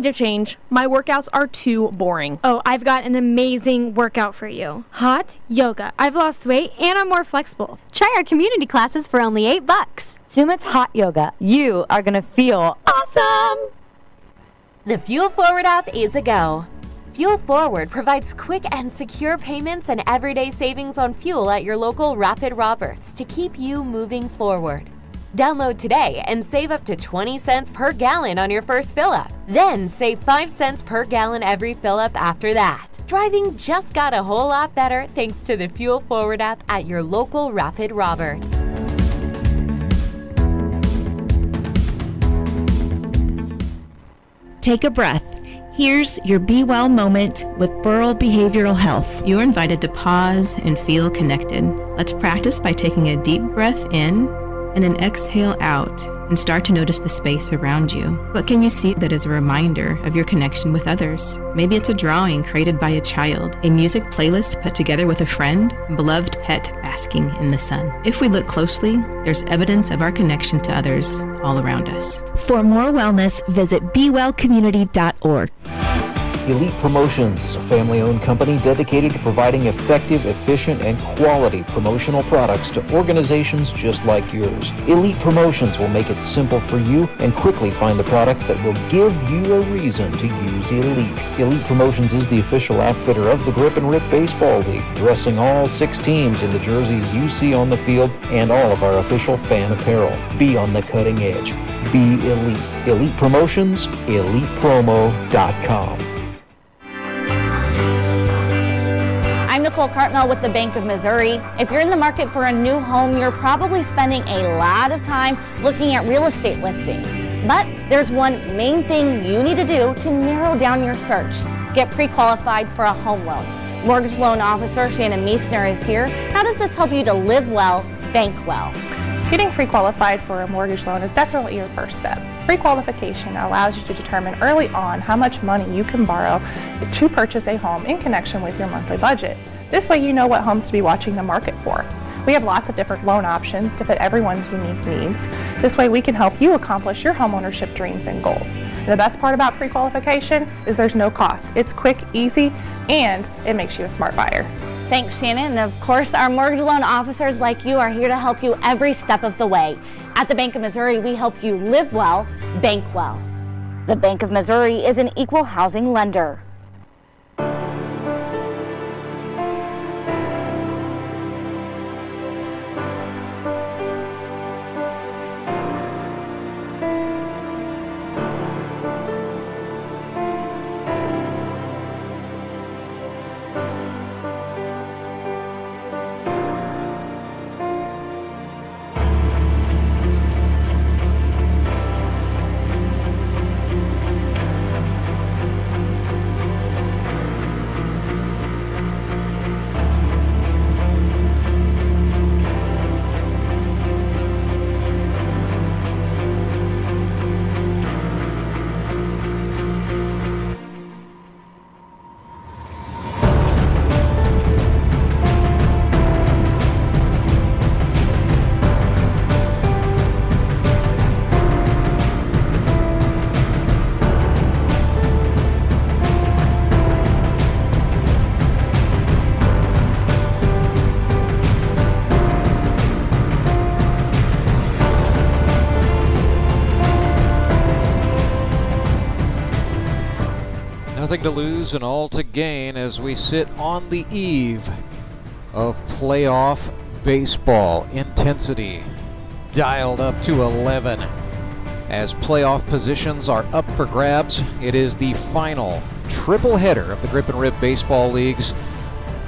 to change. My workouts are too boring. Oh, I've got an amazing workout for you. Hot yoga. I've lost weight and I'm more flexible. Try our community classes for only $8. Sumit's Hot Yoga. You are going to feel awesome! The Fuel Forward app is a go. Fuel Forward provides quick and secure payments and everyday savings on fuel at your local Rapid Roberts to keep you moving forward. Download today and save up to 20 cents per gallon on your first fill-up. Then save 5 cents per gallon every fill-up after that. Driving just got a whole lot better thanks to the Fuel Forward app at your local Rapid Roberts. Take a breath. Here's your Be Well moment with Burl Behavioral Health. You're invited to pause and feel connected. Let's practice by taking a deep breath in and an exhale out, and start to notice the space around you. What can you see that is a reminder of your connection with others? Maybe it's a drawing created by a child, a music playlist put together with a friend, a beloved pet basking in the sun. If we look closely, there's evidence of our connection to others all around us. For more wellness, visit BeWellCommunity.org. Elite Promotions is a family-owned company dedicated to providing effective, efficient, and quality promotional products to organizations just like yours. Elite Promotions will make it simple for you and quickly find the products that will give you a reason to use Elite. Elite Promotions is the official outfitter of the Grip and Rip Baseball League, dressing all 6 teams in the jerseys you see on the field and all of our official fan apparel. Be on the cutting edge. Be Elite. Elite Promotions, ElitePromo.com. I'm Nicole Cartmel with the Bank of Missouri. If you're in the market for a new home, you're probably spending a lot of time looking at real estate listings. But there's one main thing you need to do to narrow down your search. Get pre-qualified for a home loan. Mortgage loan officer Shannon Meissner is here. How does this help you to live well, bank well? Getting pre-qualified for a mortgage loan is definitely your first step. Pre-qualification allows you to determine early on how much money you can borrow to purchase a home in connection with your monthly budget. This way you know what homes to be watching the market for. We have lots of different loan options to fit everyone's unique needs. This way we can help you accomplish your homeownership dreams and goals. And the best part about pre-qualification is there's no cost. It's quick, easy, and it makes you a smart buyer. Thanks, Shannon. And of course, our mortgage loan officers like you are here to help you every step of the way. At the Bank of Missouri, we help you live well, bank well. The Bank of Missouri is an equal housing lender. Nothing to lose and all to gain as we sit on the eve of playoff baseball. Intensity dialed up to 11 as playoff positions are up for grabs. It is the final triple header of the Grip and Rip Baseball League's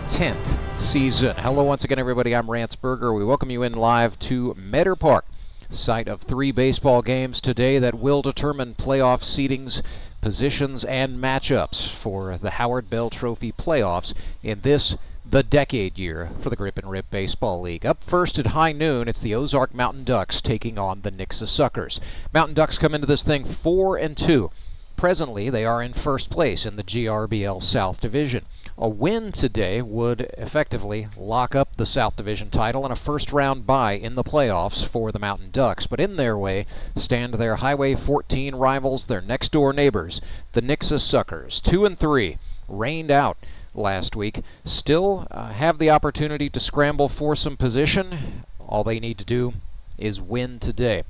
10th season. Hello once again, everybody. I'm Rance Berger. We welcome you in live to Meadow Park, site of 3 baseball games today that will determine playoff seedings, positions, and matchups for the Howard Bell Trophy playoffs in this, the decade year for the Grip and Rip Baseball League. Up first at high noon, it's the Ozark Mountain Ducks taking on the Nixa Suckers. Mountain Ducks come into this thing 4-2. Presently, they are in first place in the GRBL South Division. A win today would effectively lock up the South Division title and a first-round bye in the playoffs for the Mountain Ducks. But in their way stand their Highway 14 rivals, their next-door neighbors, the Nixa Suckers. 2-3, rained out last week. Still have the opportunity to scramble for some position. All they need to do is win today.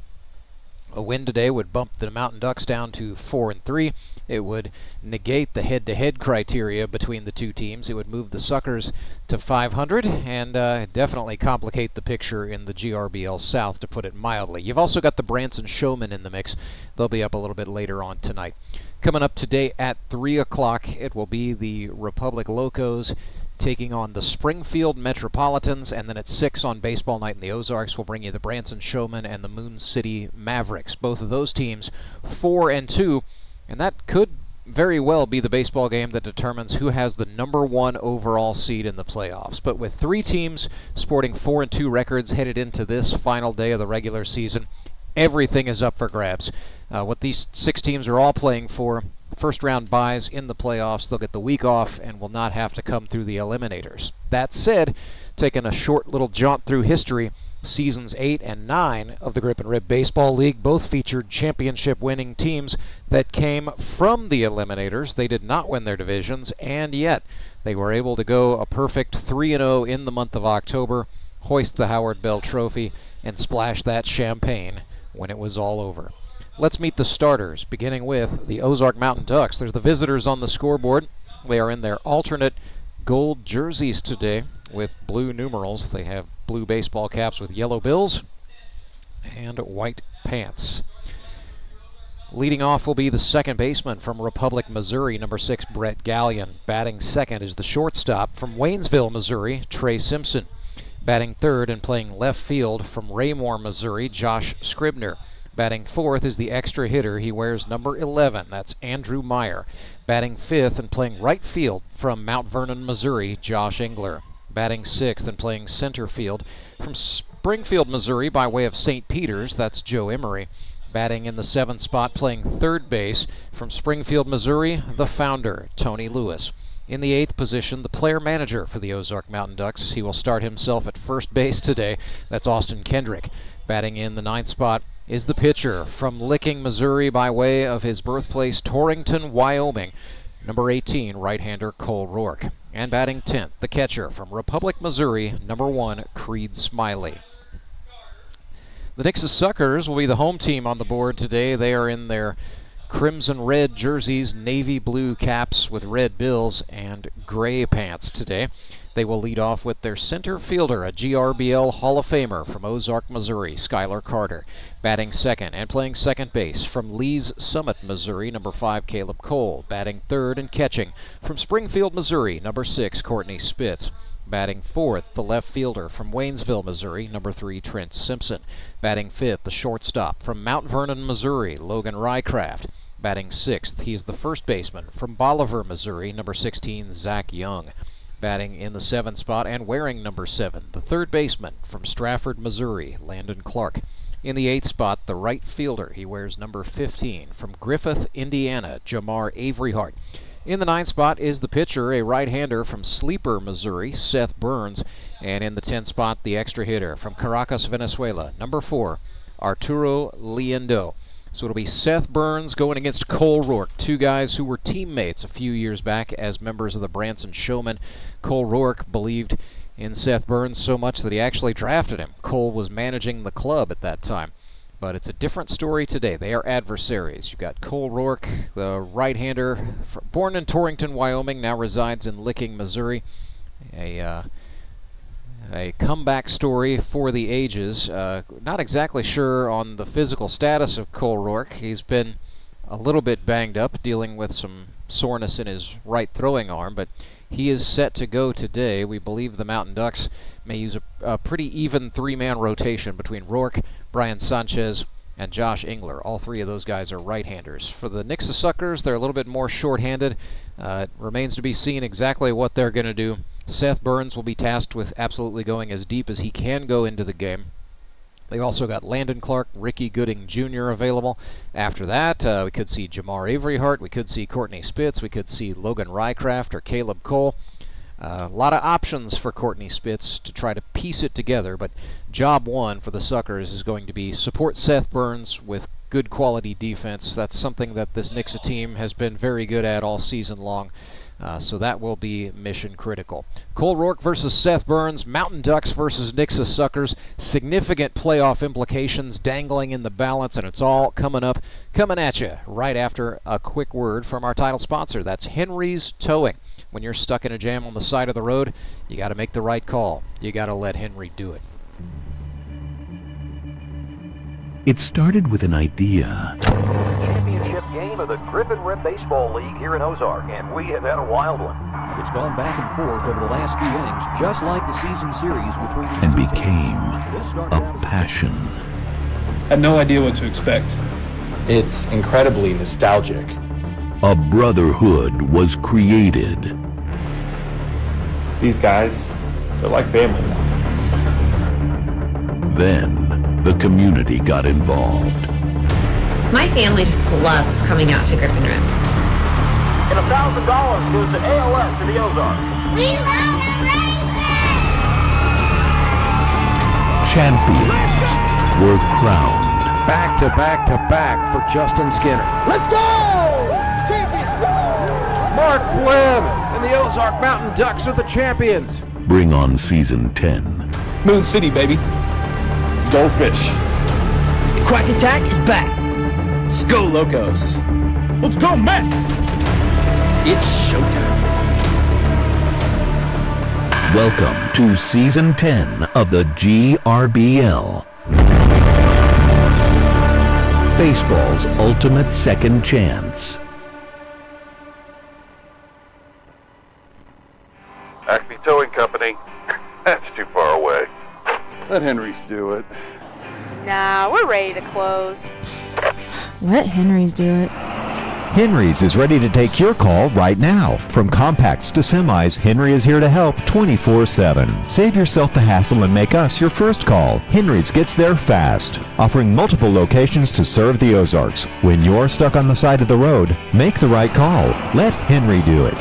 A win today would bump the Mountain Ducks down to 4-3. It would negate the head-to-head criteria between the two teams. It would move the Suckers to 500 and definitely complicate the picture in the GRBL South, to put it mildly. You've also got the Branson Showmen in the mix. They'll be up a little bit later on tonight. Coming up today at 3 o'clock, it will be the Republic Locos taking on the Springfield Metropolitans, and then at 6 on Baseball Night in the Ozarks, we'll bring you the Branson Showmen and the Moon City Mavericks. Both of those teams 4-2, and that could very well be the baseball game that determines who has the #1 overall seed in the playoffs. But with 3 teams sporting 4-2 records headed into this final day of the regular season, everything is up for grabs. What these 6 teams are all playing for: first-round byes in the playoffs. They'll get the week off and will not have to come through the eliminators. That said, taking a short little jaunt through history, seasons 8 and 9 of the Grip and Rib Baseball League both featured championship-winning teams that came from the eliminators. They did not win their divisions, and yet they were able to go a perfect 3-0 in the month of October, hoist the Howard Bell Trophy, and splash that champagne when it was all over. Let's meet the starters, beginning with the Ozark Mountain Ducks. There's the visitors on the scoreboard. They are in their alternate gold jerseys today with blue numerals. They have blue baseball caps with yellow bills and white pants. Leading off will be the second baseman from Republic, Missouri, number 6, Brett Gallion. Batting second is the shortstop from Waynesville, Missouri, Trey Simpson. Batting third and playing left field from Raymore, Missouri, Josh Scribner. Batting fourth is the extra hitter. He wears number 11. That's Andrew Meyer. Batting fifth and playing right field from Mount Vernon, Missouri, Josh Engler. Batting sixth and playing center field from Springfield, Missouri, by way of St. Peter's. That's Joe Emery. Batting in the 7th spot, playing third base from Springfield, Missouri, the founder, Tony Lewis. In the 8th position, the player manager for the Ozark Mountain Ducks. He will start himself at first base today. That's Austin Kendrick. Batting in the 9th spot is the pitcher from Licking, Missouri, by way of his birthplace, Torrington, Wyoming, number 18, right-hander Cole Roark. And batting 10th, the catcher from Republic, Missouri, number 1, Creed Smiley. The Nixa Suckers will be the home team on the board today. They are in their crimson red jerseys, navy blue caps with red bills, and gray pants today. They will lead off with their center fielder, a GRBL Hall of Famer from Ozark, Missouri, Skylar Carter. Batting second and playing second base from Lee's Summit, Missouri, number 5, Caleb Cole. Batting third and catching from Springfield, Missouri, number 6, Courtney Spitz. Batting fourth, the left fielder from Waynesville, Missouri, number 3, Trent Simpson. Batting fifth, the shortstop from Mount Vernon, Missouri, Logan Rycraft. Batting sixth, he is the first baseman from Bolivar, Missouri, number 16, Zach Young. Batting in the 7th spot and wearing number 7, the third baseman from Strafford, Missouri, Landon Clark. In the 8th spot, the right fielder, he wears number 15, from Griffith, Indiana, Jamar Averyhart. In the 9th spot is the pitcher, a right-hander from Sleeper, Missouri, Seth Burns. And in the 10th spot, the extra hitter from Caracas, Venezuela, number 4, Arturo Liendo. So it'll be Seth Burns going against Cole Roark, 2 guys who were teammates a few years back as members of the Branson Showmen. Cole Roark believed in Seth Burns so much that he actually drafted him. Cole was managing the club at that time. But it's a different story today. They are adversaries. You've got Cole Roark, the right-hander, born in Torrington, Wyoming, now resides in Licking, Missouri. A comeback story for the ages. Not exactly sure on the physical status of Cole Roark. He's been a little bit banged up, dealing with some soreness in his right throwing arm, but he is set to go today. We believe the Mountain Ducks may use a pretty even 3-man rotation between Roark, Brian Sanchez, and Josh Engler. All 3 of those guys are right-handers. For the Nixa Suckers, they're a little bit more short-handed. It remains to be seen exactly what they're going to do. Seth Burns will be tasked with absolutely going as deep as he can go into the game. They've also got Landon Clark, Ricky Gooding Jr. available. After that, we could see Jamar Averyhart, we could see Courtney Spitz, we could see Logan Rycraft or Caleb Cole. A lot of options for Courtney Spitz to try to piece it together, but job one for the Suckers is going to be support Seth Burns with good quality defense. That's something that this Nixa team has been very good at all season long. So that will be mission critical. Cole Roark versus Seth Burns, Mountain Ducks versus Nixa Suckers. Significant playoff implications dangling in the balance, and it's all coming at you right after a quick word from our title sponsor. That's Henry's Towing. When you're stuck in a jam on the side of the road, you got to make the right call. You got to let Henry do it. It started with an idea. Championship game of the Griffin Rep Baseball League here in Ozark, and we have had a wild one. It's gone back and forth over the last few innings, just like the season series between and became a passion. I had no idea what to expect. It's incredibly nostalgic. A brotherhood was created. These guys, they're like family now. Then the community got involved. My family just loves coming out to Grip and Rip. And $1,000 goes to ALS in the Ozarks. We love racing! Champions were crowned. Back to back to back for Justin Skinner. Let's go! Champions! Mark Webb and the Ozark Mountain Ducks are the champions. Bring on season 10. Moon City, baby. Go fish. Quack Attack is back. Let's go, Locos. Let's go, Mets! It's showtime. Welcome to season 10 of the GRBL. Baseball's ultimate second chance. Acme Towing Company. That's too far away. Let Henry's do it. Nah, we're ready to close. Let Henry's do it. Henry's is ready to take your call right now. From compacts to semis, Henry is here to help 24/7. Save yourself the hassle and make us your first call. Henry's gets there fast, offering multiple locations to serve the Ozarks. When you're stuck on the side of the road, make the right call. Let Henry do it.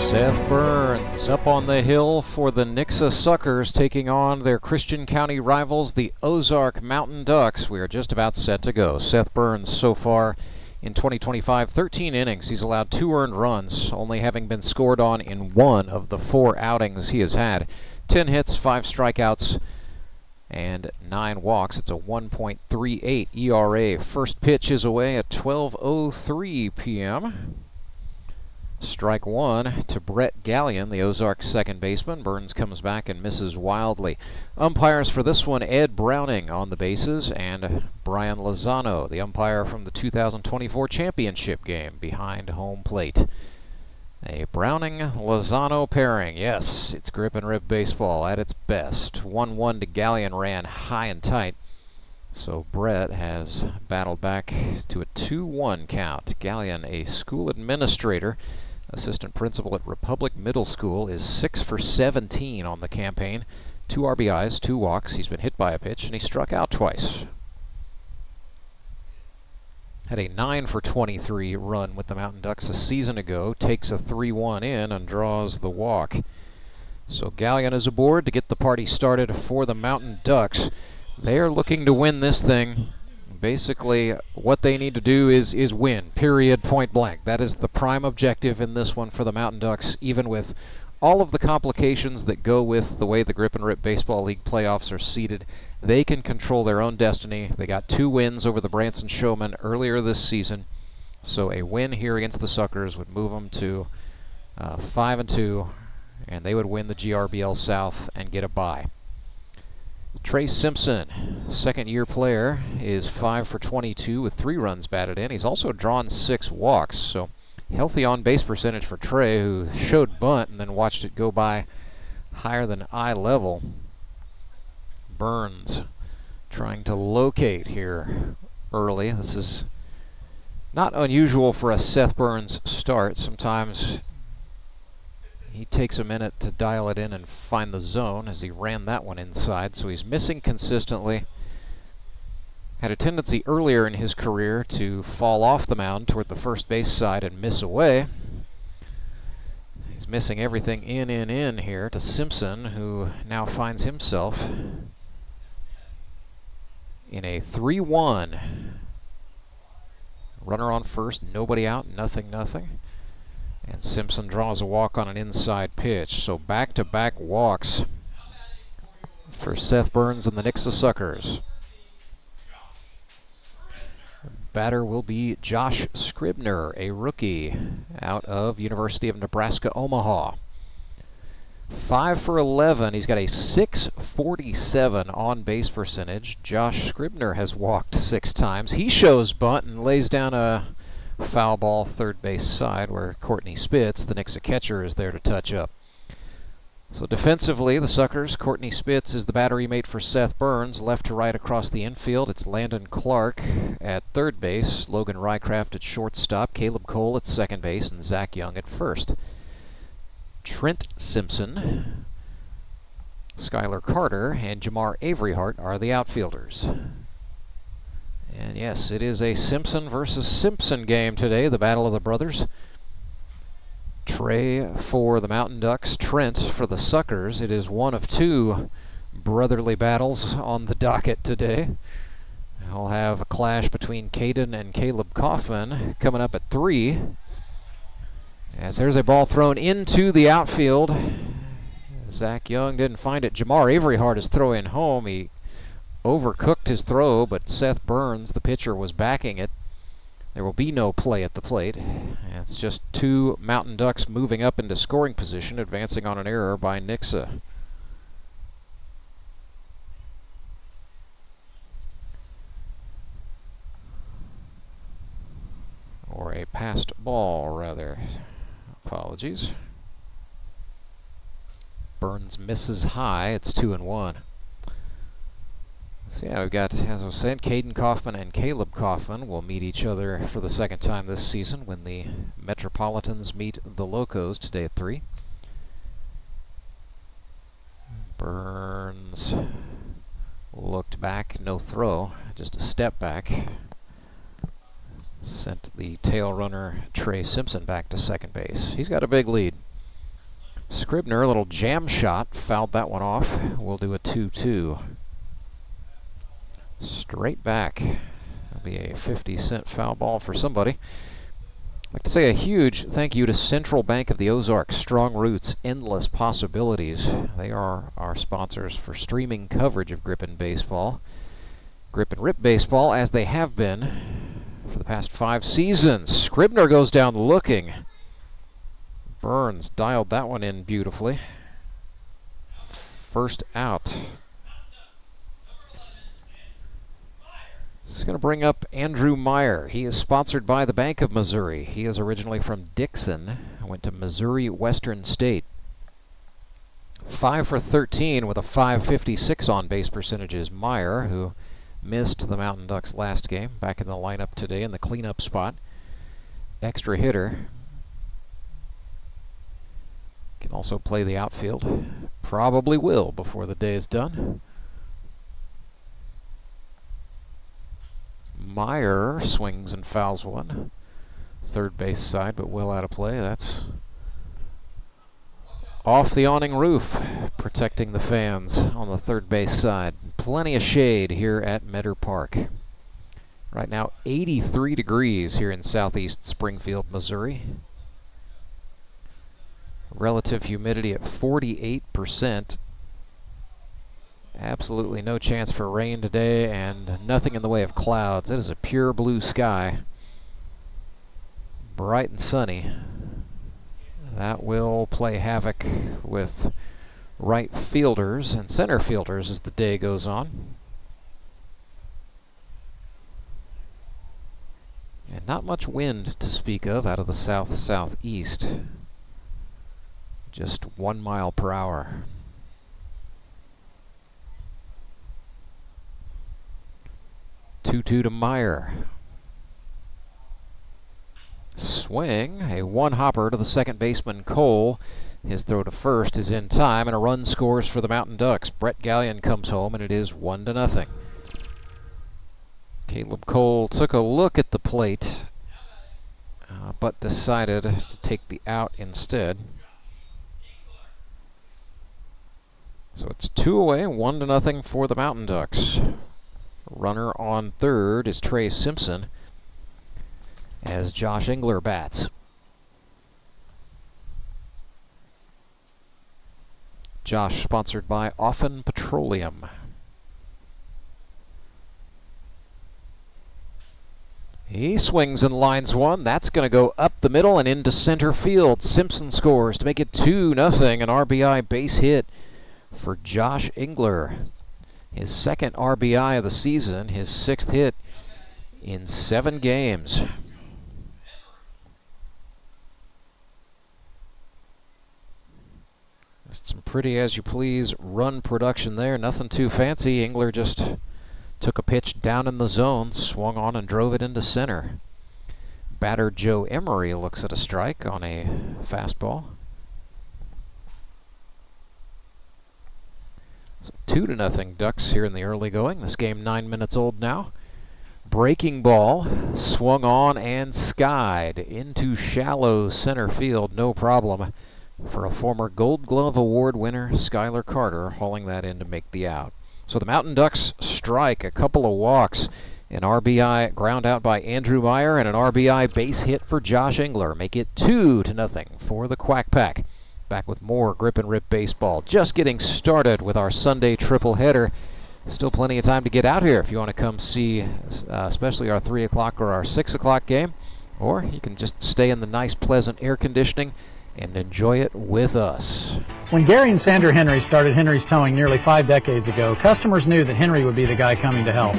Seth Burns up on the hill for the Nixa Suckers, taking on their Christian County rivals, the Ozark Mountain Ducks. We are just about set to go. Seth Burns so far in 2025, 13 innings. He's allowed 2 earned runs, only having been scored on in 1 of the 4 outings he has had. 10 hits, 5 strikeouts, and 9 walks. It's a 1.38 ERA. First pitch is away at 12:03 p.m. Strike 1 to Brett Gallion, the Ozark second baseman. Burns comes back and misses wildly. Umpires for this one, Ed Browning on the bases, and Brian Lozano, the umpire from the 2024 championship game, behind home plate. A Browning-Lozano pairing. Yes, it's grip and rip baseball at its best. 1-1 to Gallion, ran high and tight. So Brett has battled back to a 2-1 count. Gallion, a school administrator, assistant principal at Republic Middle School, is 6 for 17 on the campaign. 2 RBIs, 2 walks. He's been hit by a pitch, and he struck out twice. Had a 9 for 23 run with the Mountain Ducks a season ago. Takes a 3-1 in and draws the walk. So Gallion is aboard to get the party started for the Mountain Ducks. They're looking to win this thing. Basically, what they need to do is win, period, point blank. That is the prime objective in this one for the Mountain Ducks, even with all of the complications that go with the way the Grip and Rip Baseball League playoffs are seeded. They can control their own destiny. They got 2 wins over the Branson Showmen earlier this season, so a win here against the Suckers would move them to 5-2, and they would win the GRBL South and get a bye. Trey Simpson, second-year player, is 5 for 22 with 3 runs batted in. He's also drawn 6 walks, so healthy on-base percentage for Trey, who showed bunt and then watched it go by higher than eye level. Burns trying to locate here early. This is not unusual for a Seth Burns start. Sometimes he takes a minute to dial it in and find the zone, as he ran that one inside, so he's missing consistently. Had a tendency earlier in his career to fall off the mound toward the first base side and miss away. He's missing everything in here to Simpson, who now finds himself in a 3-1. Runner on first, nobody out, nothing. And Simpson draws a walk on an inside pitch. So back-to-back walks for Seth Burns and the Nixa Suckers. Batter will be Josh Scribner, a rookie out of University of Nebraska, Omaha. 5 for 11. He's got a .647 on-base percentage. Josh Scribner has walked 6 times. He shows bunt and lays down a foul ball third base side, where Courtney Spitz, the Nixa catcher, is there to touch up. So defensively, the Suckers, Courtney Spitz is the battery mate for Seth Burns. Left to right across the infield, it's Landon Clark at third base, Logan Rycraft at shortstop, Caleb Cole at second base, and Zach Young at first. Trent Simpson, Skylar Carter, and Jamar Averyhart are the outfielders. And yes, it is a Simpson versus Simpson game today, the battle of the brothers. Trey for the Mountain Ducks, Trent for the Suckers. It is one of 2 brotherly battles on the docket today. I'll have a clash between Caden and Caleb Kaufman coming up at 3. As there's a ball thrown into the outfield. Zach Young didn't find it. Jamar Averyhart is throwing home. He overcooked his throw, but Seth Burns, the pitcher, was backing it. There will be no play at the plate. It's just 2 Mountain Ducks moving up into scoring position, advancing on an error by Nixa. Or a passed ball, rather. Apologies. Burns misses high. It's 2-1. So yeah, we've got, as I was saying, Caden Kaufman and Caleb Kaufman will meet each other for the second time this season when the Metropolitans meet the Locos today at 3. Burns looked back, no throw, just a step back. Sent the tail runner Trey Simpson back to second base. He's got a big lead. Scribner, a little jam shot, fouled that one off. We'll do a 2-2. Straight back. That'll be a 50-cent foul ball for somebody. I'd like to say a huge thank you to Central Bank of the Ozark, Strong Roots, Endless Possibilities. They are our sponsors for streaming coverage of Grip and Baseball. Grip and Rip Baseball, as they have been for the past 5 seasons. Scribner goes down looking. Burns dialed that one in beautifully. First out. This is going to bring up Andrew Meyer. He is sponsored by the Bank of Missouri. He is originally from Dixon. Went to Missouri Western State. 5 for 13 with a .556 on-base percentage is Meyer, who missed the Mountain Ducks last game. Back in the lineup today in the cleanup spot. Extra hitter. Can also play the outfield. Probably will before the day is done. Meyer swings and fouls one. Third base side, but well out of play. That's off the awning roof, protecting the fans on the third base side. Plenty of shade here at Metter Park. Right now, 83 degrees here in southeast Springfield, Missouri. Relative humidity at 48%. Absolutely no chance for rain today, and nothing in the way of clouds. It is a pure blue sky. Bright and sunny. That will play havoc with right fielders and center fielders as the day goes on. And not much wind to speak of out of the south-southeast. Just 1 mile per hour. 2-2 to Meyer. Swing, a one-hopper to the second baseman Cole. His throw to first is in time, and a run scores for the Mountain Ducks. Brett Gallion comes home, and it is 1-0. Caleb Cole took a look at the plate, but decided to take the out instead. So it's 2 away, 1-0 for the Mountain Ducks. Runner on third is Trey Simpson as Josh Engler bats. Josh sponsored by Offen Petroleum. He swings and lines one. That's going to go up the middle and into center field. Simpson scores to make it 2-0, an RBI base hit for Josh Engler. His second RBI of the season, his 6th hit in 7 games. Just some pretty as-you-please run production there. Nothing too fancy. Engler just took a pitch down in the zone, swung on and drove it into center. Batter Joe Emery looks at a strike on a fastball. So 2-0 Ducks here in the early going. This game 9 minutes old now. Breaking ball, swung on and skied into shallow center field, no problem, for a former Gold Glove Award winner, Skylar Carter, hauling that in to make the out. So the Mountain Ducks strike, a couple of walks, an RBI ground out by Andrew Meyer, and an RBI base hit for Josh Engler. Make it 2-0 for the Quack Pack. Back with more Grip and Rip baseball. Just getting started with our Sunday triple header. Still plenty of time to get out here if you want to come see especially our 3 o'clock or our 6 o'clock game. Or you can just stay in the nice, pleasant air conditioning and enjoy it with us. When Gary and Sandra Henry started Henry's Towing nearly 5 decades ago, customers knew that Henry would be the guy coming to help.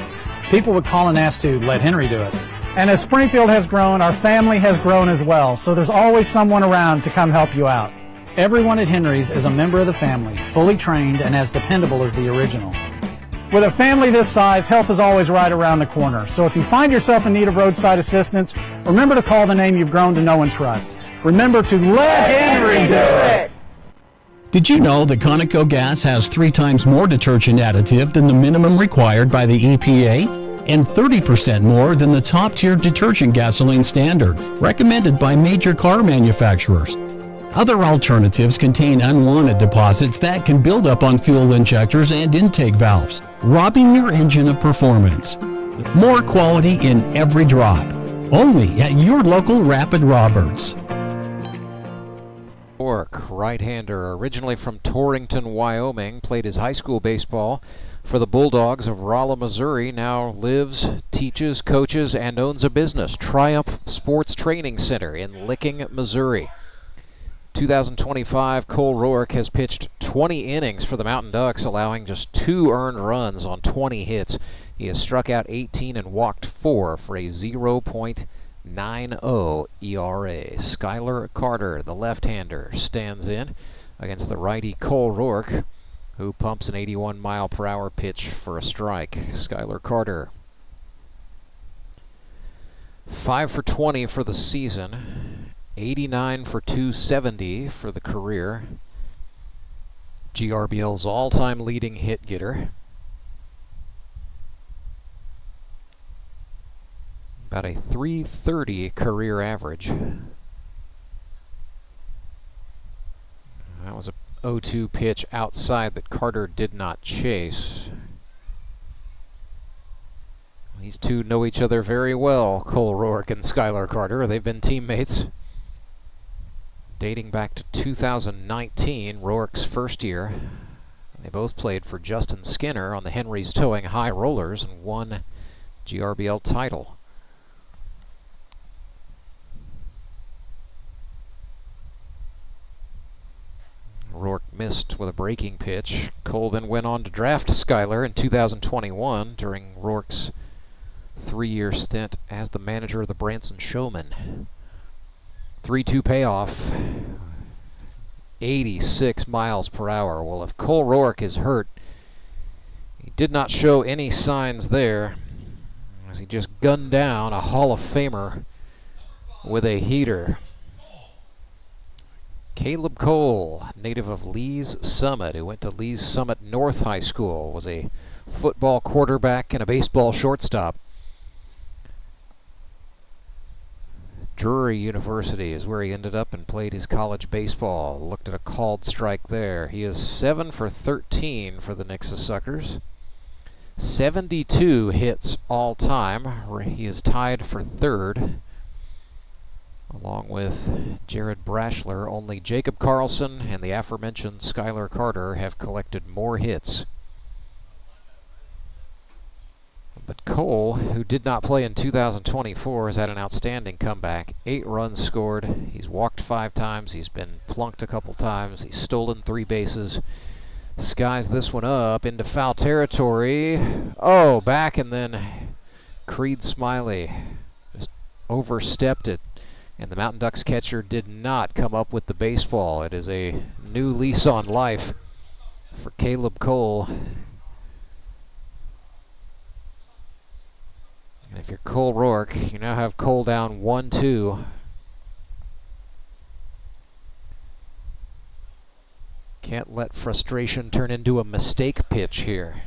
People would call and ask to let Henry do it. And as Springfield has grown, our family has grown as well, so there's always someone around to come help you out. Everyone at Henry's is a member of the family, fully trained and as dependable as the original. With a family this size, help is always right around the corner. So if you find yourself in need of roadside assistance, remember to call the name you've grown to know and trust. Remember to let Henry do it! Did you know that Conoco gas has 3 times more detergent additive than the minimum required by the EPA? And 30% more than the top-tier detergent gasoline standard, recommended by major car manufacturers. Other alternatives contain unwanted deposits that can build up on fuel injectors and intake valves, robbing your engine of performance. More quality in every drop. Only at your local Rapid Roberts. Roark, right-hander, originally from Torrington, Wyoming, played his high school baseball for the Bulldogs of Rolla, Missouri, now lives, teaches, coaches, and owns a business, Triumph Sports Training Center in Licking, Missouri. 2025, Cole Roark has pitched 20 innings for the Mountain Ducks, allowing just 2 earned runs on 20 hits. He has struck out 18 and walked 4 for a 0.90 ERA. Skylar Carter, the left-hander, stands in against the righty Cole Roark, who pumps an 81-mile-per-hour pitch for a strike. Skylar Carter, 5 for 20 for the season, 89 for 270 for the career. GRBL's all-time leading hit getter. About a .330 career average. That was a 0-2 pitch outside that Carter did not chase. These two know each other very well, Cole Roark and Skylar Carter. They've been teammates dating back to 2019, Roark's first year. They both played for Justin Skinner on the Henry's Towing High Rollers and won GRBL title. Roark missed with a breaking pitch. Cole then went on to draft Skylar in 2021 during Roark's 3-year stint as the manager of the Branson Showmen. 3-2 payoff, 86 miles per hour. Well, if Cole Roark is hurt, he did not show any signs there. as he just gunned down a Hall of Famer with a heater. Caleb Cole, native of Lee's Summit, who went to Lee's Summit North High School, was a football quarterback and a baseball shortstop. Drury University is where he ended up and played his college baseball. Looked at a called strike there. He is 7 for 13 for the Nixa Suckers. 72 hits all time. He is tied for third, along with Jared Brashler. Only Jacob Carlson and the aforementioned Skylar Carter have collected more hits. But Cole, who did not play in 2024, has had an outstanding comeback. 8 runs scored. He's walked 5 times. He's been plunked a couple times. He's stolen 3 bases. Skies this one up into foul territory. Oh, back, and then Creed Smiley just overstepped it. And the Mountain Ducks catcher did not come up with the baseball. It is a new lease on life for Caleb Cole. And if you're Cole Roark, you now have Cole down 1-2. Can't let frustration turn into a mistake pitch here.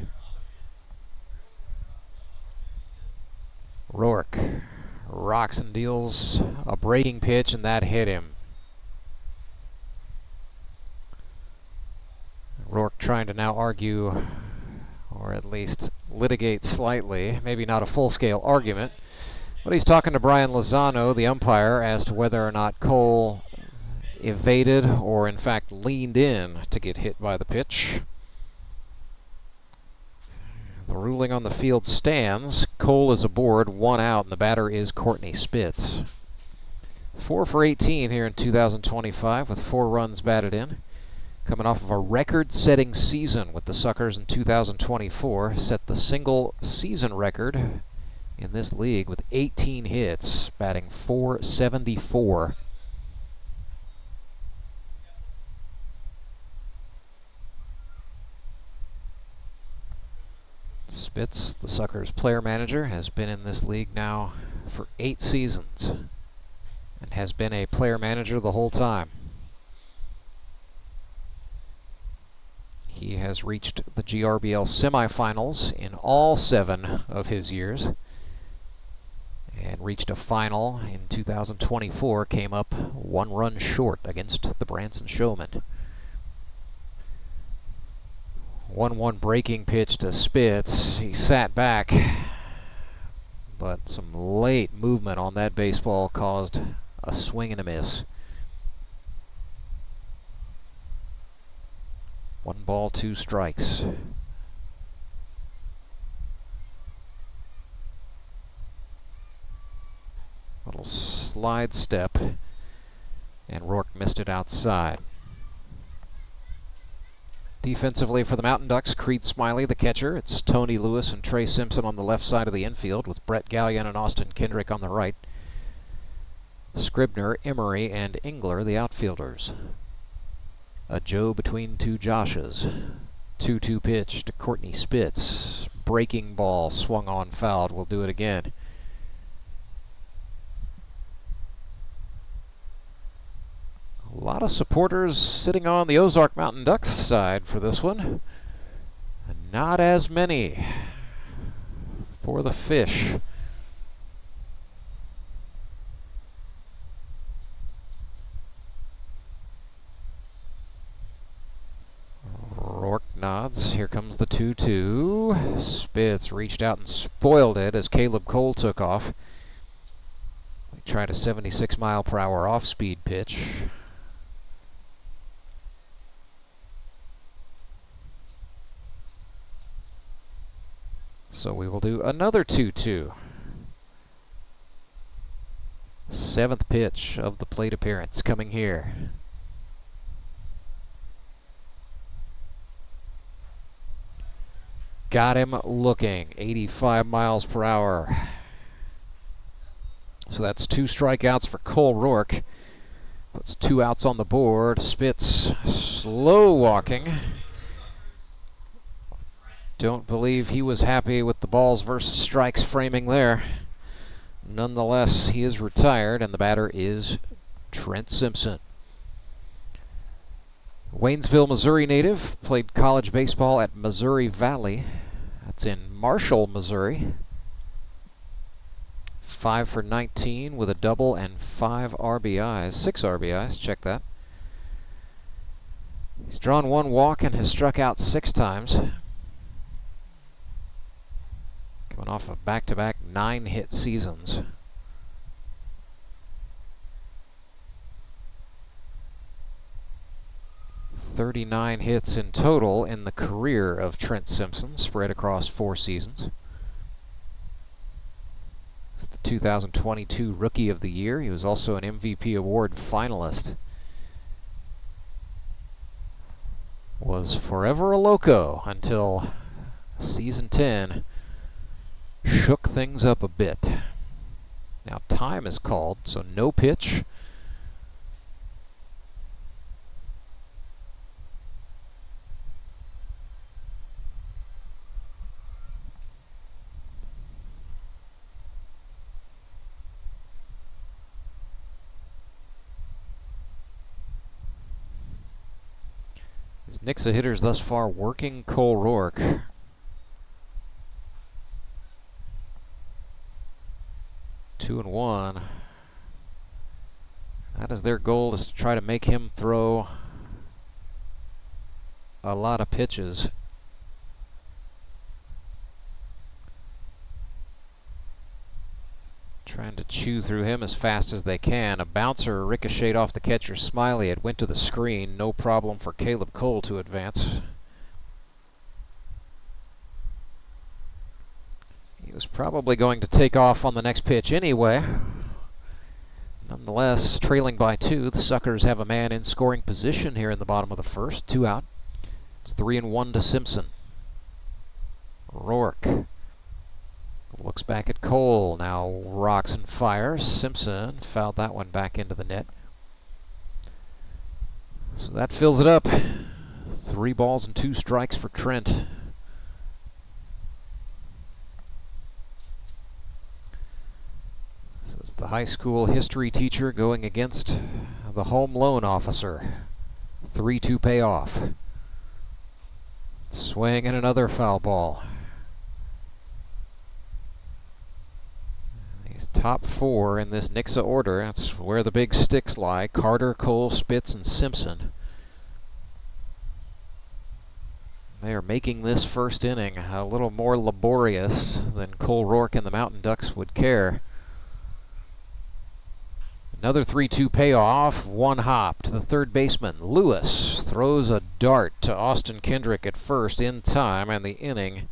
Roark rocks and deals a breaking pitch, and that hit him. Roark trying to now argue, or at least litigate slightly, maybe not a full-scale argument, but he's talking to Brian Lozano, the umpire, as to whether or not Cole evaded or in fact leaned in to get hit by the pitch. The ruling on the field stands. Cole is aboard, 1 out, and the batter is Courtney Spitz. 4 for 18 here in 2025 with 4 runs batted in. Coming off of a record-setting season with the Suckers in 2024, set the single season record in this league with 18 hits, batting .474. Spitz, the Suckers player manager, has been in this league now for 8 seasons and has been a player manager the whole time. He has reached the GRBL semifinals in all 7 of his years and reached a final in 2024, came up 1 run short against the Branson Showmen. 1-1 breaking pitch to Spitz. He sat back, but some late movement on that baseball caused a swing and a miss. 1 ball, 2 strikes. Little slide step, and Roark missed it outside. Defensively for the Mountain Ducks, Creed Smiley, the catcher. It's Tony Lewis and Trey Simpson on the left side of the infield, with Brett Gallion and Austin Kendrick on the right. Scribner, Emery, and Engler, the outfielders. A Joe between 2 Joshes. 2-2 pitch to Courtney Spitz. Breaking ball swung on, fouled. We'll do it again. A lot of supporters sitting on the Ozark Mountain Ducks side for this one. Not as many for the Fish. Roark nods. Here comes the 2-2. Spitz reached out and spoiled it as Caleb Cole took off. They tried a 76-mile-per-hour off-speed pitch. So we will do another 2-2. 7th pitch of the plate appearance coming here. Got him looking, 85 miles per hour. So that's 2 strikeouts for Cole Roark. Puts 2 outs on the board. Spitz slow walking Don't believe he was happy with the balls versus strikes framing there. Nonetheless, he is retired, and the batter is Trent Simpson. Waynesville, Missouri native, played college baseball at Missouri Valley. That's in Marshall, Missouri. 5 for 19 with a double and 5 RBIs. 6 RBIs, check that. He's drawn 1 walk and has struck out 6 times. Coming off of back-to-back 9-hit seasons. .39 hits in total in the career of Trent Simpson, spread across 4 seasons. He's the 2022 Rookie of the Year. He was also an MVP award finalist. Was forever a loco until season 10 shook things up a bit. Now time is called, so no pitch. His Nixa hitters thus far working Cole Roark. Two and one. That is their goal, is to try to make him throw a lot of pitches. Trying to chew through him as fast as they can. A bouncer ricocheted off the catcher Smiley. It went to the screen. No problem for Caleb Cole to advance. He was probably going to take off on the next pitch anyway. Nonetheless, trailing by 2, the Suckers have a man in scoring position here in the bottom of the first. 2 out. It's 3-1 to Simpson. Roark looks back at Cole. Now rocks and fires. Simpson fouled that one back into the net. So that fills it up. 3 balls and 2 strikes for Trent. This is the high school history teacher going against the home loan officer. 3-2 payoff. Swing and another foul ball. These top 4 in this Nixa order, that's where the big sticks lie. Carter, Cole, Spitz, and Simpson. They are making this first inning a little more laborious than Cole Roark and the Mountain Ducks would care. Another 3-2 payoff, 1 hop to the third baseman. Lewis throws a dart to Austin Kendrick at first in time, and the inning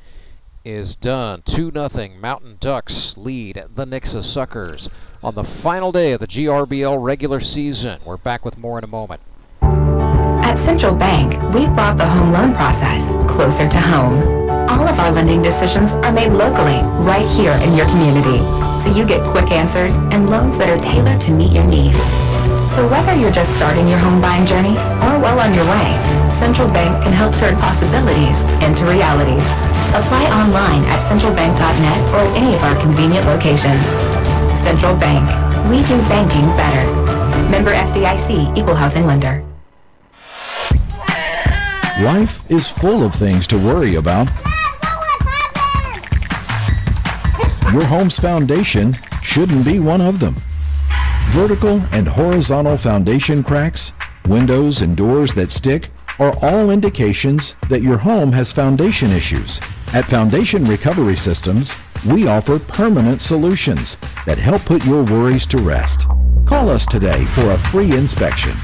is done. 2-0 Mountain Ducks lead the Nixa Suckers on the final day of the GRBL regular season. We're back with more in a moment. At Central Bank, we've brought the home loan process closer to home. All of our lending decisions are made locally, right here in your community, so you get quick answers and loans that are tailored to meet your needs. So whether you're just starting your home buying journey or well on your way, Central Bank can help turn possibilities into realities. Apply online at centralbank.net or at any of our convenient locations. Central Bank. We do banking better. Member FDIC, Equal Housing Lender. Life is full of things to worry about. Your home's foundation shouldn't be one of them. Vertical and horizontal foundation cracks, windows and doors that stick are all indications that your home has foundation issues. At Foundation Recovery Systems, we offer permanent solutions that help put your worries to rest. Call us today for a free inspection.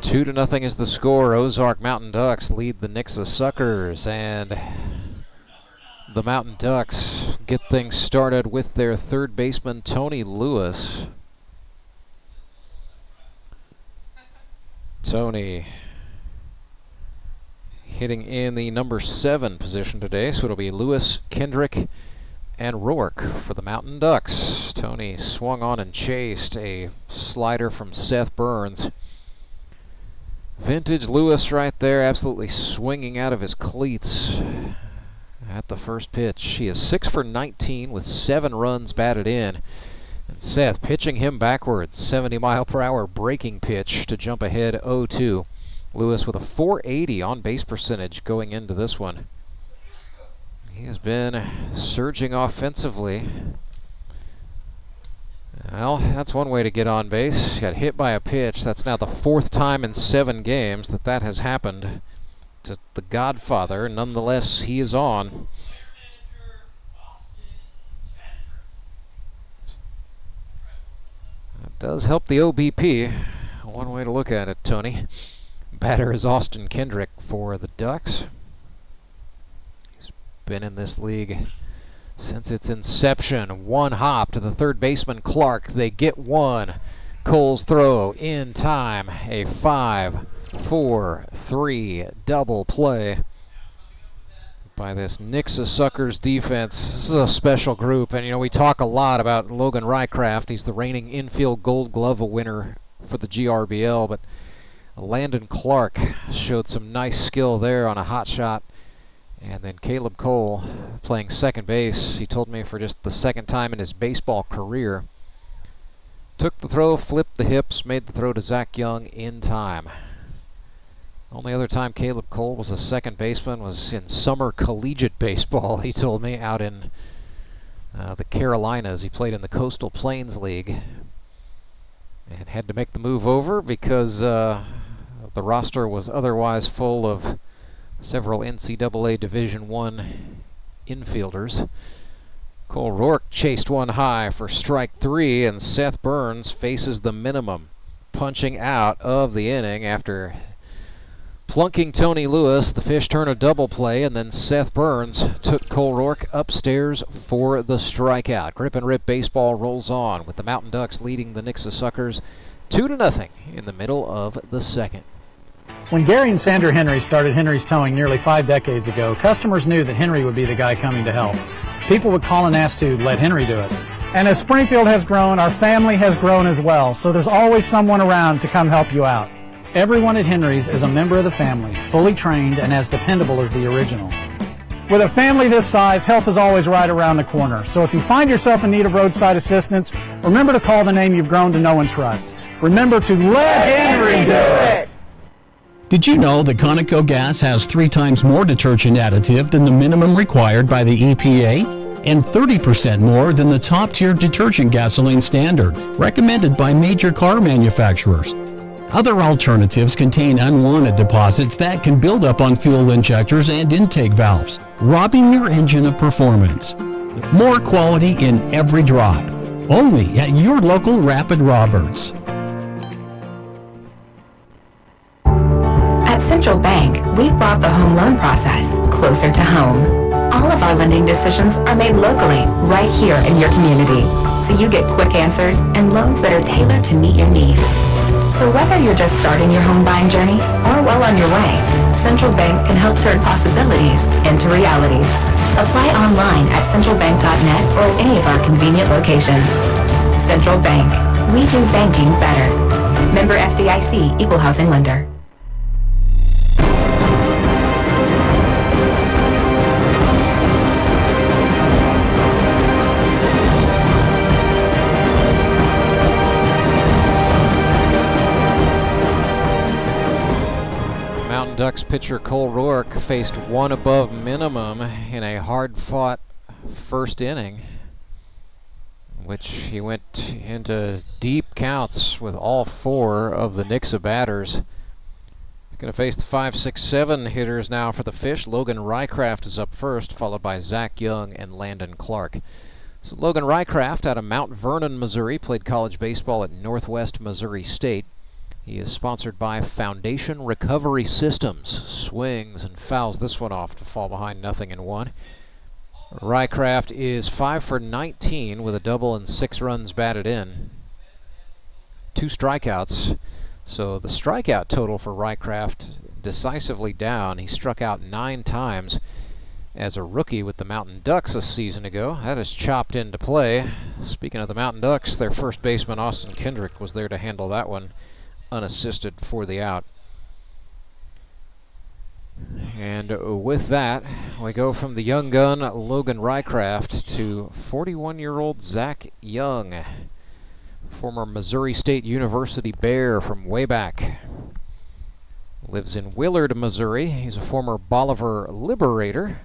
Two to nothing is the score. Ozark Mountain Ducks lead the Nixa Suckers, and The Mountain Ducks get things started with their third baseman, Tony Lewis. Tony hitting in the number 7 position today, so it'll be Lewis, Kendrick, and Roark for the Mountain Ducks. Tony swung on and chased a slider from Seth Burns. Vintage Lewis right there, absolutely swinging out of his cleats at the first pitch. He is 6 for 19 with 7 runs batted in. And Seth pitching him backwards, 70-mile-per-hour breaking pitch to jump ahead 0-2. Lewis with a .480 on-base percentage going into this one. He has been surging offensively. Well, that's one way to get on base. Got hit by a pitch. That's now the 4th time in 7 games that has happened to the Godfather. Nonetheless, he is on. That does help the OBP. One way to look at it, Tony. Batter is Austin Kendrick for the Ducks. He's been in this league since its inception. One hop to the third baseman Clark. They get one. Cole's throw in time. A 5-4-3 double play by this Nixa Suckers defense. This is a special group, and we talk a lot about Logan Rycraft. He's the reigning infield Gold Glove winner for the GRBL, but Landon Clark showed some nice skill there on a hot shot. And then Caleb Cole playing second base. He told me for just the 2nd time in his baseball career. Took the throw, flipped the hips, made the throw to Zach Young in time. Only other time Caleb Cole was a second baseman was in summer collegiate baseball, he told me, out in the Carolinas. He played in the Coastal Plains League and had to make the move over because the roster was otherwise full of several NCAA Division I infielders. Cole Roark chased one high for strike 3, and Seth Burns faces the minimum, punching out of the inning after plunking Tony Lewis. The Fish turn a double play, and then Seth Burns took Cole Roark upstairs for the strikeout. Grip and Rip baseball rolls on with the Mountain Ducks leading the Nixa Suckers 2-0 in the middle of the 2nd. When Gary and Sandra Henry started Henry's Towing nearly 5 decades ago, customers knew that Henry would be the guy coming to help. People would call and ask to let Henry do it. And as Springfield has grown, our family has grown as well, so there's always someone around to come help you out. Everyone at Henry's is a member of the family, fully trained and as dependable as the original. With a family this size, help is always right around the corner. So if you find yourself in need of roadside assistance, remember to call the name you've grown to know and trust. Remember to let Henry do it! Did you know that Conoco gas has 3 times more detergent additive than the minimum required by the EPA? And 30% more than the top-tier detergent gasoline standard, recommended by major car manufacturers. Other alternatives contain unwanted deposits that can build up on fuel injectors and intake valves, robbing your engine of performance. More quality in every drop. Only at your local Rapid Roberts. At Central Bank, we've brought the home loan process closer to home. All of our lending decisions are made locally, right here in your community, so you get quick answers and loans that are tailored to meet your needs. So whether you're just starting your home buying journey or well on your way, Central Bank can help turn possibilities into realities. Apply online at centralbank.net or any of our convenient locations. Central Bank. We do banking better. Member FDIC, Equal Housing Lender. Ducks pitcher Cole Roark faced 1 above minimum in a hard-fought first inning, in which he went into deep counts with all 4 of the Nixa batters. He's going to face the 5, 6, 7 hitters now for the Fish. Logan Rycraft is up first, followed by Zach Young and Landon Clark. So Logan Rycraft out of Mount Vernon, Missouri, played college baseball at Northwest Missouri State. He is sponsored by Foundation Recovery Systems. Swings and fouls this one off to fall behind 0-1. Rycraft is 5 for 19 with a double and 6 runs batted in. 2 strikeouts. So the strikeout total for Rycraft decisively down. He struck out 9 times as a rookie with the Mountain Ducks a season ago. That is chopped into play. Speaking of the Mountain Ducks, their first baseman Austin Kendrick was there to handle that one unassisted for the out. And with that, we go from the young gun Logan Rycraft to 41-year-old Zach Young, former Missouri State University Bear from way back. Lives in Willard, Missouri. He's a former Bolivar Liberator.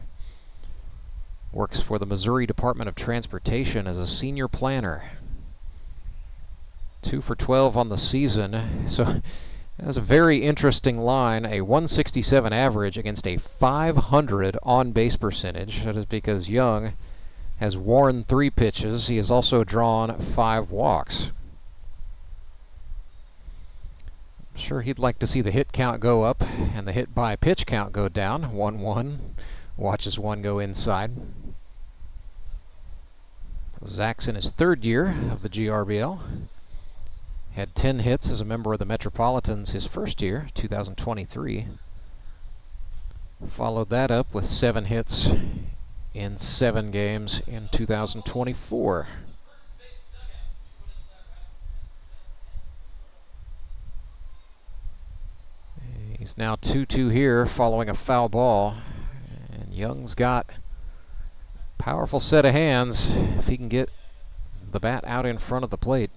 Works for the Missouri Department of Transportation as a senior planner. 2 for 12 on the season. So that's a very interesting line. A 167 average against a 500 on-base percentage. That is because Young has worn 3 pitches. He has also drawn 5 walks. I'm sure he'd like to see the hit count go up and the hit by pitch count go down. 1-1. Watches one go inside. So Zach's in his 3rd year of the GRBL. Had 10 hits as a member of the Metropolitans his first year, 2023. Followed that up with 7 hits in 7 games in 2024. He's now 2-2 here following a foul ball. And Young's got a powerful set of hands if he can get the bat out in front of the plate.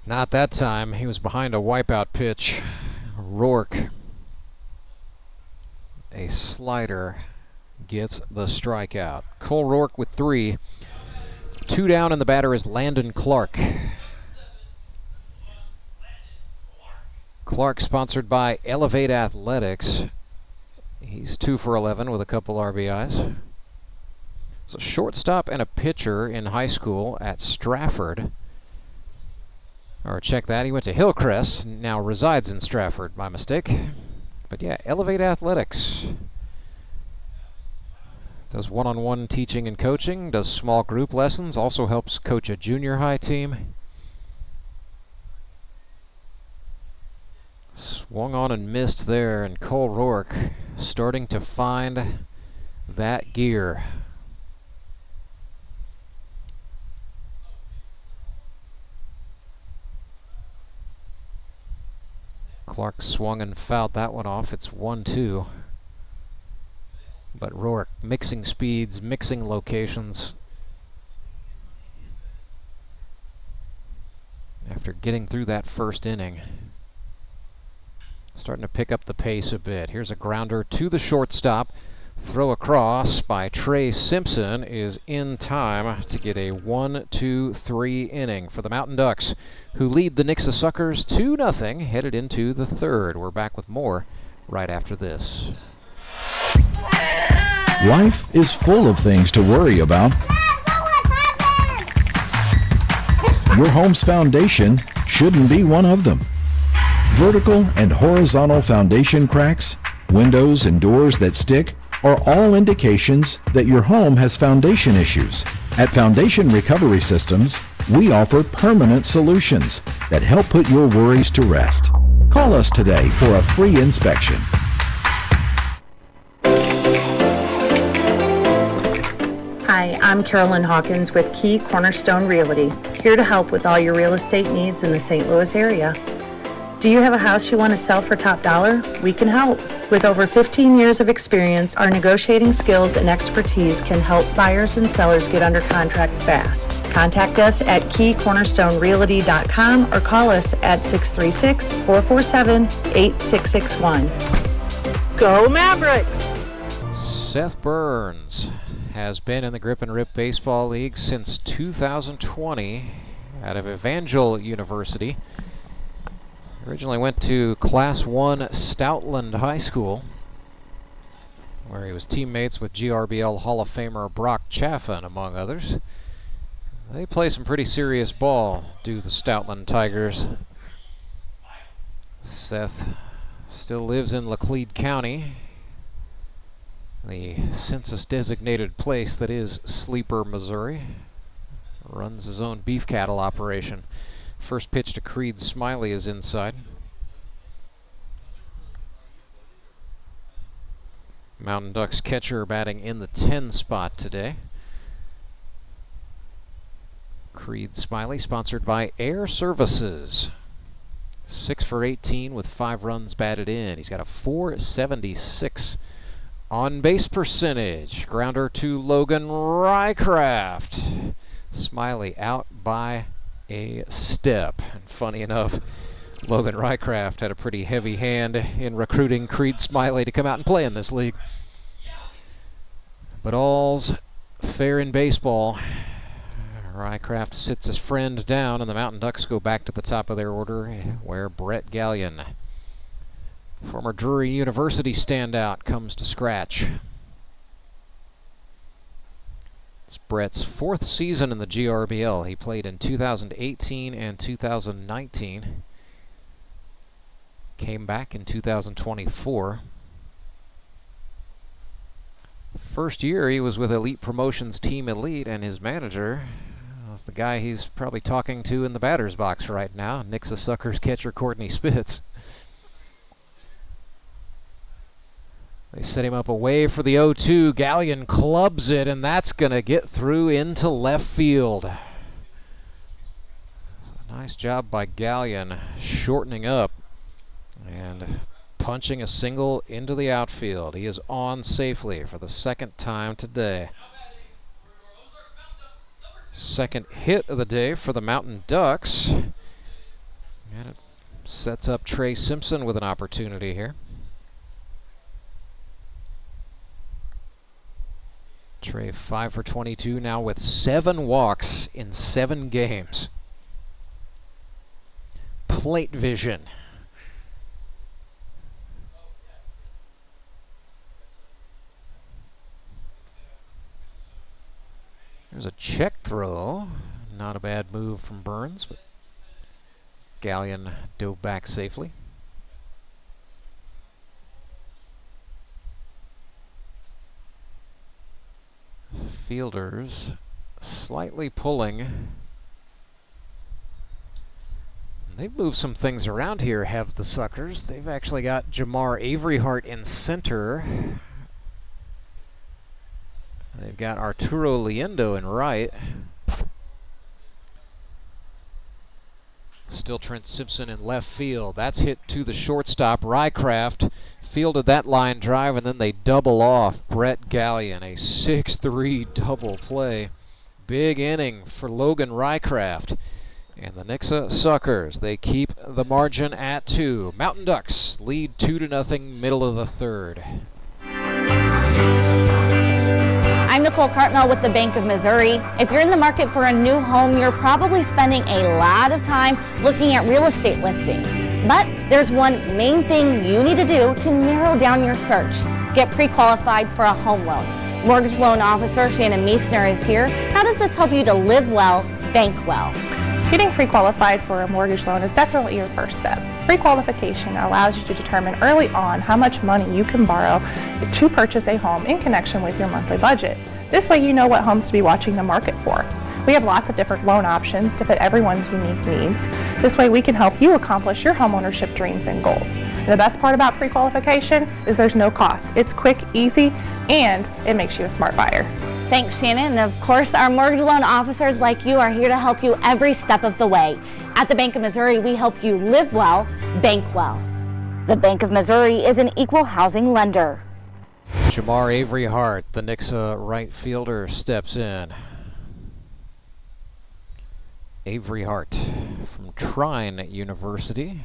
Not that time. He was behind a wipeout pitch. Roark, a slider, gets the strikeout. Cole Roark with 3. 2 down, and the batter is Landon Clark. Clark sponsored by Elevate Athletics. He's 2 for 11 with a couple RBIs. So shortstop and a pitcher in high school at Stratford. Or check that, he went to Hillcrest, now resides in Stratford, my mistake. But yeah, Elevate Athletics. Does one-on-one teaching and coaching, does small group lessons, also helps coach a junior high team. Swung on and missed there, and Cole Roark starting to find that gear. Clark swung and fouled that one off. It's 1-2. But Roark mixing speeds, mixing locations. After getting through that first inning. Starting to pick up the pace a bit. Here's a grounder to the shortstop. Throw across by Trey Simpson is in time to get a 1-2-3 inning for the Mountain Ducks, who lead the Nixa Suckers 2-0 headed into the 3rd. We're back with more right after this. Life is full of things to worry about. Your home's foundation shouldn't be one of them. Vertical and horizontal foundation cracks, windows and doors that stick are all indications that your home has foundation issues. At Foundation Recovery Systems, we offer permanent solutions that help put your worries to rest. Call us today for a free inspection. Hi, I'm Carolyn Hawkins with Key Cornerstone Realty, here to help with all your real estate needs in the St. Louis area. Do you have a house you want to sell for top dollar? We can help. With over 15 years of experience, our negotiating skills and expertise can help buyers and sellers get under contract fast. Contact us at keycornerstonerealty.com or call us at 636-447-8661. Go Mavericks! Seth Burns has been in the Grip and Rip Baseball League since 2020 out of Evangel University. Originally went to Class 1 Stoutland High School, where he was teammates with GRBL Hall of Famer Brock Chaffin, among others. They play some pretty serious ball, do the Stoutland Tigers. Seth still lives in Laclede County. the census-designated place that is Sleeper, Missouri. Runs his own beef cattle operation. First pitch to Creed Smiley is inside. Mountain Ducks catcher batting in the 10 spot today. Creed Smiley, sponsored by Air Services. 6 for 18 with 5 runs batted in. He's got a .476 on-base percentage. Grounder to Logan Rycraft. Smiley out by a step. And funny enough, Logan Rycraft had a pretty heavy hand in recruiting Creed Smiley to come out and play in this league. But all's fair in baseball. Rycraft sits his friend down, and the Mountain Ducks go back to the top of their order, where Brett Gallion, former Drury University standout, comes to scratch. It's Brett's 4th season in the GRBL. He played in 2018 and 2019. Came back in 2024. First year he was with Elite Promotions Team Elite, and his manager was the guy he's probably talking to in the batter's box right now, Nixa Suckers catcher Courtney Spitz. They set him up away for the 0-2. Gallion clubs it, and that's going to get through into left field. Nice job by Gallion, shortening up and punching a single into the outfield. He is on safely for the 2nd time today. Second hit of the day for the Mountain Ducks. And it sets up Trey Simpson with an opportunity here. Trey 5 for 22 now with 7 walks in 7 games. Plate vision. There's a check throw. Not a bad move from Burns, but Gallion dove back safely. Fielders slightly pulling. They've moved some things around here, have the Suckers. They've actually got Jamar Averyhart in center. They've got Arturo Liendo in right. Still Trent Simpson in left field. That's hit to the shortstop. Rycraft fielded that line drive, and then they double off Brett Gallion. A 6-3 double play. Big inning for Logan Rycraft. And the Nixa Suckers, they keep the margin at 2. Mountain Ducks lead 2-0, middle of the 3rd. I'm Nicole Cartmel with the Bank of Missouri. If you're in the market for a new home, you're probably spending a lot of time looking at real estate listings. But there's one main thing you need to do to narrow down your search. Get pre-qualified for a home loan. Mortgage loan officer Shannon Meissner is here. How does this help you to live well, bank well? Getting pre-qualified for a mortgage loan is definitely your first step. Pre-qualification allows you to determine early on how much money you can borrow to purchase a home in connection with your monthly budget. This way you know what homes to be watching the market for. We have lots of different loan options to fit everyone's unique needs. This way we can help you accomplish your homeownership dreams and goals. And the best part about pre-qualification is there's no cost. It's quick, easy, and it makes you a smart buyer. Thanks, Shannon. And of course, our mortgage loan officers like you are here to help you every step of the way. At the Bank of Missouri, we help you live well, bank well. The Bank of Missouri is an equal housing lender. Jamar Averyhart, the Nixa right fielder, steps in. Averyhart from Trine University.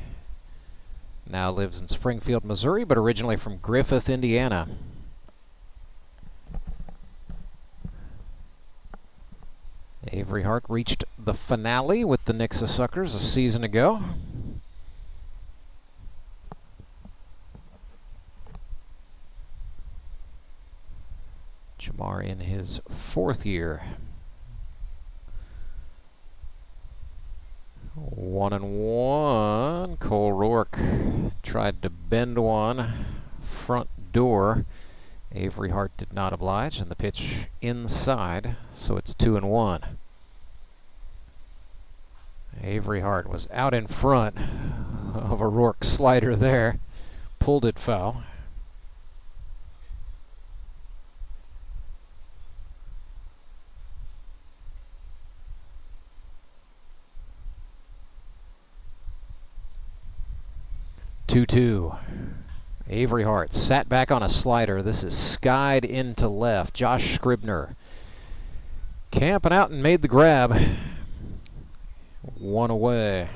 Now lives in Springfield, Missouri, but originally from Griffith, Indiana. Averyhart reached the finale with the Nixa Suckers a season ago. Jamar in his 4th year. 1-1. Cole Roark tried to bend one front door. Avery Hart did not oblige, and the pitch inside, so it's 2-1. Avery Hart was out in front of a Roark slider there, pulled it foul. Two. Avery Hart sat back on a slider. This is skied into left. Josh Scribner camping out and made the grab. One away.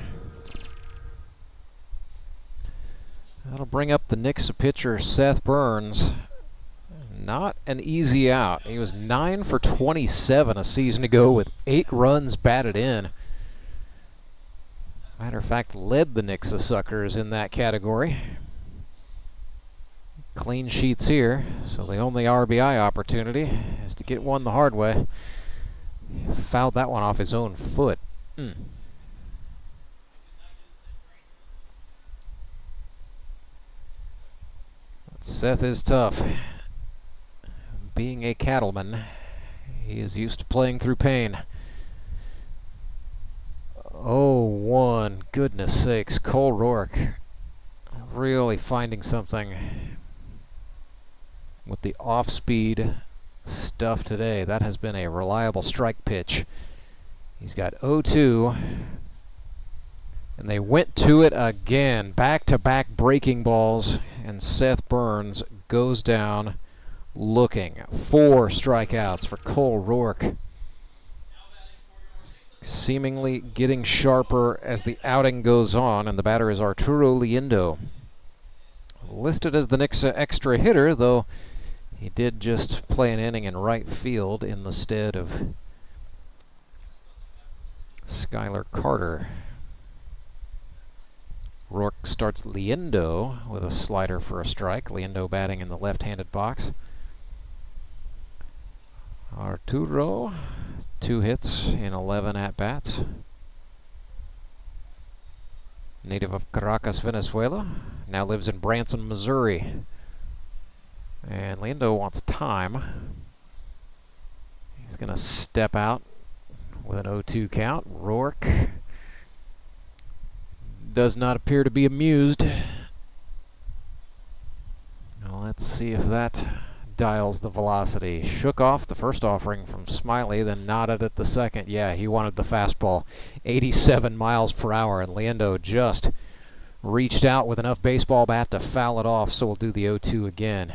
That'll bring up the Nixa pitcher, Seth Burns. Not an easy out. He was 9 for 27 a season ago with 8 runs batted in. Matter of fact, led the Nixa Suckers in that category. Clean sheets here, so the only RBI opportunity is to get one the hard way. Fouled that one off his own foot. Seth is tough. Being a cattleman, he is used to playing through pain. 0-1, goodness sakes, Cole Roark really finding something with the off-speed stuff today. That has been a reliable strike pitch. He's got 0-2, and they went to it again. Back-to-back breaking balls, and Seth Burns goes down looking. 4 strikeouts for Cole Roark. Seemingly getting sharper as the outing goes on, and the batter is Arturo Liendo. Listed as the Nixa extra hitter, though he did just play an inning in right field in the stead of Skylar Carter. Roark starts Liendo with a slider for a strike. Liendo batting in the left-handed box. Arturo, 2 hits in 11 at-bats. Native of Caracas, Venezuela. Now lives in Branson, Missouri. And Liendo wants time. He's going to step out with an 0-2 count. Roark does not appear to be amused. Well, let's see if that dials the velocity. Shook off the first offering from Smiley, then nodded at the second. Yeah, he wanted the fastball. 87 miles per hour, and Liendo just reached out with enough baseball bat to foul it off, so we'll do the 0-2 again.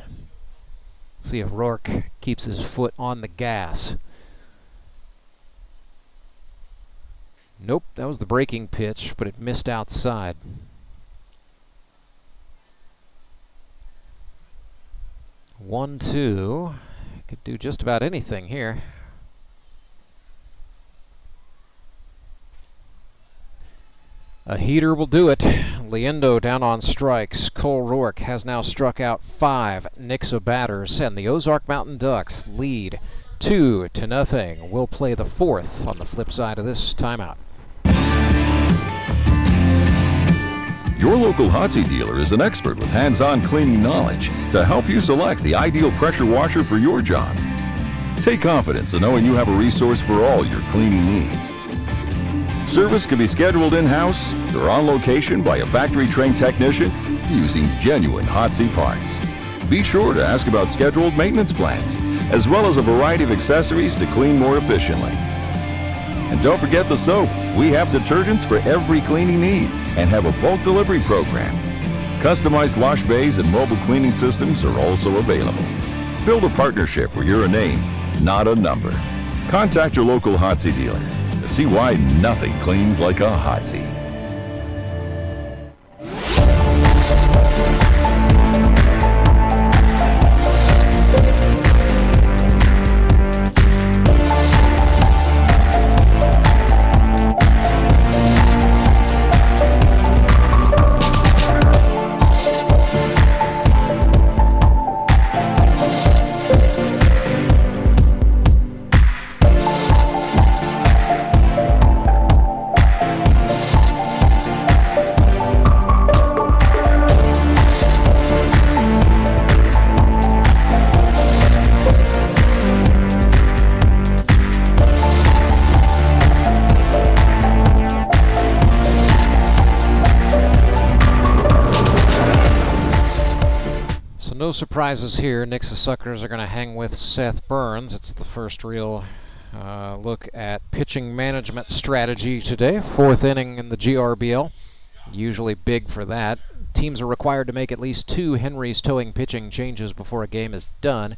See if Roark keeps his foot on the gas. Nope, that was the breaking pitch, but it missed outside. One, 2. Could do just about anything here. A heater will do it. Liendo down on strikes. Cole Roark has now struck out 5 Nixa batters, and the Ozark Mountain Ducks lead 2-0. We'll play the 4th on the flip side of this timeout. Your local Hotsy dealer is an expert with hands-on cleaning knowledge to help you select the ideal pressure washer for your job. Take confidence in knowing you have a resource for all your cleaning needs. Service can be scheduled in-house or on location by a factory-trained technician using genuine Hotsy parts. Be sure to ask about scheduled maintenance plans, as well as a variety of accessories to clean more efficiently. And don't forget the soap. We have detergents for every cleaning need and have a bulk delivery program. Customized wash bays and mobile cleaning systems are also available. Build a partnership where you're a name, not a number. Contact your local Hotsy dealer to see why nothing cleans like a Hotsy. surprises here. Nixa Suckers are going to hang with Seth Burns. It's the first real look at pitching management strategy today. 4th inning in the GRBL. Usually big for that. Teams are required to make at least 2 Henry's towing pitching changes before a game is done.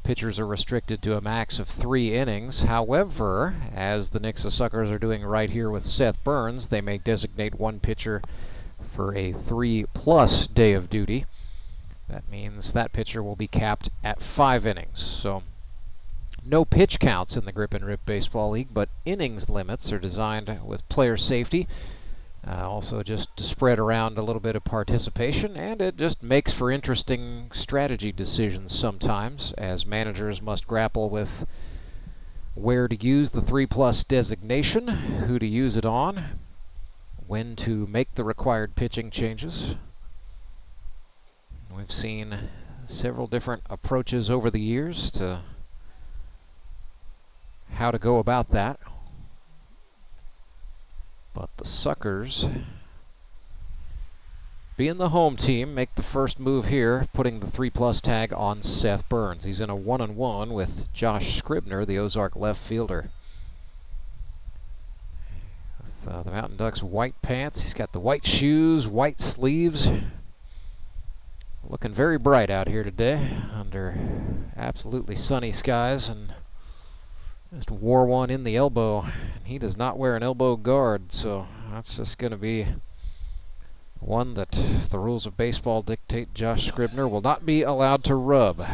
Pitchers are restricted to a max of 3 innings. However, as the Nixa Suckers are doing right here with Seth Burns, they may designate one pitcher for a 3+ day of duty. That means that pitcher will be capped at 5 innings. So no pitch counts in the Grip and Rip Baseball League, but innings limits are designed with player safety. Also just to spread around a little bit of participation, and it just makes for interesting strategy decisions sometimes, as managers must grapple with where to use the 3+ designation, who to use it on, when to make the required pitching changes. We've seen several different approaches over the years to how to go about that. But the Suckers, being the home team, make the first move here, putting the 3+ tag on Seth Burns. He's in a 1-on-1 with Josh Scribner, the Ozark left fielder. With the Mountain Ducks white pants, he's got the white shoes, white sleeves. Looking very bright out here today under absolutely sunny skies, and just wore one in the elbow. He does not wear an elbow guard, so that's just going to be one that the rules of baseball dictate Josh Scribner will not be allowed to rub.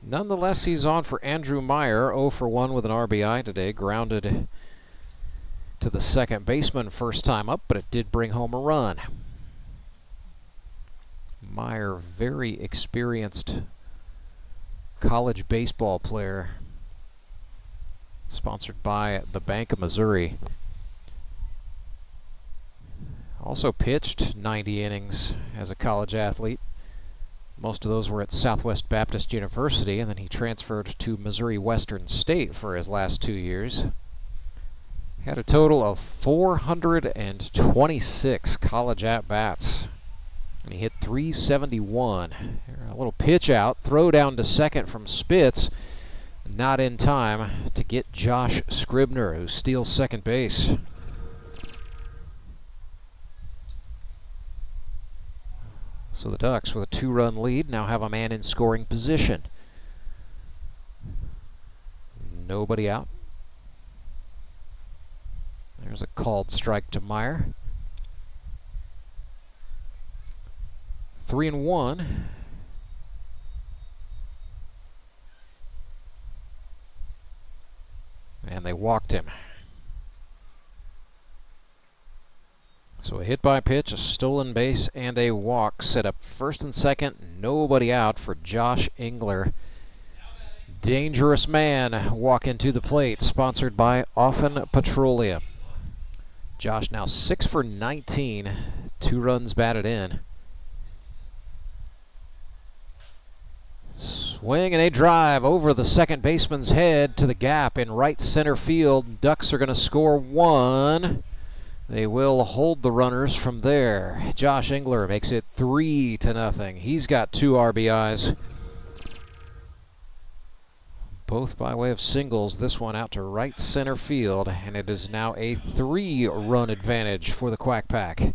Nonetheless, he's on for Andrew Meyer, 0 for 1 with an RBI today, grounded to the second baseman first time up, but it did bring home a run. Meyer, very experienced college baseball player, sponsored by the Bank of Missouri. Also pitched 90 innings as a college athlete. Most of those were at Southwest Baptist University, and then he transferred to Missouri Western State for his last 2 years. Had a total of 426 college at-bats, and he hit .371. A little pitch out, throw down to second from Spitz, not in time to get Josh Scribner, who steals second base. So the Ducks, with a 2-run lead, now have a man in scoring position. Nobody out. There's a called strike to Meyer. 3-1. And they walked him. So a hit by pitch, a stolen base, and a walk set up first and second. Nobody out for Josh Engler. Dangerous man walking to the plate, sponsored by Offen Petroleum. Josh now 6 for 19, 2 runs batted in. Swing and a drive over the second baseman's head to the gap in right center field. Ducks are going to score 1. They will hold the runners from there. Josh Engler makes it 3-0. He's got 2 RBIs. Both by way of singles. This one out to right center field, and it is now a 3-run advantage for the Quack Pack.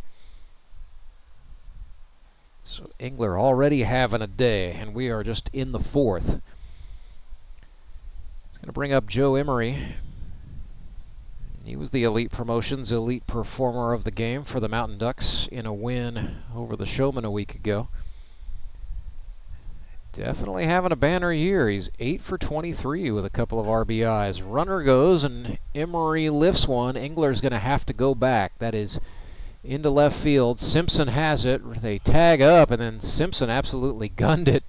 So Engler already having a day, and we are just in the 4th. It's going to bring up Joe Emery. He was the Elite Promotions Elite Performer of the Game for the Mountain Ducks in a win over the Showmen a week ago. Definitely having a banner year. He's 8 for 23 with a couple of RBIs. Runner goes, and Emery lifts one. Engler's going to have to go back. That is into left field. Simpson has it. They tag up, and then Simpson absolutely gunned it.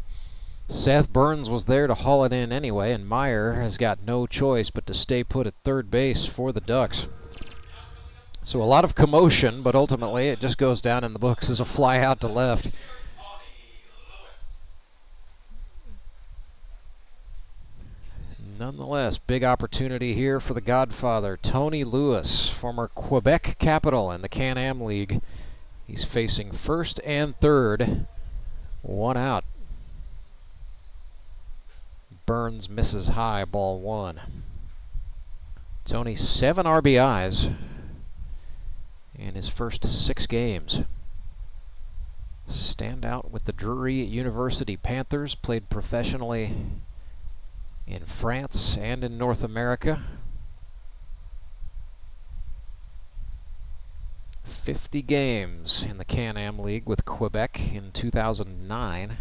Seth Burns was there to haul it in anyway, and Meyer has got no choice but to stay put at third base for the Ducks. So a lot of commotion, but ultimately it just goes down in the books as a fly out to left. Nonetheless, big opportunity here for the Godfather, Tony Lewis, former Quebec Capital in the Can-Am League. He's facing first and third 1 out. Burns misses high, ball 1. Tony, 7 RBIs in his first 6 games. Standout with the Drury University Panthers, played professionally in France and in North America. 50 games in the Can-Am League with Quebec in 2009.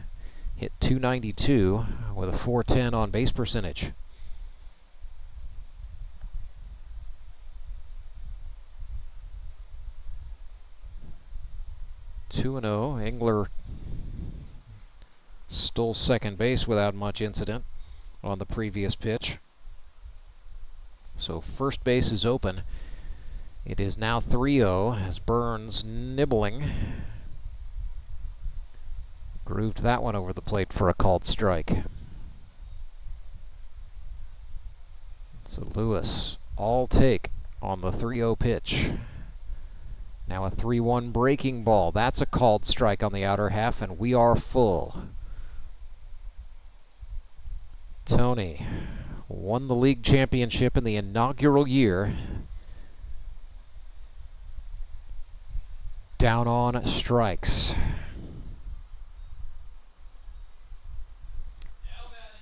Hit .292 with a .410 on base percentage. (2-0). Engler stole second base without much incident on the previous pitch. So first base is open. It is now 3-0 as Burns nibbling. Grooved that one over the plate for a called strike. So Lewis, all take on the 3-0 pitch. Now a 3-1 breaking ball. That's a called strike on the outer half, and we are full. Tony won the league championship in the inaugural year. Down on strikes.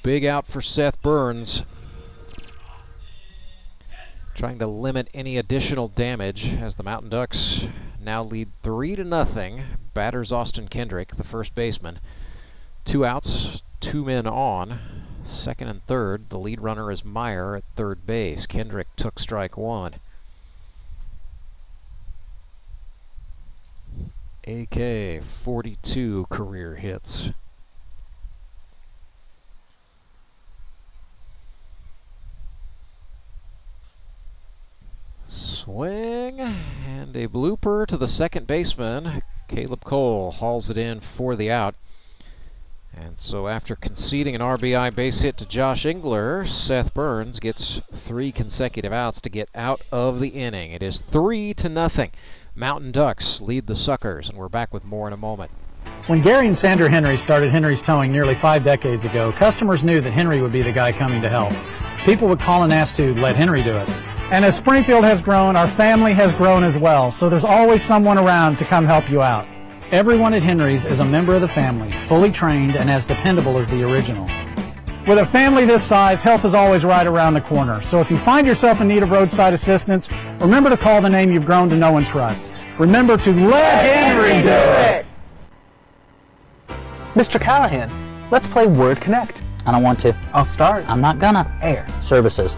Big out for Seth Burns. Trying to limit any additional damage as the Mountain Ducks now lead 3-0. Batters Austin Kendrick, the first baseman. 2 outs, 2 men on. Second and third, the lead runner is Meyer at third base. Kendrick took strike 1. AK, 42 career hits. Swing and a blooper to the second baseman. Caleb Cole hauls it in for the out. And so after conceding an RBI base hit to Josh Engler, Seth Burns gets 3 consecutive outs to get out of the inning. It is 3-0. Mountain Ducks lead the Suckers, and we're back with more in a moment. When Gary and Sandra Henry started Henry's Towing nearly 5 decades ago, customers knew that Henry would be the guy coming to help. People would call and ask to let Henry do it. And as Springfield has grown, our family has grown as well, so there's always someone around to come help you out. Everyone at Henry's is a member of the family, fully trained and as dependable as the original. With a family this size, help is always right around the corner. So if you find yourself in need of roadside assistance, remember to call the name you've grown to know and trust. Remember to let Henry do it! Mr. Callahan, let's play Word Connect. I don't want to. I'll start. I'm not gonna. Air. Services.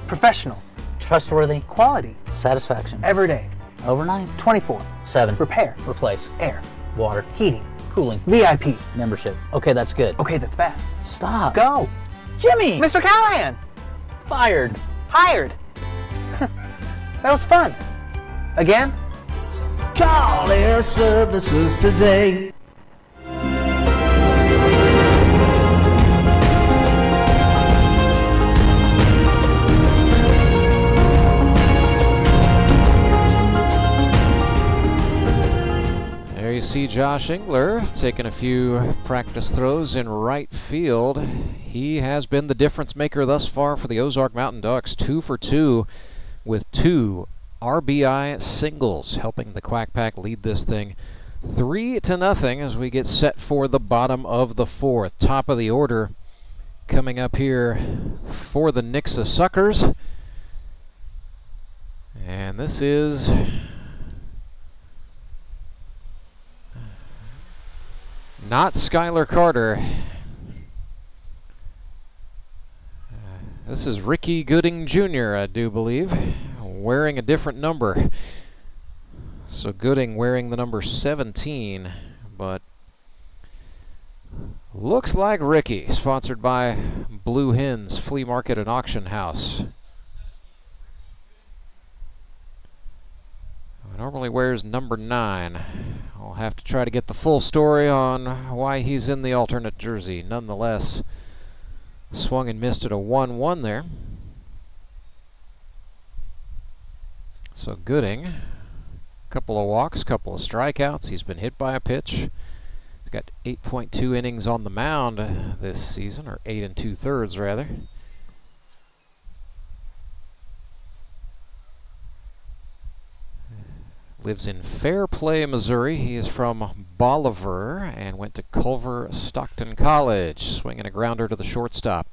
Professional. Trustworthy. Quality. Satisfaction. Every day. Overnight. 24/7. Repair. Replace. Air. Water. Heating. Cooling. VIP. Membership. Okay, that's good. Okay, that's bad. Stop. Go. Jimmy! Mr. Callahan! Fired. Hired. That was fun. Again? Call Air Services today. There you see Josh Engler taking a few practice throws in right field. He has been the difference maker thus far for the Ozark Mountain Ducks. 2 for 2 with 2 RBI singles, helping the Quack Pack lead this thing 3-0 as we get set for the bottom of the 4th. Top of the order coming up here for the Nixa Suckers. And this is not Skylar Carter. This is Ricky Gooding Jr., I do believe, wearing a different number. So Gooding wearing the number 17, but looks like Ricky, sponsored by Blue Hens Flea Market and Auction House. Normally wears number 9. I'll have to try to get the full story on why he's in the alternate jersey. Nonetheless, swung and missed at a 1-1 there. So Gooding, couple of walks, couple of strikeouts. He's been hit by a pitch. He's got 8.2 innings on the mound this season, or 8 2/3 rather. Lives in Fairplay, Missouri. He is from Bolivar and went to Culver Stockton College, swinging a grounder to the shortstop.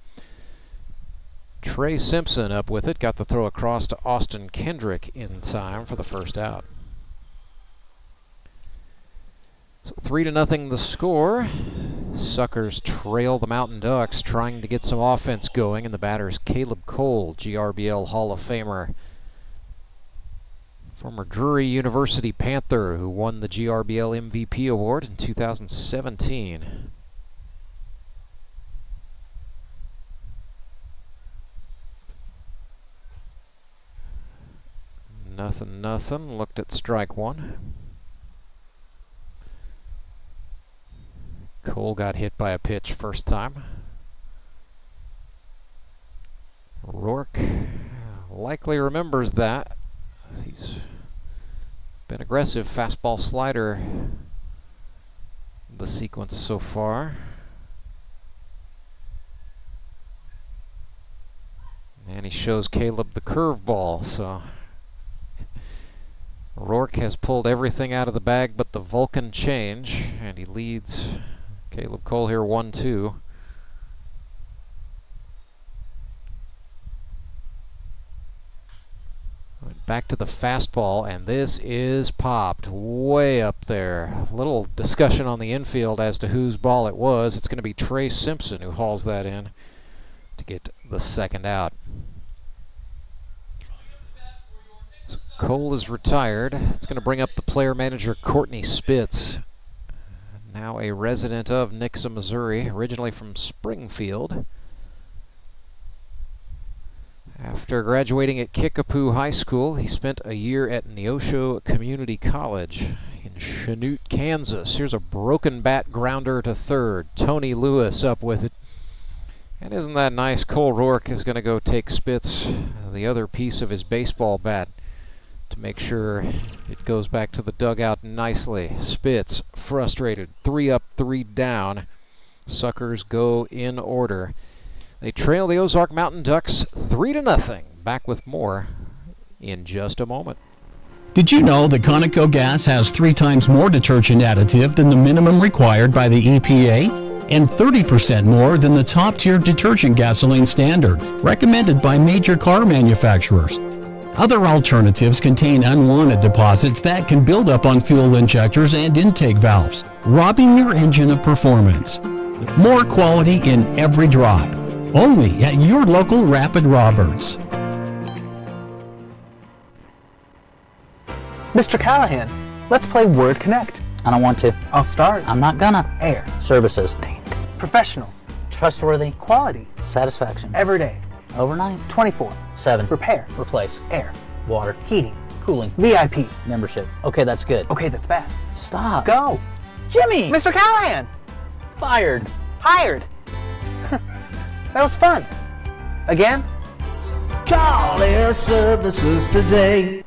Trey Simpson up with it, got the throw across to Austin Kendrick in time for the first out. So 3-0 the score. Suckers trail the Mountain Ducks, trying to get some offense going, and the batter is Caleb Cole, GRBL Hall of Famer. Former Drury University Panther who won the GRBL MVP award in 2017. Nothing. Looked at strike one. Cole got hit by a pitch first time. Roark likely remembers that. He's been aggressive, fastball slider the sequence so far. And he shows Caleb the curveball, so Roark has pulled everything out of the bag but the Vulcan change, and he leads Caleb Cole here 1-2. Back to the fastball, and this is popped way up there. A little discussion on the infield as to whose ball it was. It's going to be Trey Simpson who hauls that in to get the second out. So Cole is retired. It's going to bring up the player manager Courtney Spitz, now a resident of Nixa, Missouri, originally from Springfield. After graduating at Kickapoo High School, he spent a year at Neosho Community College in Chanute, Kansas. Here's a broken bat grounder to third. Tony Lewis up with it. And isn't that nice? Cole Roark is going to go take Spitz the other piece of his baseball bat to make sure it goes back to the dugout nicely. Spitz frustrated. 3 up, 3 down. Suckers go in order. They trail the Ozark Mountain Ducks 3-0. Back with more in just a moment. Did you know that Conoco gas has 3 times more detergent additive than the minimum required by the EPA? And 30% more than the top-tier detergent gasoline standard, recommended by major car manufacturers. Other alternatives contain unwanted deposits that can build up on fuel injectors and intake valves, robbing your engine of performance. More quality in every drop. Only at your local Rapid Roberts. Mr. Callahan, let's play Word Connect. I don't want to. I'll start. I'm not gonna. Air. Services. Professional. Trustworthy. Quality. Satisfaction. Everyday. Overnight. 24/7. Repair. Replace. Air. Water. Heating. Cooling. VIP. Membership. Okay, that's good. Okay, that's bad. Stop. Go. Jimmy! Mr. Callahan! Fired. Hired. That was fun. Again? Call Air Services today.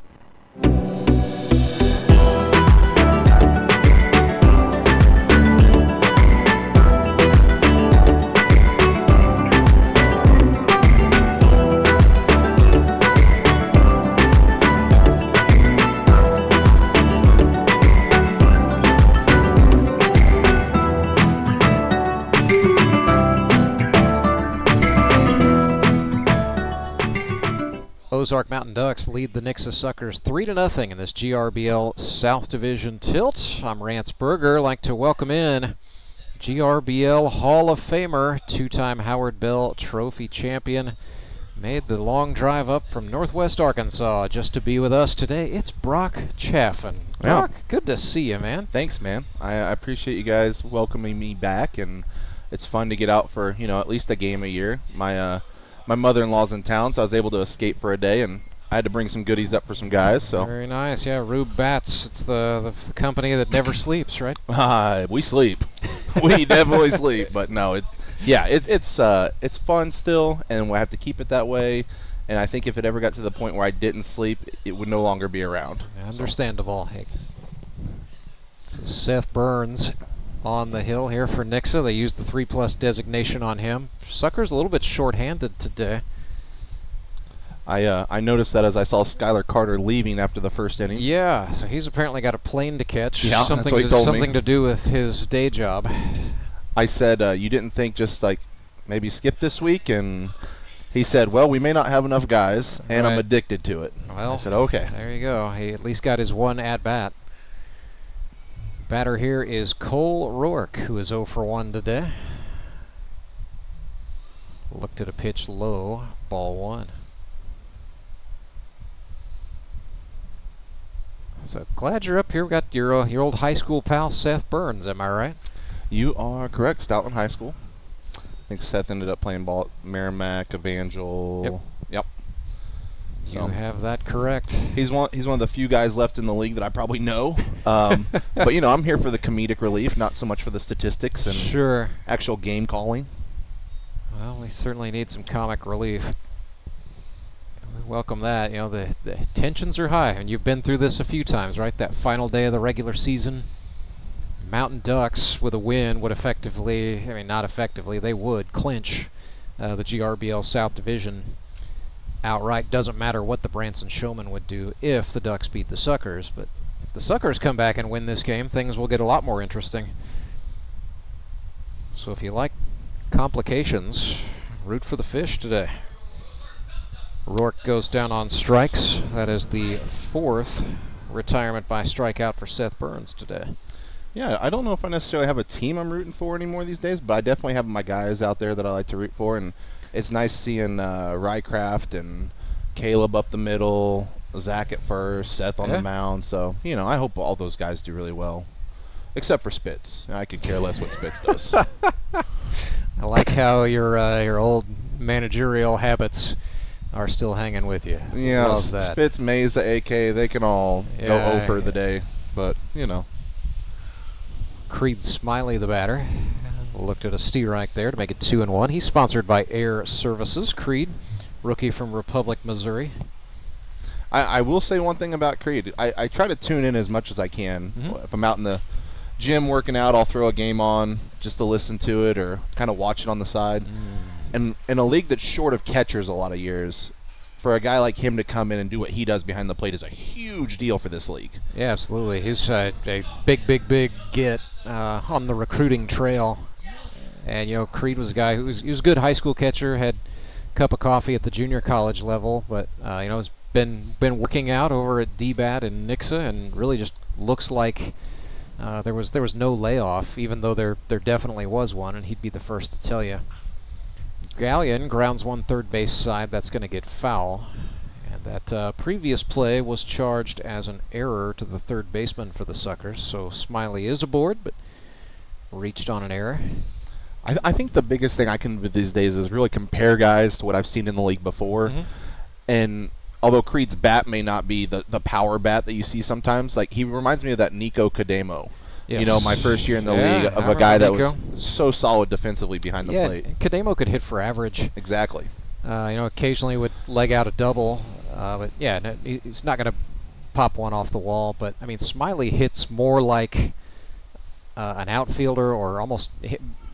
Ozark Mountain Ducks lead the Nixa Suckers 3-0 in this GRBL South Division tilt. I'm Rance Berger. I'd like to welcome in GRBL Hall of Famer, 2-time Howard Bell Trophy champion. Made the long drive up from Northwest Arkansas just to be with us today. It's Brock Chaffin. Brock, good to see you, man. Thanks, man. I appreciate you guys welcoming me back, and it's fun to get out for, you know, at least a game a year. My mother-in-law's in town, so I was able to escape for a day, and I had to bring some goodies up for some guys. So very nice, yeah. Rube Bats, it's the company that never sleeps, right? We sleep. We definitely sleep, but no, it's fun still, and we'll have to keep it that way. And I think if it ever got to the point where I didn't sleep, it would no longer be around. Understandable. Hey. So Seth Burns on the hill here for Nixa. They used the 3+ designation on him. Sucker's a little bit short-handed today. I noticed that as I saw Skylar Carter leaving after the first inning. Yeah, so he's apparently got a plane to catch. Yeah, something that's what he told me. something to do with his day job. I said, you didn't think just like maybe skip this week? And he said, well, we may not have enough guys, and I'm addicted to it. Well, I said, okay. There you go. He at least got his one at-bat. Batter here is Cole Roark, who is 0 for 1 today. Looked at a pitch low, ball 1. So glad you're up here. We've got your old high school pal, Seth Burns, am I right? You are correct, Stoutland High School. I think Seth ended up playing ball at Merrimack, Evangel. Yep. You have that correct. He's one of the few guys left in the league that I probably know. But you know, I'm here for the comedic relief, not so much for the statistics and actual game calling. Well, we certainly need some comic relief. We welcome that. You know, the tensions are high, and you've been through this a few times, right? That final day of the regular season, Mountain Ducks with a win would effectively, I mean, not effectively, they would clinch the GRBL South Division outright. Doesn't matter what the Branson Showmen would do if the Ducks beat the Suckers, but if the Suckers come back and win this game, things will get a lot more interesting. So if you like complications, root for the fish today. Roark goes down on strikes. That is the 4th retirement by strikeout for Seth Burns today. Yeah, I don't know if I necessarily have a team I'm rooting for anymore these days, but I definitely have my guys out there that I like to root for, and it's nice seeing Rycraft and Caleb up the middle, Zach at first, Seth on the mound. So, you know, I hope all those guys do really well, except for Spitz. I could care less what Spitz does. I like how your old managerial habits are still hanging with you. Yeah, love that. Spitz, Mesa, AK, they can all go over the day, but, you know. Creed Smiley, the batter, looked at a steer there to make it 2-1. He's sponsored by Air Services. Creed, rookie from Republic, Missouri. I will say one thing about Creed. I try to tune in as much as I can. If I'm out in the gym working out, I'll throw a game on just to listen to it or kind of watch it on the side. And in a league that's short of catchers a lot of years, for a guy like him to come in and do what he does behind the plate is a huge deal for this league. Yeah, absolutely. He's a big get on the recruiting trail. And, you know, Creed was a guy who was a good high school catcher, had a cup of coffee at the junior college level, but, you know, has been working out over at DBAT and Nixa, and really just looks like there was no layoff, even though there definitely was one, and he'd be the first to tell you. Gallion grounds one third base side. That's going to get foul. And that previous play was charged as an error to the third baseman for the Suckers. So Smiley is aboard, but reached on an error. I think the biggest thing I can do these days is really compare guys to what I've seen in the league before. And although Creed's bat may not be the power bat that you see sometimes, like he reminds me of that Nico Kademo. Yes. You know, my first year in the league, of a guy that was so solid defensively behind the plate. Kademo could hit for average. Exactly. You know, occasionally would leg out a double, but yeah, no, he's not going to pop one off the wall. But I mean, Smiley hits more like an outfielder, or almost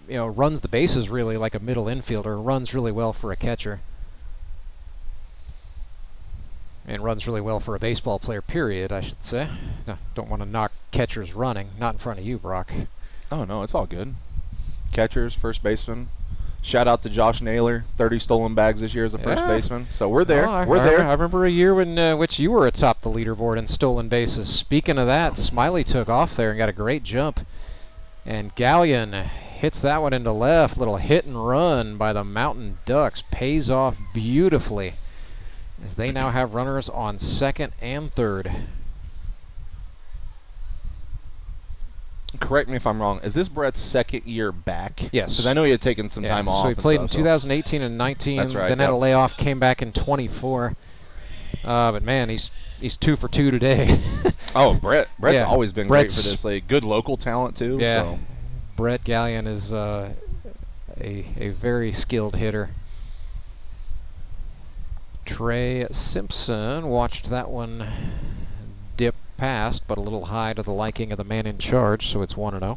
runs the bases really like a middle infielder. Runs really well for a catcher. And runs really well for a baseball player, period, I should say. No, don't want to knock catchers running. Not in front of you, Brock. Oh, no, it's all good. Catchers, first baseman. Shout out to Josh Naylor, 30 stolen bags this year as a first baseman. So we're there. We're there. I remember a year when which you were atop the leaderboard in stolen bases. Speaking of that, Smiley took off there and got a great jump. And Gallion hits that one into left. Little hit and run by the Mountain Ducks. Pays off beautifully, as they now have runners on second and third. Correct me if I'm wrong. Is this Brett's second year back? Yes. Because I know he had taken some time off. So he played in 2018 and 19. That's right. Then had a layoff, came back in 24. But man, he's 2 for 2 today. Oh, Brett's always been great for this league. Good local talent too. Yeah. So. Brett Gallion is a very skilled hitter. Trey Simpson watched that one dip past, but a little high to the liking of the man in charge, so it's 1-0.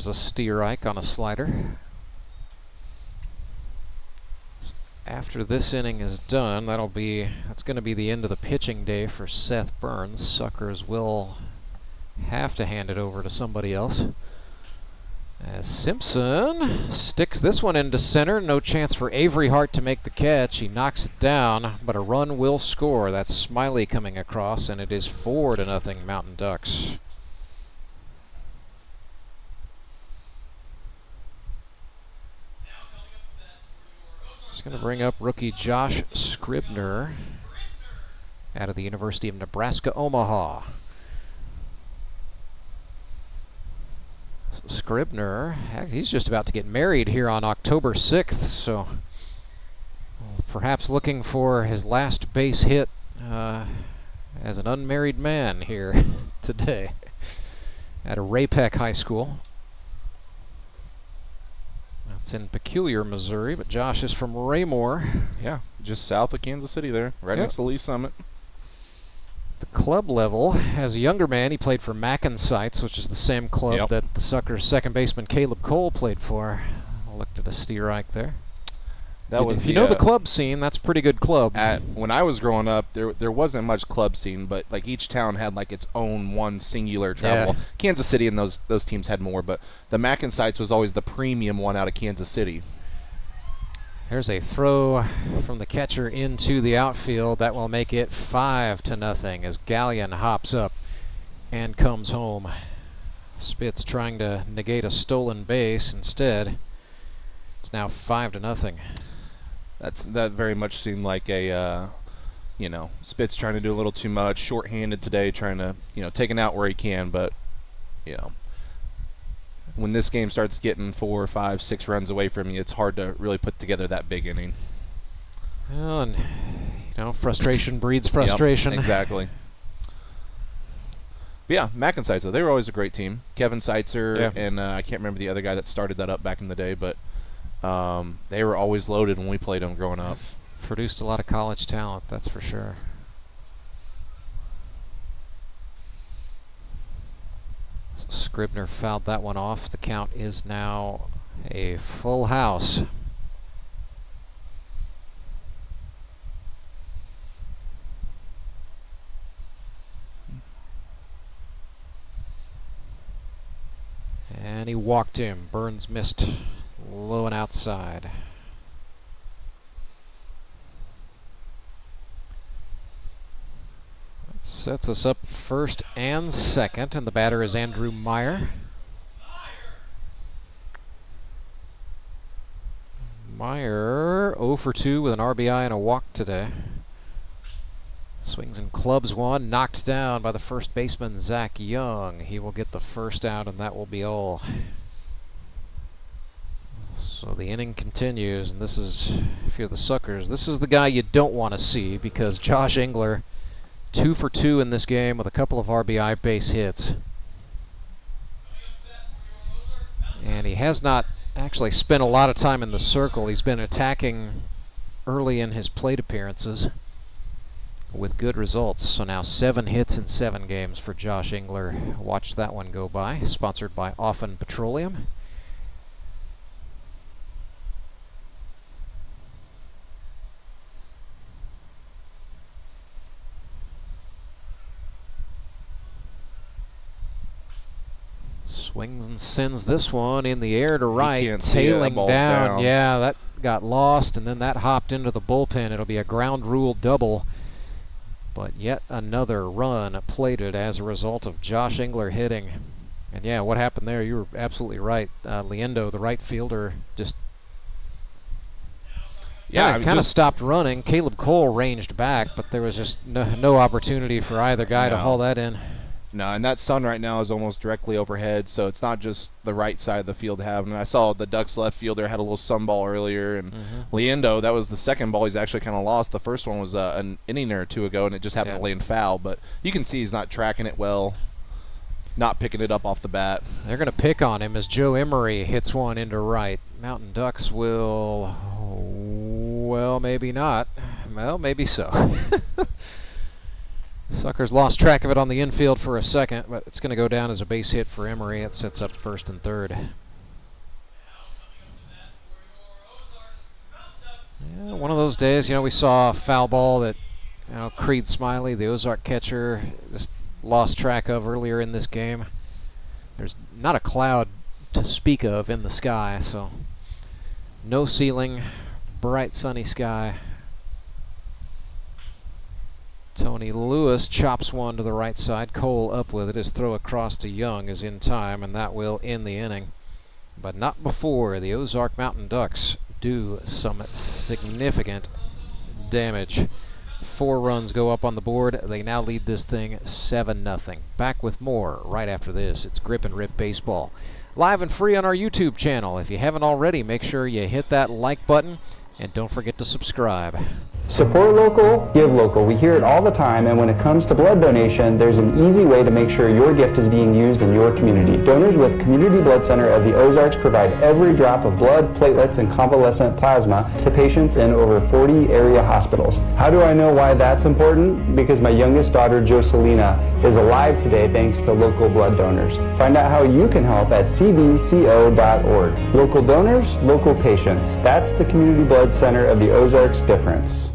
There's a steer-ike on a slider. After this inning is done, that's going to be the end of the pitching day for Seth Burns. Suckers will have to hand it over to somebody else. As Simpson sticks this one into center, no chance for Avery Hart to make the catch. He knocks it down, but a run will score. That's Smiley coming across, and it is 4-0 Mountain Ducks. It's going to bring up rookie Josh Scribner out of the University of Nebraska, Omaha. So Scribner, he's just about to get married here on October 6th, so perhaps looking for his last base hit as an unmarried man here today at a Ray-Peck High School. That's in Peculiar, Missouri, but Josh is from Raymore. Yeah, just south of Kansas City there, right next to Lee Summit. The club level, as a younger man, he played for Mackensites, which is the same club that the Suckers' second baseman Caleb Cole played for. I looked at a steer-ike there. If you know the club scene, that's a pretty good club. When I was growing up, there wasn't much club scene, but like each town had like its own one singular travel. Yeah. Kansas City and those teams had more, but the Mackensites was always the premium one out of Kansas City. Here's a throw from the catcher into the outfield. That will make it 5-0 as Gallion hops up and comes home. Spitz trying to negate a stolen base. Instead, it's now 5-0. That very much seemed like a, Spitz trying to do a little too much, shorthanded today, trying to, take an out where he can, but, when this game starts getting 4, 5, 6 runs away from you, it's hard to really put together that big inning. Well, and, frustration breeds frustration. Yep, exactly. But yeah, Mackensites, they were always a great team. Kevin Seitzer and I can't remember the other guy that started that up back in the day, but they were always loaded when we played them growing up. Produced a lot of college talent, that's for sure. So Scribner fouled that one off. The count is now a full house. And he walked him. Burns missed low and outside. That sets us up first and second, and the batter is Andrew Meyer. Meyer 0 for 2 with an RBI and a walk today. Swings and clubs one, knocked down by the first baseman Zach Young. He will get the first out, and that will be all. So the inning continues, and this is, if you're the Suckers, this is the guy you don't want to see, because Josh Engler 2 for 2 in this game with a couple of RBI base hits. And he has not actually spent a lot of time in the circle. He's been attacking early in his plate appearances with good results. So now 7 hits in 7 games for Josh Engler. Watch that one go by. Sponsored by Offen Petroleum. Swings and sends this one in the air to right, tailing down. Yeah, that got lost, and then that hopped into the bullpen. It'll be a ground rule double. But yet another run plated as a result of Josh Engler hitting. And yeah, what happened there, you were absolutely right. Liendo, the right fielder, just kind of stopped running. Caleb Cole ranged back, but there was just no opportunity for either guy to haul that in. No, and that sun right now is almost directly overhead, so it's not just the right side of the field having. I saw the Ducks left fielder had a little sun ball earlier, and Liendo, that was the second ball he's actually kind of lost. The first one was an inning or two ago, and it just happened to land foul, but you can see he's not tracking it well, not picking it up off the bat. They're going to pick on him as Joe Emery hits one into right. Mountain Ducks will, well, maybe not. Well, maybe so. Suckers lost track of it on the infield for a second, but it's going to go down as a base hit for Emory. It sets up first and third. Yeah, one of those days, we saw a foul ball that Creed Smiley, the Ozark catcher, just lost track of earlier in this game. There's not a cloud to speak of in the sky, so no ceiling, bright sunny sky. Tony Lewis chops one to the right side. Cole up with it. His throw across to Young is in time, and that will end the inning. But not before the Ozark Mountain Ducks do some significant damage. 4 runs go up on the board. They now lead this thing 7-0. Back with more right after this. It's Grip and Rip Baseball. Live and free on our YouTube channel. If you haven't already, make sure you hit that like button and don't forget to subscribe. Support local, give local. We hear it all the time, and when it comes to blood donation, there's an easy way to make sure your gift is being used in your community. Donors with Community Blood Center of the Ozarks provide every drop of blood, platelets, and convalescent plasma to patients in over 40 area hospitals. How do I know why that's important? Because my youngest daughter, Joselina, is alive today thanks to local blood donors. Find out how you can help at cbco.org. Local donors, local patients. That's the Community Blood Center of the Ozarks difference.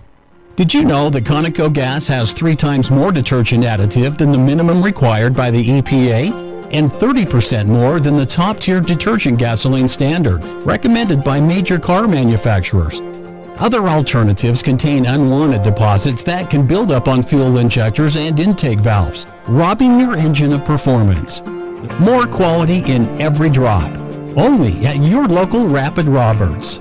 Did you know that Conoco gas has 3 times more detergent additive than the minimum required by the EPA? And 30% more than the top-tier detergent gasoline standard, recommended by major car manufacturers. Other alternatives contain unwanted deposits that can build up on fuel injectors and intake valves, robbing your engine of performance. More quality in every drop. Only at your local Rapid Roberts.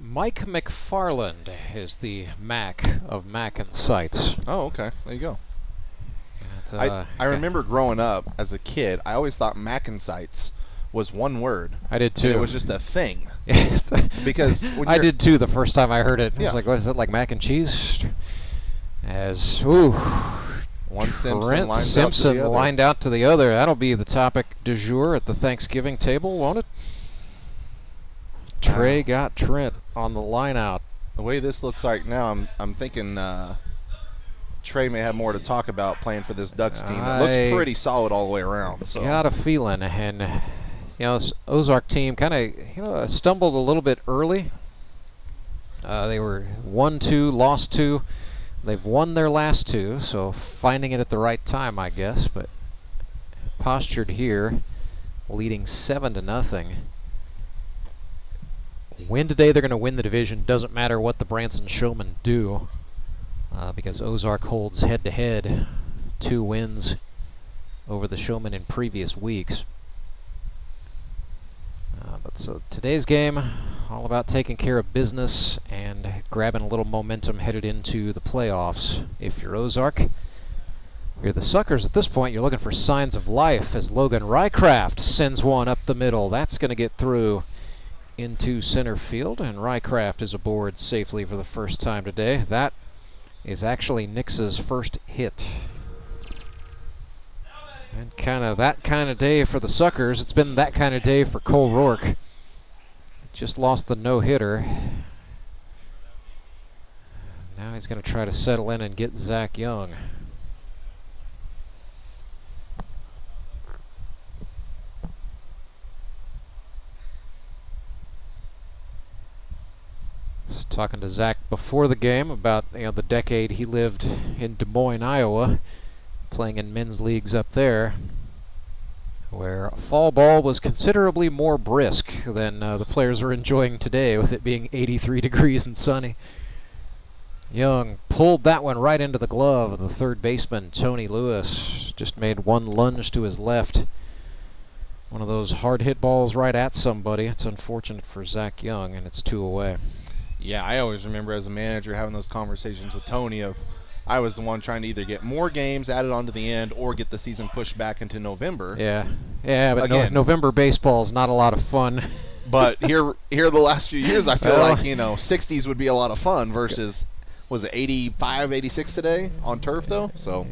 Mike McFarland is the Mac of Mac and Sites. Oh, okay. There you go. I remember growing up as a kid, I always thought Mac and Sites was one word. I did too. And it was just a thing. Because when I did too the first time I heard it. I Yeah. was like, what is it, like mac and cheese? As, ooh. One Simpson Trent lines Simpson out to the other. lined out to the other. That'll be the topic du jour at the Thanksgiving table, won't it? Trey got Trent on the line out. The way this looks like now, I'm thinking Trey may have more to talk about playing for this Ducks team. It looks pretty solid all the way around. So. Got a feeling, and this Ozark team kind of stumbled a little bit early. They were 1-2, lost 2. They've won their last 2, so finding it at the right time, I guess. But postured here, leading 7-0. Win today, they're going to win the division. Doesn't matter what the Branson Showmen do, because Ozark holds head-to-head 2 wins over the Showmen in previous weeks. But so today's game, all about taking care of business and grabbing a little momentum headed into the playoffs. If you're Ozark, if you're the Suckers at this point, you're looking for signs of life as Logan Rycraft sends one up the middle. That's going to get through into center field, and Rycraft is aboard safely for the first time today. That is actually Nixa's first hit. And kind of that kind of day for the Suckers. It's been that kind of day for Cole Roark. Just lost the no-hitter. Now he's going to try to settle in and get Zach Young. Talking to Zach before the game about the decade he lived in Des Moines, Iowa, playing in men's leagues up there, where fall ball was considerably more brisk than the players are enjoying today, with it being 83 degrees and sunny. Young pulled that one right into the glove of the third baseman, Tony Lewis. Just made one lunge to his left One of those hard hit balls right at somebody. It's unfortunate for Zach Young, and it's 2 away. Yeah, I always remember as a manager having those conversations with Tony of I was the one trying to either get more games added onto the end or get the season pushed back into November. Yeah, but Again, November baseball is not a lot of fun. But here the last few years, I feel like, 60s would be a lot of fun versus, was it 85, 86 today on turf, though? So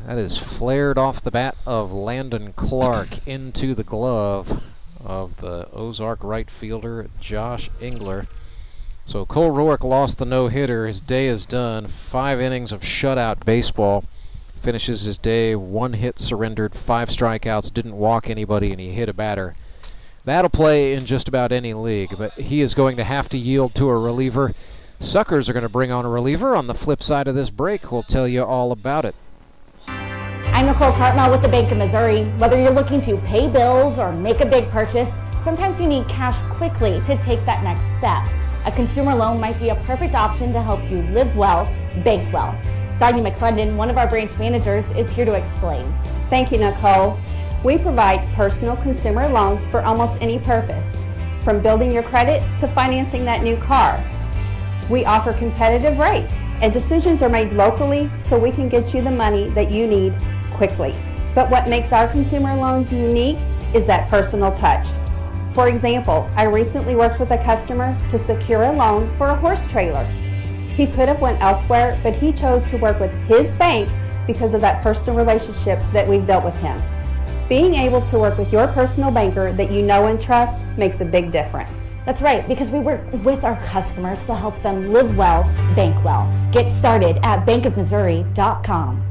that is flared off the bat of Landon Clark into the glove of the Ozark right fielder, Josh Engler. So Cole Roark lost the no-hitter. His day is done. 5 innings of shutout baseball. Finishes his day, 1 hit surrendered, 5 strikeouts, didn't walk anybody, and he hit a batter. That'll play in just about any league, but he is going to have to yield to a reliever. Suckers are going to bring on a reliever. On the flip side of this break, we'll tell you all about it. I'm Nicole Cartmel with the Bank of Missouri. Whether you're looking to pay bills or make a big purchase, sometimes you need cash quickly to take that next step. A consumer loan might be a perfect option to help you live well, bank well. Sonia McClendon, one of our branch managers, is here to explain. Thank you, Nicole. We provide personal consumer loans for almost any purpose, from building your credit to financing that new car. We offer competitive rates, and decisions are made locally so we can get you the money that you need quickly. But what makes our consumer loans unique is that personal touch. For example, I recently worked with a customer to secure a loan for a horse trailer. He could have went elsewhere, but he chose to work with his bank because of that personal relationship that we've built with him. Being able to work with your personal banker that you know and trust makes a big difference. That's right, because we work with our customers to help them live well, bank well. Get started at bankofmissouri.com.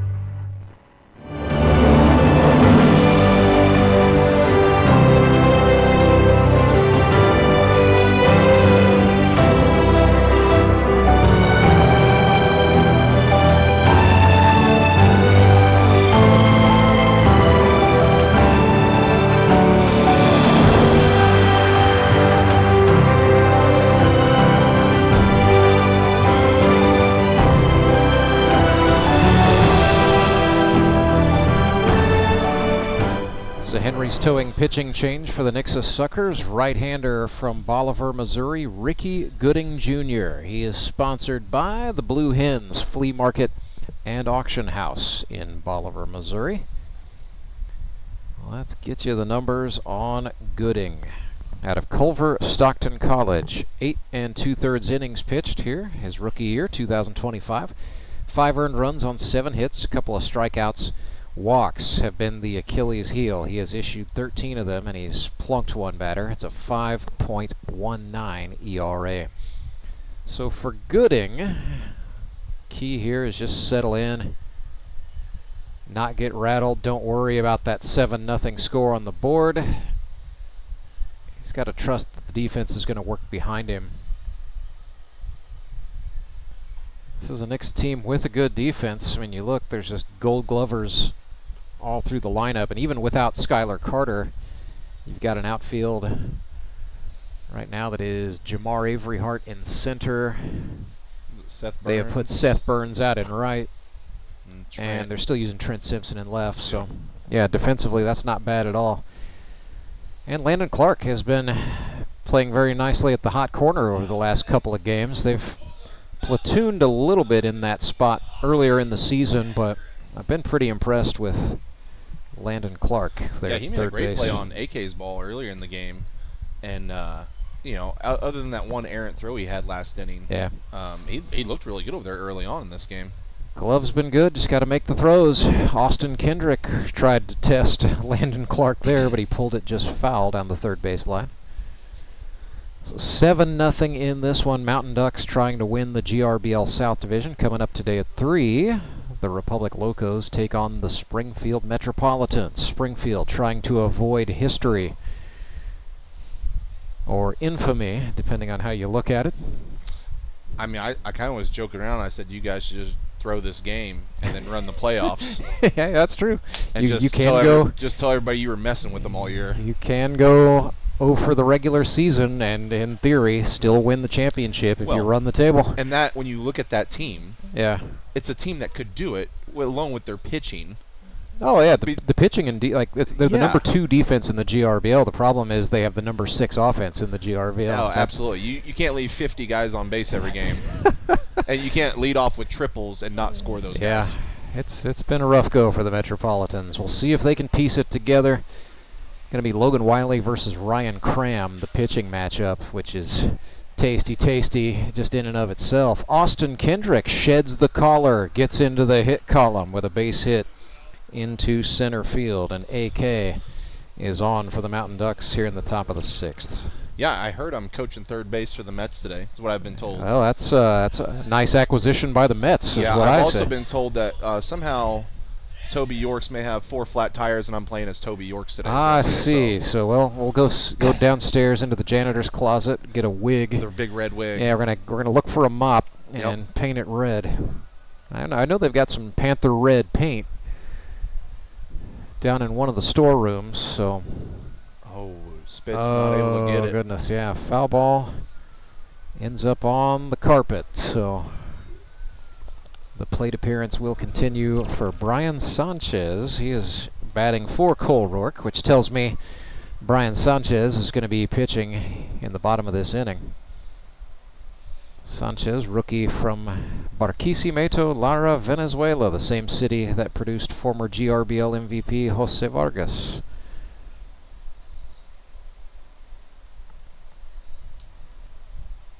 Henry's towing pitching change for the Nixa Suckers. Right-hander from Bolivar, Missouri, Ricky Gooding Jr. He is sponsored by the Blue Hens Flea Market and Auction House in Bolivar, Missouri. Let's get you the numbers on Gooding. Out of Culver Stockton College, 8 2/3 innings pitched here, his rookie year, 2025. 5 earned runs on 7 hits, a couple of strikeouts. Walks have been the Achilles heel. He has issued 13 of them, and he's plunked 1 batter. It's a 5.19 ERA. So for Gooding, key here is just settle in, not get rattled. Don't worry about that 7-0 score on the board. He's got to trust that the defense is going to work behind him. This is a Nixa team with a good defense. I mean, you look, there's just Gold Glovers all through the lineup, and even without Skylar Carter, you've got an outfield right now that is Jamar Avery Hart in center. They have put Seth Burns out in right, and they're still using Trent Simpson in left. So, yeah, defensively, that's not bad at all. And Landon Clark has been playing very nicely at the hot corner over the last couple of games. They've platooned a little bit in that spot earlier in the season, but I've been pretty impressed with Landon Clark. Yeah, he made a great play on AK's ball earlier in the game, and you know, other than that one errant throw he had last inning, he looked really good over there early on in this game. Glove's been good, just got to make the throws. Austin Kendrick tried to test Landon Clark there, but he pulled it just foul down the third base line. So 7-0 in this one. Mountain Ducks trying to win the GRBL South Division. Coming up today at 3, the Republic Locos take on the Springfield Metropolitans. Springfield trying to avoid history, or infamy, depending on how you look at it. I mean, I kind of was joking around. I said you guys should just throw this game and then run the playoffs. Yeah, that's true. And you can go. Just tell everybody you were messing with them all year. You can go for the regular season and, in theory, still win the championship if you run the table. And that, when you look at that team, yeah, it's a team that could do it, along with their pitching. Oh yeah, the pitching and they're the number 2 defense in the GRBL. The problem is they have the number 6 offense in the GRBL. Oh, absolutely. You can't leave 50 guys on base every game, and you can't lead off with triples and not score those guys. Yeah, it's been a rough go for the Metropolitans. We'll see if they can piece it together. Going to be Logan Wiley versus Ryan Cram, the pitching matchup, which is tasty just in and of itself. Austin Kendrick sheds the collar, gets into the hit column with a base hit into center field, and AK is on for the Mountain Ducks here in the top of the 6th. Yeah, I heard I'm coaching third base for the Mets today. Is what I've been told. Well, that's a nice acquisition by the Mets. Yeah, is what I've I also say. been told that somehow Toby Yorks may have 4 flat tires, and I'm playing as Toby Yorks today. I see. So well, we'll go downstairs into the janitor's closet, get a wig. Their big red wig. Yeah, we're gonna look for a mop and paint it red. I know they've got some Panther red paint down in one of the storerooms. So. Oh, Spit's not able to get it. Oh goodness, yeah. Foul ball ends up on the carpet. So. The plate appearance will continue for Brian Sanchez. He is batting for Cole Roark, which tells me Brian Sanchez is going to be pitching in the bottom of this inning. Sanchez, rookie from Barquisimeto, Lara, Venezuela, the same city that produced former GRBL MVP Jose Vargas.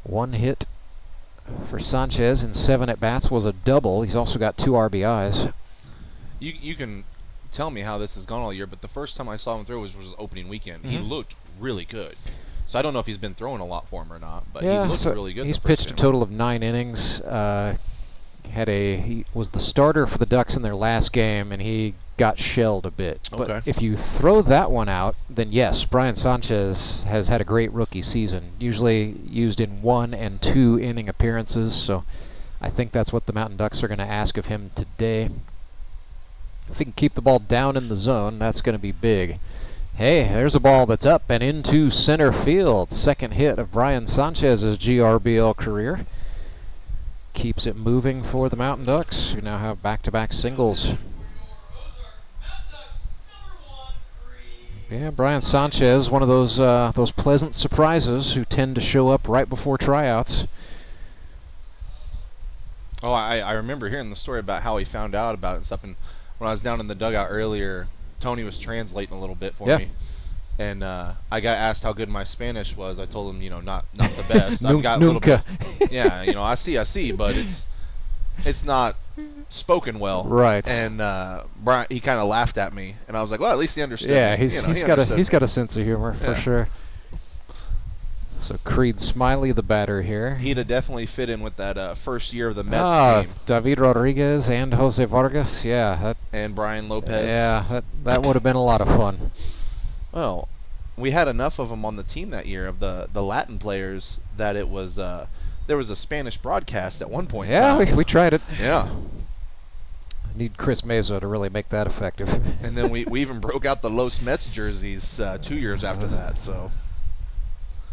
One hit for Sanchez in 7 at-bats was a double. He's also got 2 RBIs. You can tell me how this has gone all year, but the first time I saw him throw was opening weekend. He looked really good. So I don't know if he's been throwing a lot for him or not, but he looked really good. He's pitched a total of 9 innings. He was the starter for the Ducks in their last game, and he got shelled a bit. But if you throw that one out, then yes, Brian Sanchez has had a great rookie season, usually used in 1 and 2 inning appearances, so I think that's what the Mountain Ducks are going to ask of him today. If he can keep the ball down in the zone, that's going to be big. Hey, there's a ball that's up and into center field. Second hit of Brian Sanchez's GRBL career. Keeps it moving for the Mountain Ducks, who now have back-to-back singles. Yeah, Brian Sanchez, one of those pleasant surprises who tend to show up right before tryouts. Oh, I remember hearing the story about how he found out about it and stuff. And when I was down in the dugout earlier, Tony was translating a little bit for me. And I got asked how good my Spanish was. I told him, not the best. I've got a little bit. Yeah, I see, but it's not spoken well. Right. And Brian, he kind of laughed at me, and I was like, well, at least he understood. Yeah, me. he's got a sense of humor for sure. So Creed Smiley, the batter here. He'd have definitely fit in with that first year of the Mets team. David Rodriguez and Jose Vargas, and Brian Lopez. Yeah, that would have been a lot of fun. Well, we had enough of them on the team that year, of the Latin players, that it was there was a Spanish broadcast at one point. Yeah, we tried it. Yeah. I need Chris Meza to really make that effective. And then we even broke out the Los Mets jerseys 2 years after that. So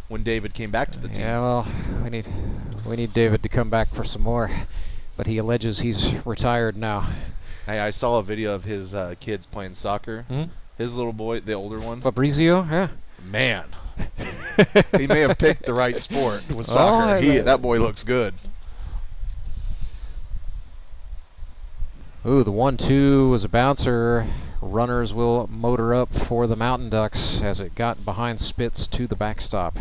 when David came back to the team. Yeah, well, we need David to come back for some more, but he alleges he's retired now. Hey, I saw a video of his kids playing soccer. His little boy, the older one. Fabrizio, yeah. Man. He may have picked the right sport with soccer. That boy looks good. Ooh, the 1-2 was a bouncer. Runners will motor up for the Mountain Ducks as it got behind Spitz to the backstop.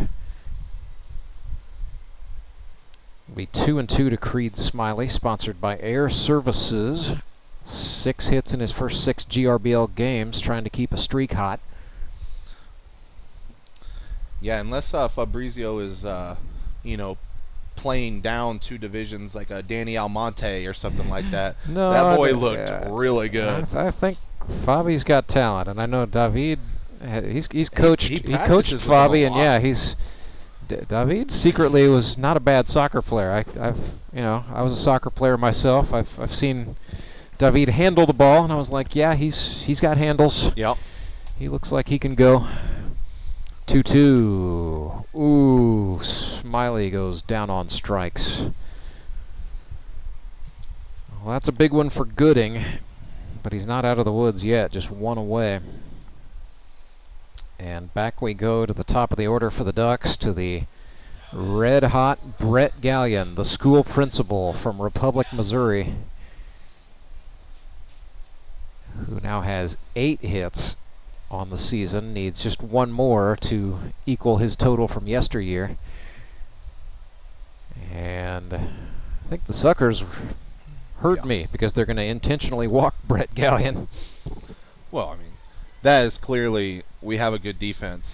It'll be 2-2 to Creed Smiley, sponsored by Air Services. 6 hits in his first 6 GRBL games, trying to keep a streak hot. Yeah, unless Fabrizio is, playing down 2 divisions like a Danny Almonte or something like that. No, that boy looked really good. I think Fabi's got talent, and I know David. He's coached. He coached Fabi, and David secretly was not a bad soccer player. I was a soccer player myself. I've seen David handle the ball, and I was like, yeah, he's got handles. Yep. He looks like he can go. 2-2. Ooh, Smiley goes down on strikes. Well, that's a big one for Gooding. But he's not out of the woods yet, just one away. And back we go to the top of the order for the Ducks, to the red-hot Brett Gallion, the school principal from Republic, Missouri, who now has 8 hits on the season, needs just one more to equal his total from yesteryear. And I think the Suckers heard me, because they're going to intentionally walk Brett Gallion. Well, I mean, that is clearly, we have a good defense.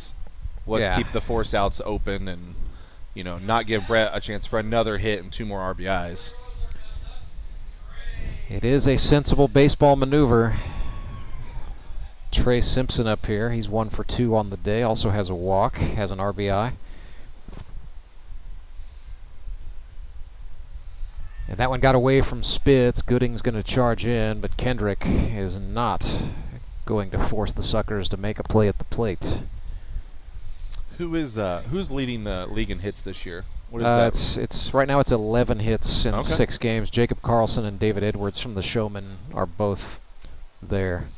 Let's keep the force outs open and, you know, not give Brett a chance for another hit and 2 more RBIs. It is a sensible baseball maneuver. Trey Simpson up here, he's 1 for 2 on the day, also has a walk, has an RBI. And that one got away from Spitz. Gooding's going to charge in, but Kendrick is not going to force the Suckers to make a play at the plate. Who's leading the league in hits this year? What is that? It's right now it's 11 hits in 6 games. Jacob Carlson and David Edwards from the Showmen are both there.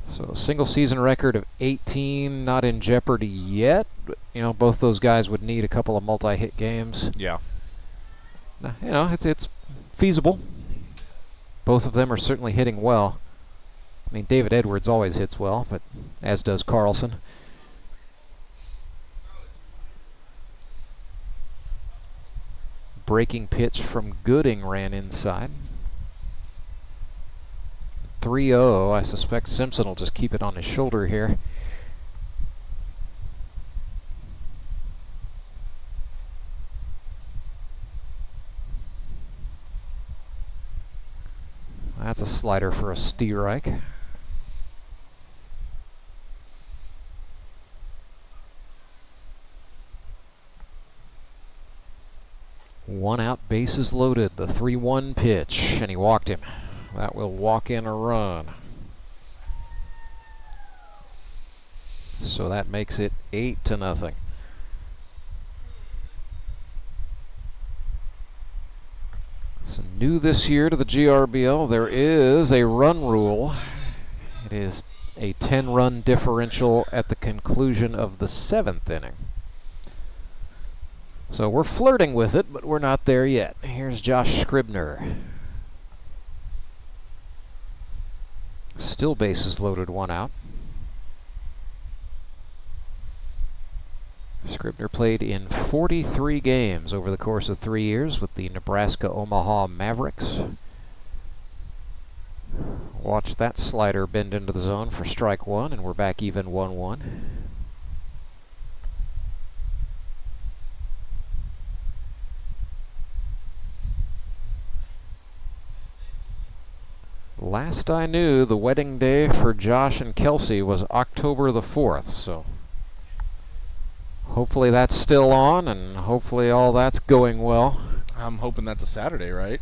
So single season record of 18, not in jeopardy yet, but you know, both those guys would need a couple of multi-hit games. Yeah. You know, it's feasible. Both of them are certainly hitting well. I mean, David Edwards always hits well, but as does Carlson. Breaking pitch from Gooding ran inside. 3-0. I suspect Simpson will just keep it on his shoulder here. That's a slider for a strike. One out, bases loaded. The 3-1 pitch, and he walked him. That will walk in a run. So that makes it 8-0. So new this year to the GRBL, there is a run rule. It is a 10-run differential at the conclusion of the 7th inning. So we're flirting with it, but we're not there yet. Here's Josh Scribner. Still bases loaded, 1 out. Scribner played in 43 games over the course of 3 years with the Nebraska Omaha Mavericks. Watch that slider bend into the zone for strike 1, and we're back even 1-1. Last I knew, the wedding day for Josh and Kelsey was October the 4th, so hopefully that's still on, and hopefully all that's going well. I'm hoping that's a Saturday, right?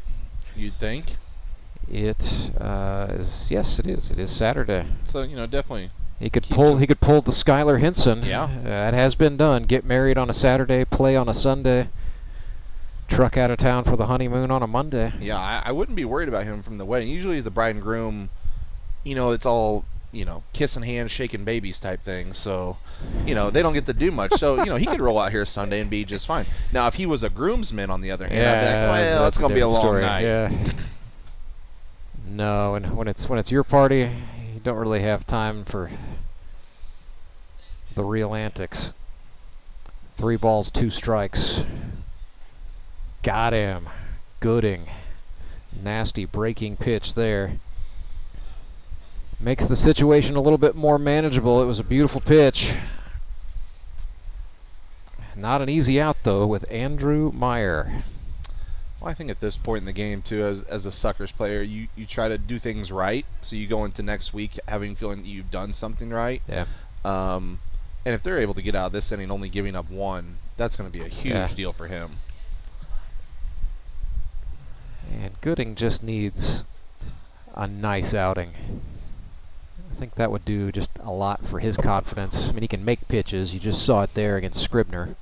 You'd think. It is. Yes, it is. It is Saturday. So you know, definitely. He could pull the Skylar Hinson. Yeah. That has been done. Get married on a Saturday, play on a Sunday, truck out of town for the honeymoon on a Monday. Yeah, I wouldn't be worried about him from the wedding. Usually the bride and groom, you know, it's all, you know, kissing hands, shaking babies type thing. So, you know, they don't get to do much. So, you know, he could roll out here Sunday and be just fine. Now, if he was a groomsman, on the other hand, I'd be like, well, that's going to be a long night. Yeah. No, and when it's your party, you don't really have time for the real antics. 3 balls, 2 strikes. Got him. Gooding. Nasty breaking pitch there. Makes the situation a little bit more manageable. It was a beautiful pitch. Not an easy out, though, with Andrew Meyer. Well, I think at this point in the game, too, as a Suckers player, you try to do things right. So you go into next week having feeling that you've done something right. Yeah. And if they're able to get out of this inning only giving up 1, that's going to be a huge deal for him. And Gooding just needs a nice outing. I think that would do just a lot for his confidence. I mean, he can make pitches. You just saw it there against Scribner.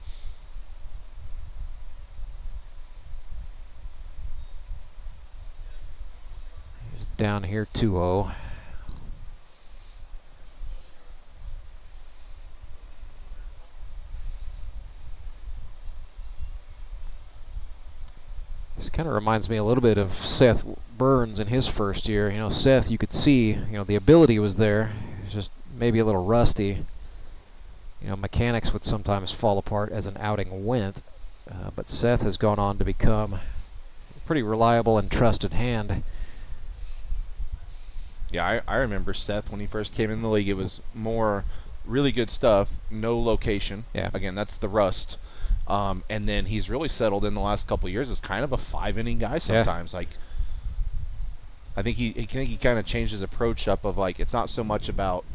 It's down here 2-0. This kind of reminds me a little bit of Seth Burns in his first year. You know, Seth, you could see, you know, the ability was there. It was just maybe a little rusty. You know, mechanics would sometimes fall apart as an outing went, but Seth has gone on to become a pretty reliable and trusted hand. Yeah, I remember Seth when he first came in the league. It was more really good stuff, no location. Yeah. Again, that's the rust. And then he's really settled in the last couple of years as kind of a 5-inning guy sometimes. Like, I think he kind of changed his approach up of, like, it's not so much about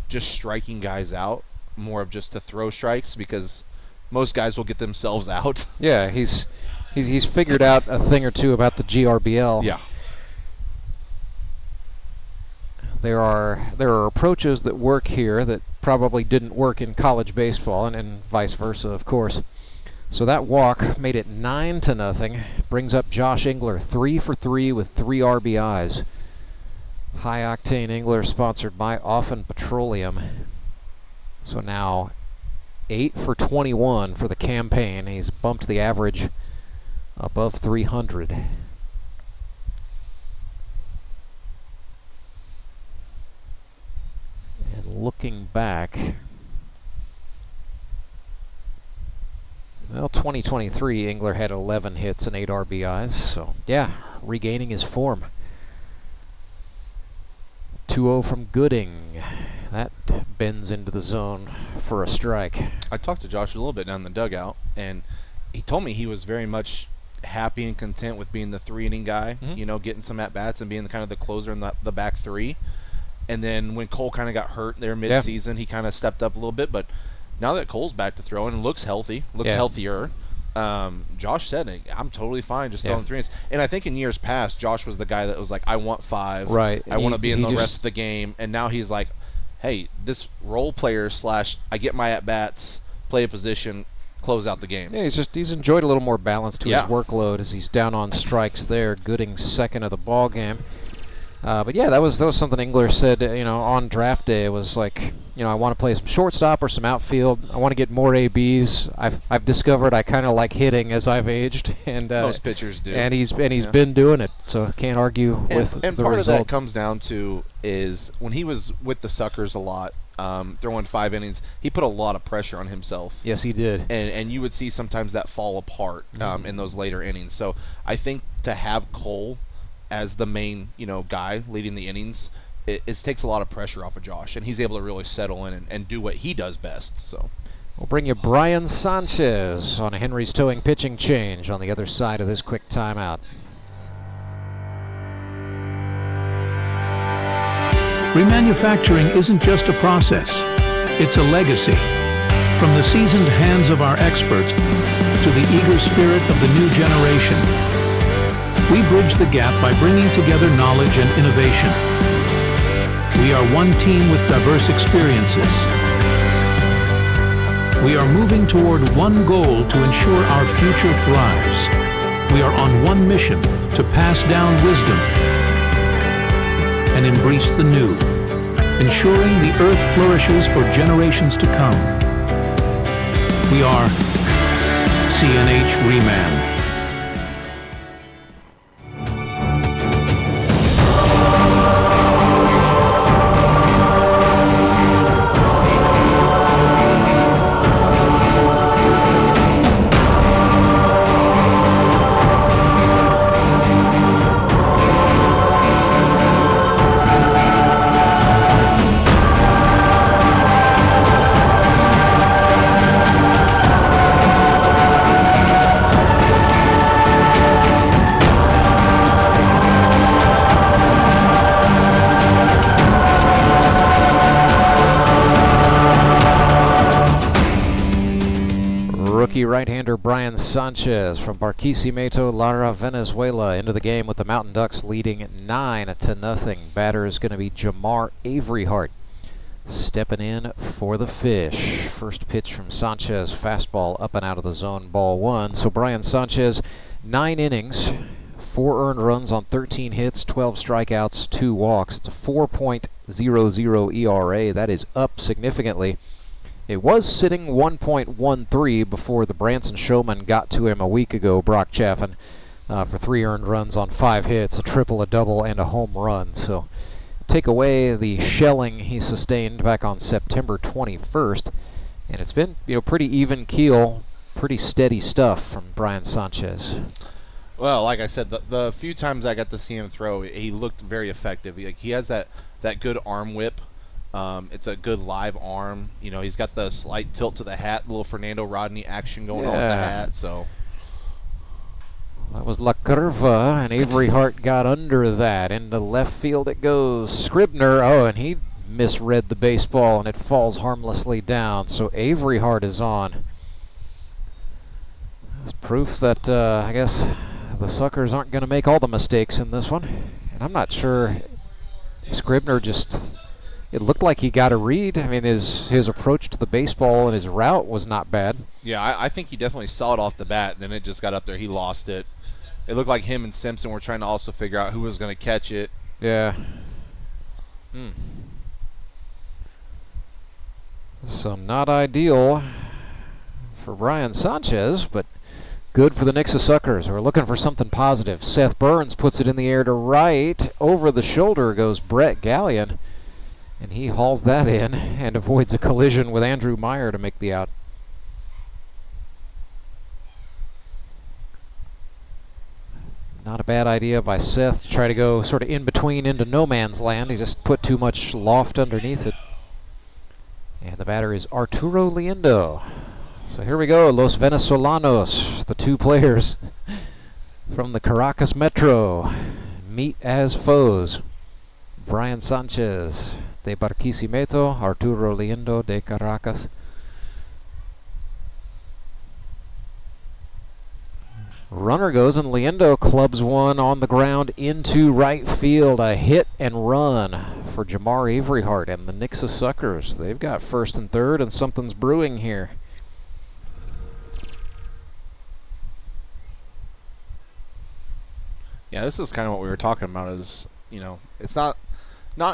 just striking guys out, more of just to throw strikes, because most guys will get themselves out. Yeah, he's figured out a thing or two about the GRBL. Yeah. There are approaches that work here that probably didn't work in college baseball, and vice versa, of course. So that walk made it 9-0. Brings up Josh Engler 3 for 3 with 3 RBIs. High Octane Engler, sponsored by Offen Petroleum. So now 8 for 21 for the campaign. He's bumped the average above 300. And looking back, well, 2023, Engler had 11 hits and 8 RBIs, so yeah, regaining his form. 2-0 from Gooding. That bends into the zone for a strike. I talked to Josh a little bit down in the dugout, and he told me he was very much happy and content with being the 3-inning guy, you know, getting some at-bats and being the kind of the closer in the back three. And then when Cole kind of got hurt there mid-season, he kind of stepped up a little bit. But now that Cole's back to throwing and looks healthy, healthier, Josh said, I'm totally fine just throwing 3 innings. And I think in years past, Josh was the guy that was like, I want 5. Right. I want to be in the rest of the game. And now he's like, hey, this role player / I get my at-bats, play a position, close out the games. Yeah, he's enjoyed a little more balance to his workload as he's down on strikes there. Gooding's second of the ball game. But yeah, that was something Engler said, you know, on draft day. It was like, you know, I want to play some shortstop or some outfield. I want to get more ABs. I've discovered I kind of like hitting as I've aged, and most pitchers do. And he's been doing it, so I can't argue with the result. And part of that comes down to is when he was with the Suckers a lot, throwing 5 innings, he put a lot of pressure on himself. Yes, he did. And you would see sometimes that fall apart in those later innings. So I think to have Cole as the main, you know, guy leading the innings, it takes a lot of pressure off of Josh, and he's able to really settle in and do what he does best. So we'll bring you Brian Sanchez on a Henry's Towing pitching change on the other side of this quick timeout. Remanufacturing isn't just a process, it's a legacy. From the seasoned hands of our experts to the eager spirit of the new generation, we bridge the gap by bringing together knowledge and innovation. We are one team with diverse experiences. We are moving toward one goal to ensure our future thrives. We are on one mission to pass down wisdom and embrace the new, ensuring the earth flourishes for generations to come. We are CNH Reman. Right-hander Brian Sanchez from Barquisimeto, Lara, Venezuela, into the game with the Mountain Ducks leading 9-0. Batter is going to be Jamar Averyhart, stepping in for the Fish. First pitch from Sanchez, fastball up and out of the zone, ball 1. So Brian Sanchez, 9 innings, 4 earned runs on 13 hits, 12 strikeouts, 2 walks. It's a 4.00 ERA. That is up significantly. It was sitting 1.13 before the Branson Showman got to him a week ago, Brock Chaffin, for 3 earned runs on 5 hits, a triple, a double, and a home run. So take away the shelling he sustained back on September 21st, and it's been, pretty even keel, pretty steady stuff from Brian Sanchez. Well, like I said, the few times I got to see him throw, he looked very effective. He has that good arm whip. It's a good live arm. He's got the slight tilt to the hat, little Fernando Rodney action going on with the hat. So that was La Curva, and Avery Hart got under that. Into left field it goes. Scribner, and he misread the baseball, and it falls harmlessly down. So Avery Hart is on. That's proof that, I guess, the Suckers aren't going to make all the mistakes in this one. And I'm not sure if Scribner it looked like he got a read. I mean, his approach to the baseball and his route was not bad. Yeah, I think he definitely saw it off the bat, then it just got up there. He lost it. It looked like him and Simpson were trying to also figure out who was going to catch it. Yeah. So not ideal for Brian Sanchez, but good for the Nixa Suckers. We're looking for something positive. Seth Burns puts it in the air to right. Over the shoulder goes Brett Gallion, and he hauls that in and avoids a collision with Andrew Meyer to make the out. Not a bad idea by Seth to try to go sort of in between into no man's land. He just put too much loft underneath it. And the batter is Arturo Liendo. So here we go, Los Venezolanos, the 2 players from the Caracas Metro, meet as foes. Brian Sanchez de Barquisimeto, Arturo Liendo de Caracas. Runner goes, and Liendo clubs one on the ground into right field. A hit and run for Jamar Avery Hart and the Nixa Suckers. They've got first and third, and something's brewing here. Yeah, this is kind of what we were talking about. Is it's not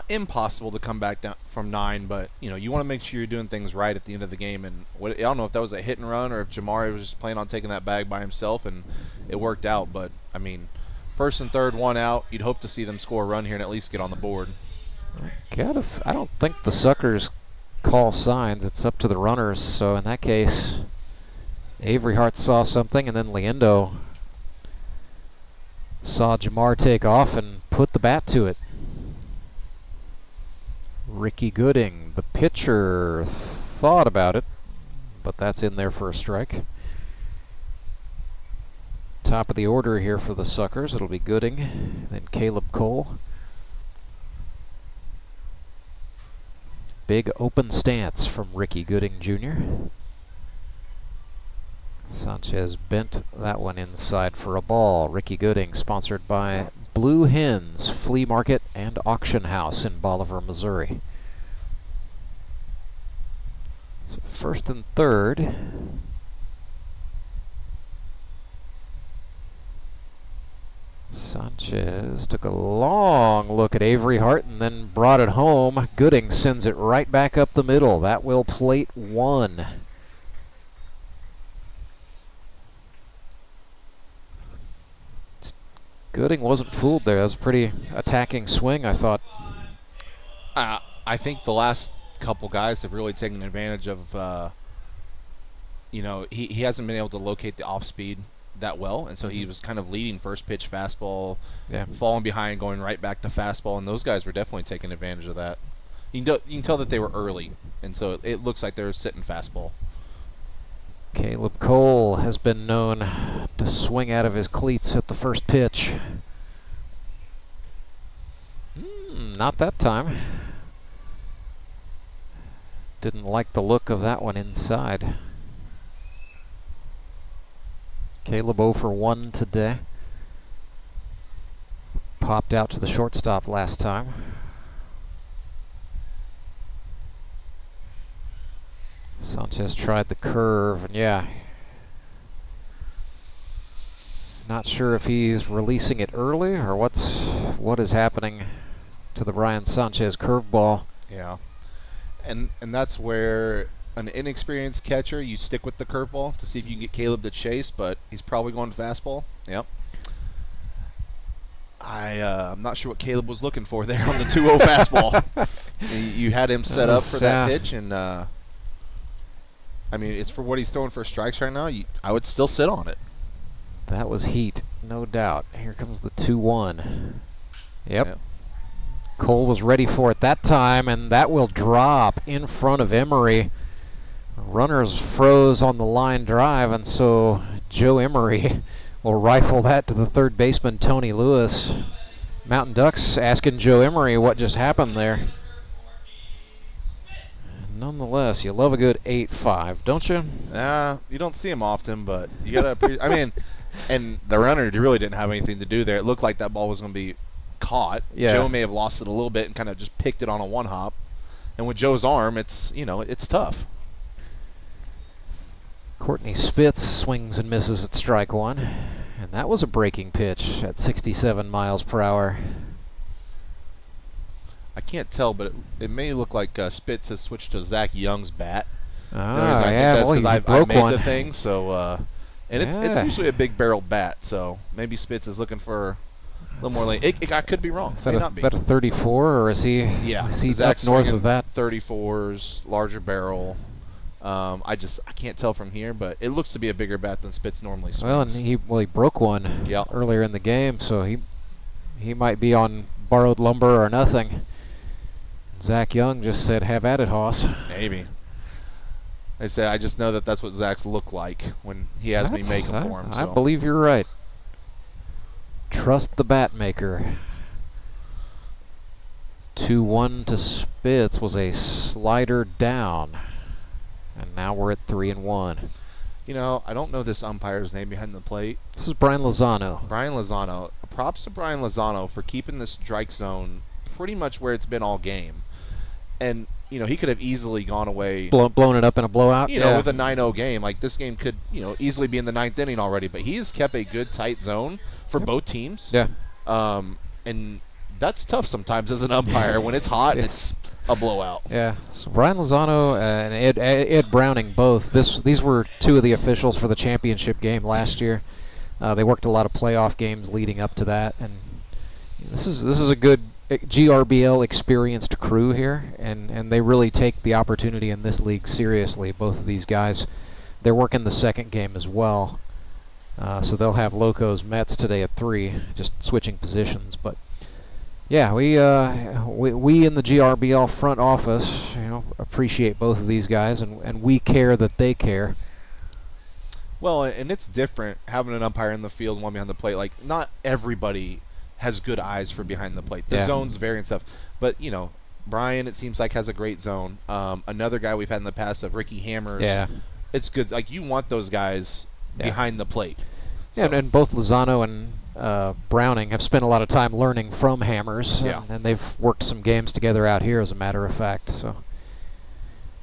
impossible to come back down from 9, but you want to make sure you're doing things right at the end of the game. And I don't know if that was a hit and run or if Jamari was just planning on taking that bag by himself, and it worked out. But I mean, first and third, 1 out. You'd hope to see them score a run here and at least get on the board. I don't think the Suckers call signs. It's up to the runners. So in that case, Avery Hart saw something, and then Liendo saw Jamar take off and put the bat to it. Ricky Gooding, the pitcher, thought about it, but that's in there for a strike. Top of the order here for the Suckers. It'll be Gooding, then Caleb Cole. Big open stance from Ricky Gooding Jr. Sanchez bent that one inside for a ball. Ricky Gooding, sponsored by Blue Hens Flea Market and Auction House in Bolivar, Missouri. So first and third. Sanchez took a long look at Avery Hart and then brought it home. Gooding sends it right back up the middle. That will plate 1. Gooding wasn't fooled there. That was a pretty attacking swing, I thought. I think the last couple guys have really taken advantage of, he hasn't been able to locate the off speed that well, and so he was kind of leading first pitch fastball, falling behind, going right back to fastball, and those guys were definitely taking advantage of that. You can tell that they were early, and so it looks like they're sitting fastball. Caleb Cole has been known to swing out of his cleats at the first pitch. Not that time. Didn't like the look of that one inside. Caleb 0 for 1 today. Popped out to the shortstop last time. Sanchez tried the curve, and Not sure if he's releasing it early or what is happening to the Brian Sanchez curveball. Yeah. And that's where an inexperienced catcher, you stick with the curveball to see if you can get Caleb to chase, but he's probably going fastball. Yep. I'm not sure what Caleb was looking for there on the 2-0 fastball. You had him set up for that pitch, and I mean, it's for what he's throwing for strikes right now. I would still sit on it. That was heat, no doubt. Here comes the 2-1. Yep. Cole was ready for it that time, and that will drop in front of Emery. Runners froze on the line drive, and so Joe Emery will rifle that to the third baseman, Tony Lewis. Mountain Ducks asking Joe Emery what just happened there. Nonetheless, you love a good 8-5, don't you? You don't see him often, but you gotta. I mean, and the runner really didn't have anything to do there. It looked like that ball was going to be caught. Yeah. Joe may have lost it a little bit and kind of just picked it on a one-hop. And with Joe's arm, it's tough. Courtney Spitz swings and misses at strike one, and that was a breaking pitch at 67 miles per hour. I can't tell, but it may look like Spitz has switched to Zach Young's bat. Yeah, well, I broke made one. the thing, so it's usually a big barrel bat, so maybe Spitz is looking for a little more lane. I could be wrong. Is May that not be. a 34, or is he? Yeah, is he Zach's up north swinging of that? 34s, larger barrel. I can't tell from here, but it looks to be a bigger bat than Spitz normally swings. Well, and he broke one earlier in the game, so he might be on borrowed lumber or nothing. Zach Young just said, "Have at it, Hoss." Maybe. I say I just know that that's what Zach's look like when he has me make them for him. I believe you're right. Trust the bat maker. 2-1 to Spitz was a slider down. And now we're at 3-1. You know, I don't know this umpire's name behind the plate. This is Brian Lozano. Brian Lozano. Props to Brian Lozano for keeping this strike zone pretty much where it's been all game. And, he could have easily gone away. Blown it up in a blowout? With a 9-0 game. Like, this game could, easily be in the 9th inning already. But he has kept a good, tight zone for both teams. Yeah. And that's tough sometimes as an umpire when it's hot and it's a blowout. Yeah. So Brian Lozano and Ed Browning both. These were two of the officials for the championship game last year. They worked a lot of playoff games leading up to that, and this is a good GRBL experienced crew here, and they really take the opportunity in this league seriously. Both of these guys, they're working the second game as well, so they'll have Locos Mets today at 3, just switching positions. But yeah, we in the GRBL front office, appreciate both of these guys, and we care that they care. Well, and it's different having an umpire in the field and one behind the plate. Like, not everybody has good eyes for behind the plate. The zones vary and stuff. But, Brian, it seems like, has a great zone. Another guy we've had in the past, of Ricky Hammers. Yeah. It's good. Like, you want those guys behind the plate. Yeah, and both Lozano and Browning have spent a lot of time learning from Hammers. And they've worked some games together out here, as a matter of fact. So,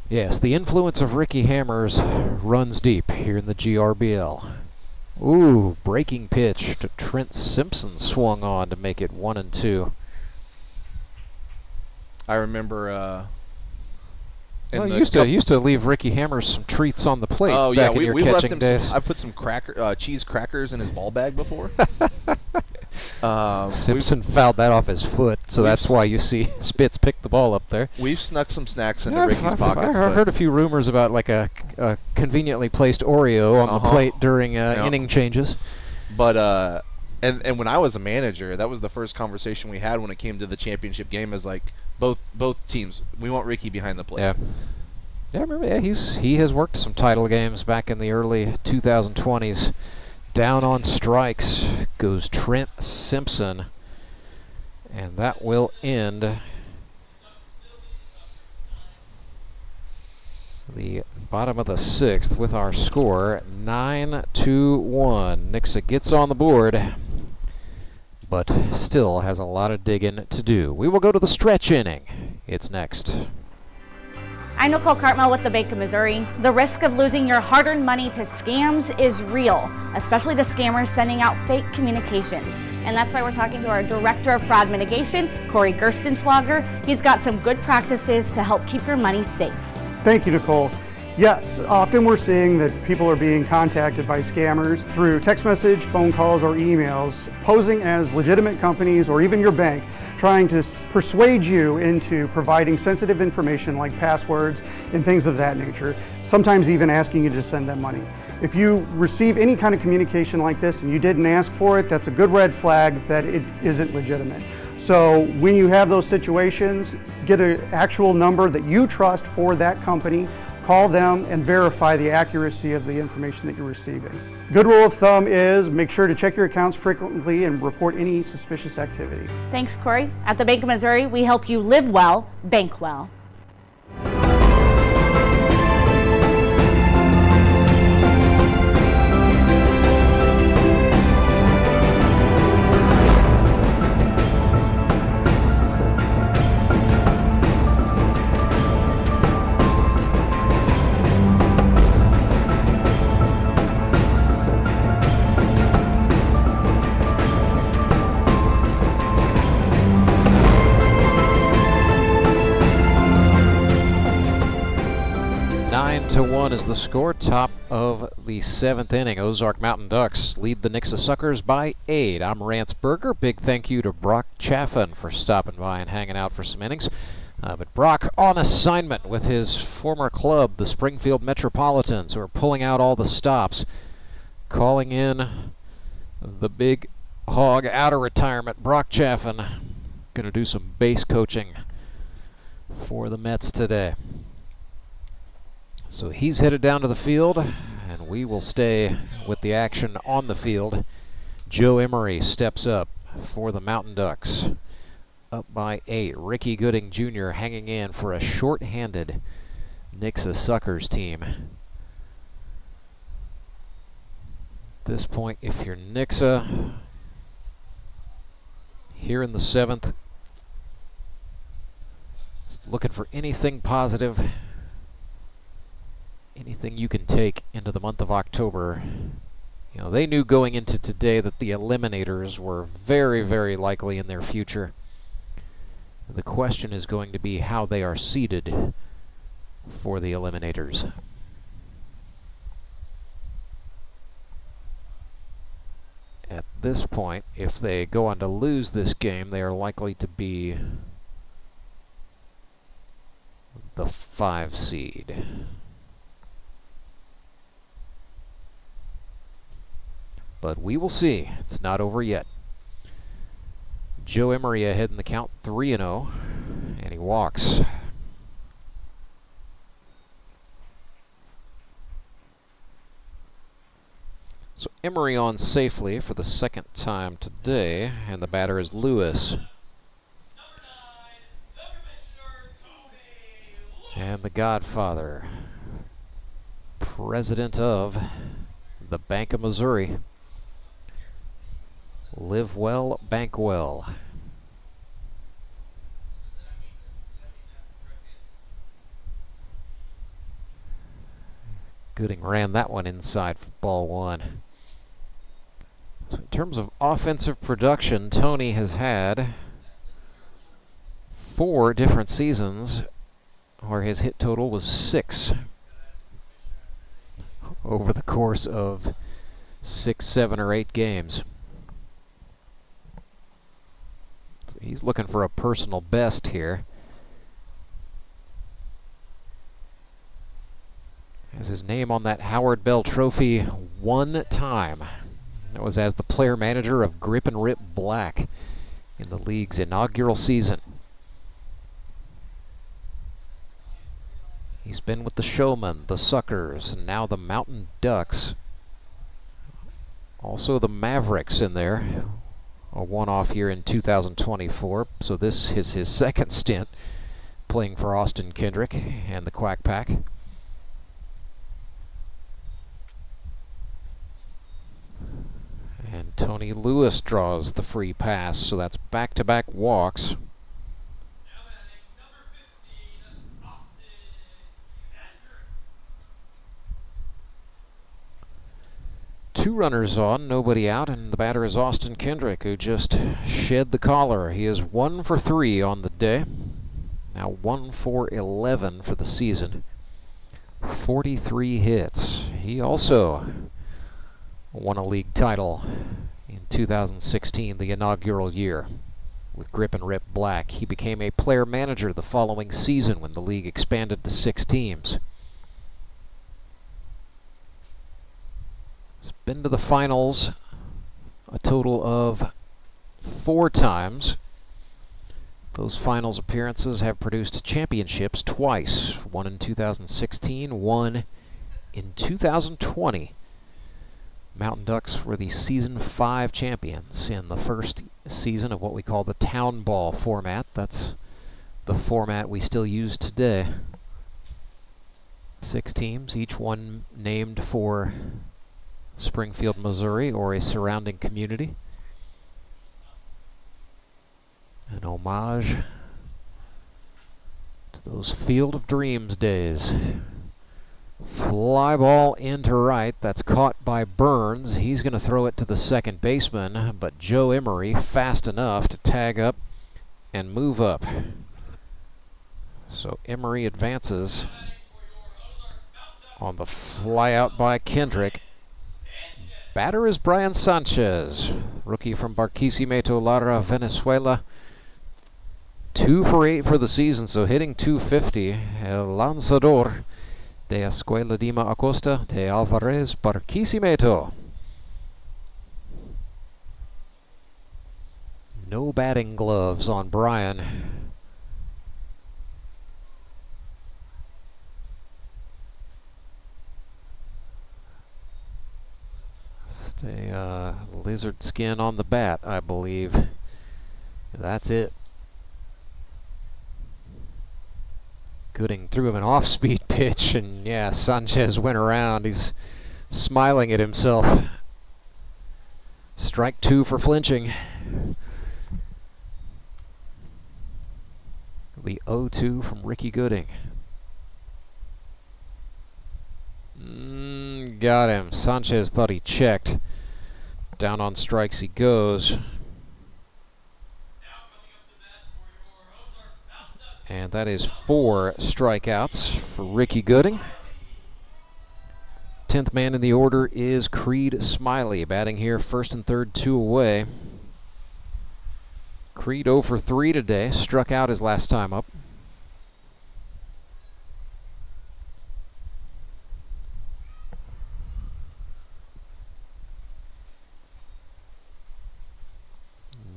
yes, the influence of Ricky Hammers runs deep here in the GRBL. Ooh, breaking pitch to Trent Simpson, swung on to make it 1-2. I remember. You used to leave Ricky Hammers some treats on the plate. Oh back yeah, in your we left catching him. days. I put some cheese crackers in his ball bag before. Simpson fouled that off his foot, so that's why you see Spitz pick the ball up there. We've snuck some snacks into Ricky's pockets. I heard a few rumors about like a conveniently placed Oreo on the plate during inning changes. But and when I was a manager, that was the first conversation we had when it came to the championship game. Is like both teams, we want Ricky behind the plate. Yeah. Yeah, I remember. Yeah, he has worked some title games back in the early 2020s. Down on strikes goes Trent Simpson, and that will end the bottom of the 6th with our score 9-1. Nixa gets on the board, but still has a lot of digging to do. We will go to the stretch inning. It's next. I'm Nicole Cartmel with the Bank of Missouri. The risk of losing your hard-earned money to scams is real, especially the scammers sending out fake communications. And that's why we're talking to our Director of Fraud Mitigation, Corey Gerstenschlager. He's got some good practices to help keep your money safe. Thank you, Nicole. Yes, often we're seeing that people are being contacted by scammers through text message, phone calls, or emails, posing as legitimate companies or even your bank, trying to persuade you into providing sensitive information like passwords and things of that nature, sometimes even asking you to send them money. If you receive any kind of communication like this and you didn't ask for it, that's a good red flag that it isn't legitimate. So when you have those situations, get an actual number that you trust for that company, call them and verify the accuracy of the information that you're receiving. Good rule of thumb is make sure to check your accounts frequently and report any suspicious activity. Thanks, Corey. At the Bank of Missouri, we help you live well, bank well. Is the score. Top of the 7th inning. Ozark Mountain Ducks lead the Nixa Suckers by 8. I'm Rance Berger. Big thank you to Brock Chaffin for stopping by and hanging out for some innings. But Brock on assignment with his former club, the Springfield Metropolitans, who are pulling out all the stops, calling in the big hog out of retirement. Brock Chaffin going to do some base coaching for the Mets today. So he's headed down to the field, and we will stay with the action on the field. Joe Emery steps up for the Mountain Ducks. Up by 8. Ricky Gooding Jr. hanging in for a short-handed Nixa Suckers team. At this point, if you're Nixa, here in the 7th, looking for anything positive, anything you can take into the month of October. You know, they knew going into today that the eliminators were very, very likely in their future. The question is going to be how they are seeded for the eliminators. At this point, if they go on to lose this game, they are likely to be the 5 seed. But we will see. It's not over yet. Joe Emery ahead in the count, 3-0, and he walks. So Emery on safely for the 2nd time today, and the batter is Lewis. And the Godfather, president of the Bank of Missouri. Live well, bank well. Gooding ran that one inside for ball 1. So in terms of offensive production, Tony has had 4 different seasons where his hit total was 6 over the course of 6, 7, or 8 games. So he's looking for a personal best here. Has his name on that Howard Bell Trophy 1 time. That was as the player manager of Grip and Rip Black in the league's inaugural season. He's been with the Showmen, the Suckers, and now the Mountain Ducks. Also the Mavericks in there. A one-off year in 2024, so this is his 2nd stint playing for Austin Kendrick and the Quack Pack. And Tony Lewis draws the free pass, so that's back-to-back walks. 2 runners on, nobody out, and the batter is Austin Kendrick, who just shed the collar. He is 1 for 3 on the day. Now 1 for 11 for the season. 43 hits. He also won a league title in 2016, the inaugural year. With Grip and Rip Black, he became a player manager the following season when the league expanded to 6 teams. He's been to the finals a total of 4 times. Those finals appearances have produced championships twice. One in 2016, one in 2020. Mountain Ducks were the Season 5 champions in the first season of what we call the Town Ball format. That's the format we still use today. 6 teams, each one named for Springfield, Missouri, or a surrounding community. An homage to those Field of Dreams days. Fly ball into right. That's caught by Burns. He's going to throw it to the second baseman, but Joe Emery fast enough to tag up and move up. So Emery advances on the fly out by Kendrick. Batter is Brian Sanchez, rookie from Barquisimeto, Lara, Venezuela. 2 for 8 for the season, so hitting .250. El lanzador de Escuela Dima Acosta de Alvarez, Barquisimeto. No batting gloves on Brian. A lizard skin on the bat, I believe. That's it. Gooding threw him an off-speed pitch, and yeah, Sanchez went around. He's smiling at himself. Strike 2 for flinching. The 0-2 from Ricky Gooding. Got him. Sanchez thought he checked. Down on strikes he goes. And that is 4 strikeouts for Ricky Gooding. 10th man in the order is Creed Smiley, batting here first and third, 2 away. Creed 0 for 3 today, struck out his last time up.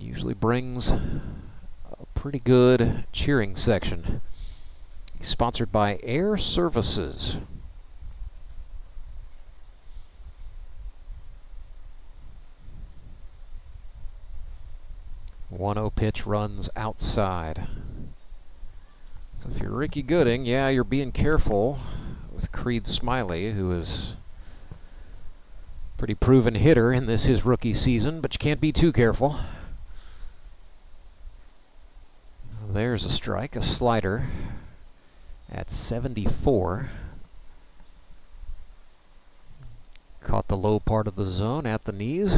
Usually brings a pretty good cheering section. He's sponsored by Air Services. 1-0 pitch runs outside. So if you're Ricky Gooding, yeah, you're being careful with Creed Smiley, who is a pretty proven hitter in this his rookie season, but you can't be too careful. There's a strike, a slider at 74. Caught the low part of the zone at the knees.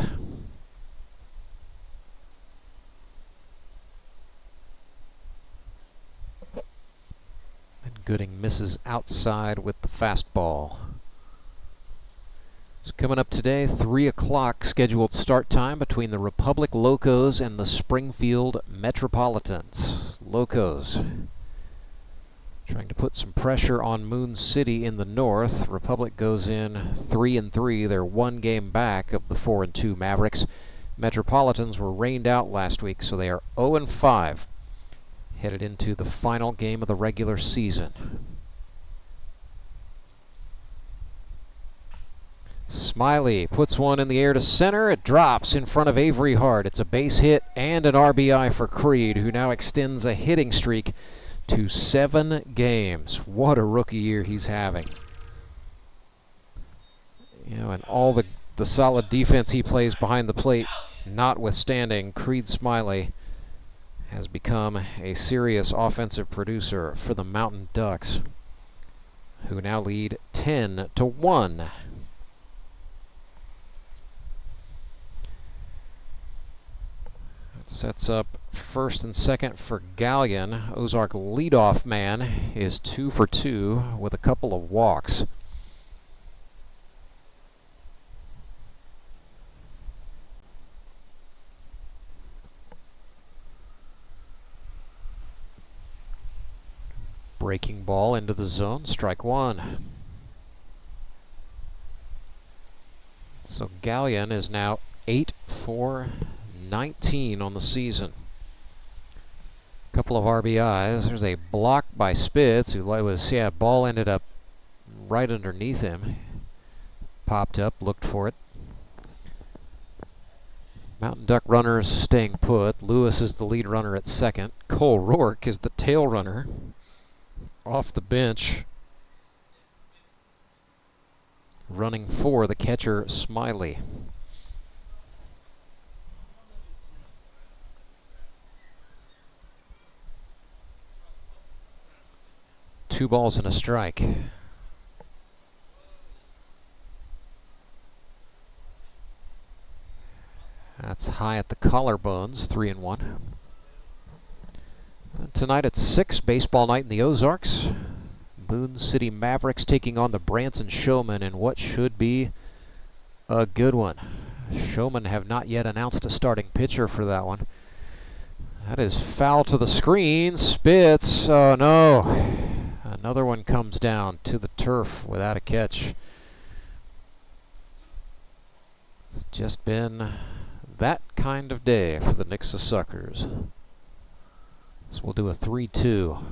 And Gooding misses outside with the fastball. So coming up today, 3 o'clock scheduled start time between the Republic Locos and the Springfield Metropolitans. Locos trying to put some pressure on Moon City in the north. Republic goes in 3-3. They're 1 game back of the 4-2 Mavericks. Metropolitans were rained out last week, so they are 0-5. Headed into the final game of the regular season. Smiley puts one in the air to center. It drops in front of Avery Hart. It's a base hit and an RBI for Creed, who now extends a hitting streak to 7 games. What a rookie year he's having. You know, and all the solid defense he plays behind the plate notwithstanding, Creed Smiley has become a serious offensive producer for the Mountain Ducks, who now lead 10-1. Sets up first and second for Galleon. Ozark leadoff man is 2 for 2 with a couple of walks. Breaking ball into the zone, strike one. So Galleon is now 8 for 19 on the season. Couple of RBIs. There's a block by Spitz, who was, ball ended up right underneath him. Popped up, looked for it. Mountain Duck runners staying put. Lewis is the lead runner at second. Cole Roark is the tail runner off the bench, running for the catcher Smiley. Two balls and a strike. That's high at the collarbones, 3-1. Tonight at 6, baseball night in the Ozarks. Moon City Mavericks taking on the Branson Showmen in what should be a good one. Showmen have not yet announced a starting pitcher for that one. That is foul to the screen. Spitz, oh no. Another one comes down to the turf without a catch. It's just been that kind of day for the Nixa Suckers. So we'll do a 3-2.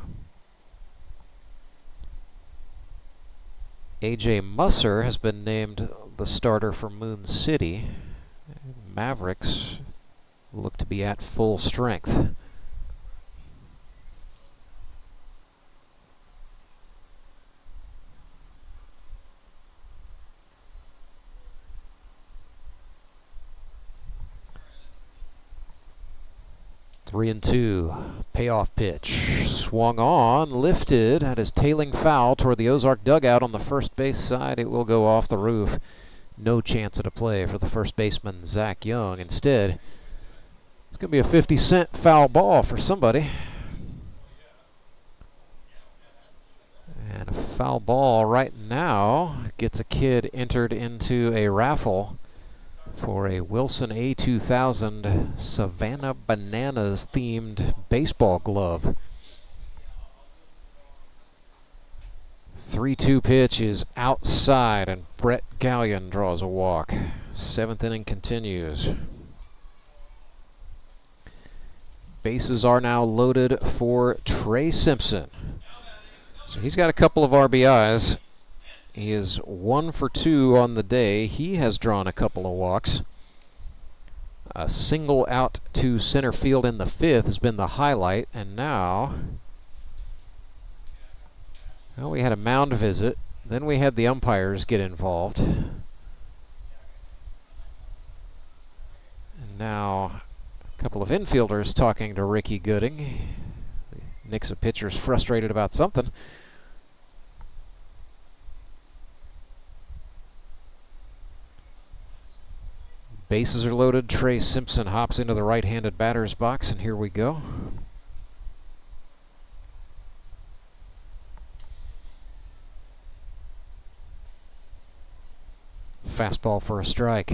AJ Musser has been named the starter for Moon City. Mavericks look to be at full strength. Three and two, payoff pitch, swung on, lifted, that is tailing foul toward the Ozark dugout on the first base side. It will go off the roof. No chance at a play for the first baseman, Zach Young. Instead, it's going to be a 50-cent foul ball for somebody. And a foul ball right now gets a kid entered into a raffle for a Wilson A2000 Savannah Bananas themed baseball glove. 3-2 pitch is outside and Brett Galleon draws a walk. 7th inning continues. Bases are now loaded for Trey Simpson. So he's got a couple of RBIs. He is 1 for 2 on the day. He has drawn a couple of walks. A single out to center field in the 5th has been the highlight, and now, well, we had a mound visit. Then we had the umpires get involved. And now a couple of infielders talking to Ricky Gooding. The Nixa pitcher's frustrated about something. Bases are loaded. Trey Simpson hops into the right-handed batter's box, and here we go. Fastball for a strike.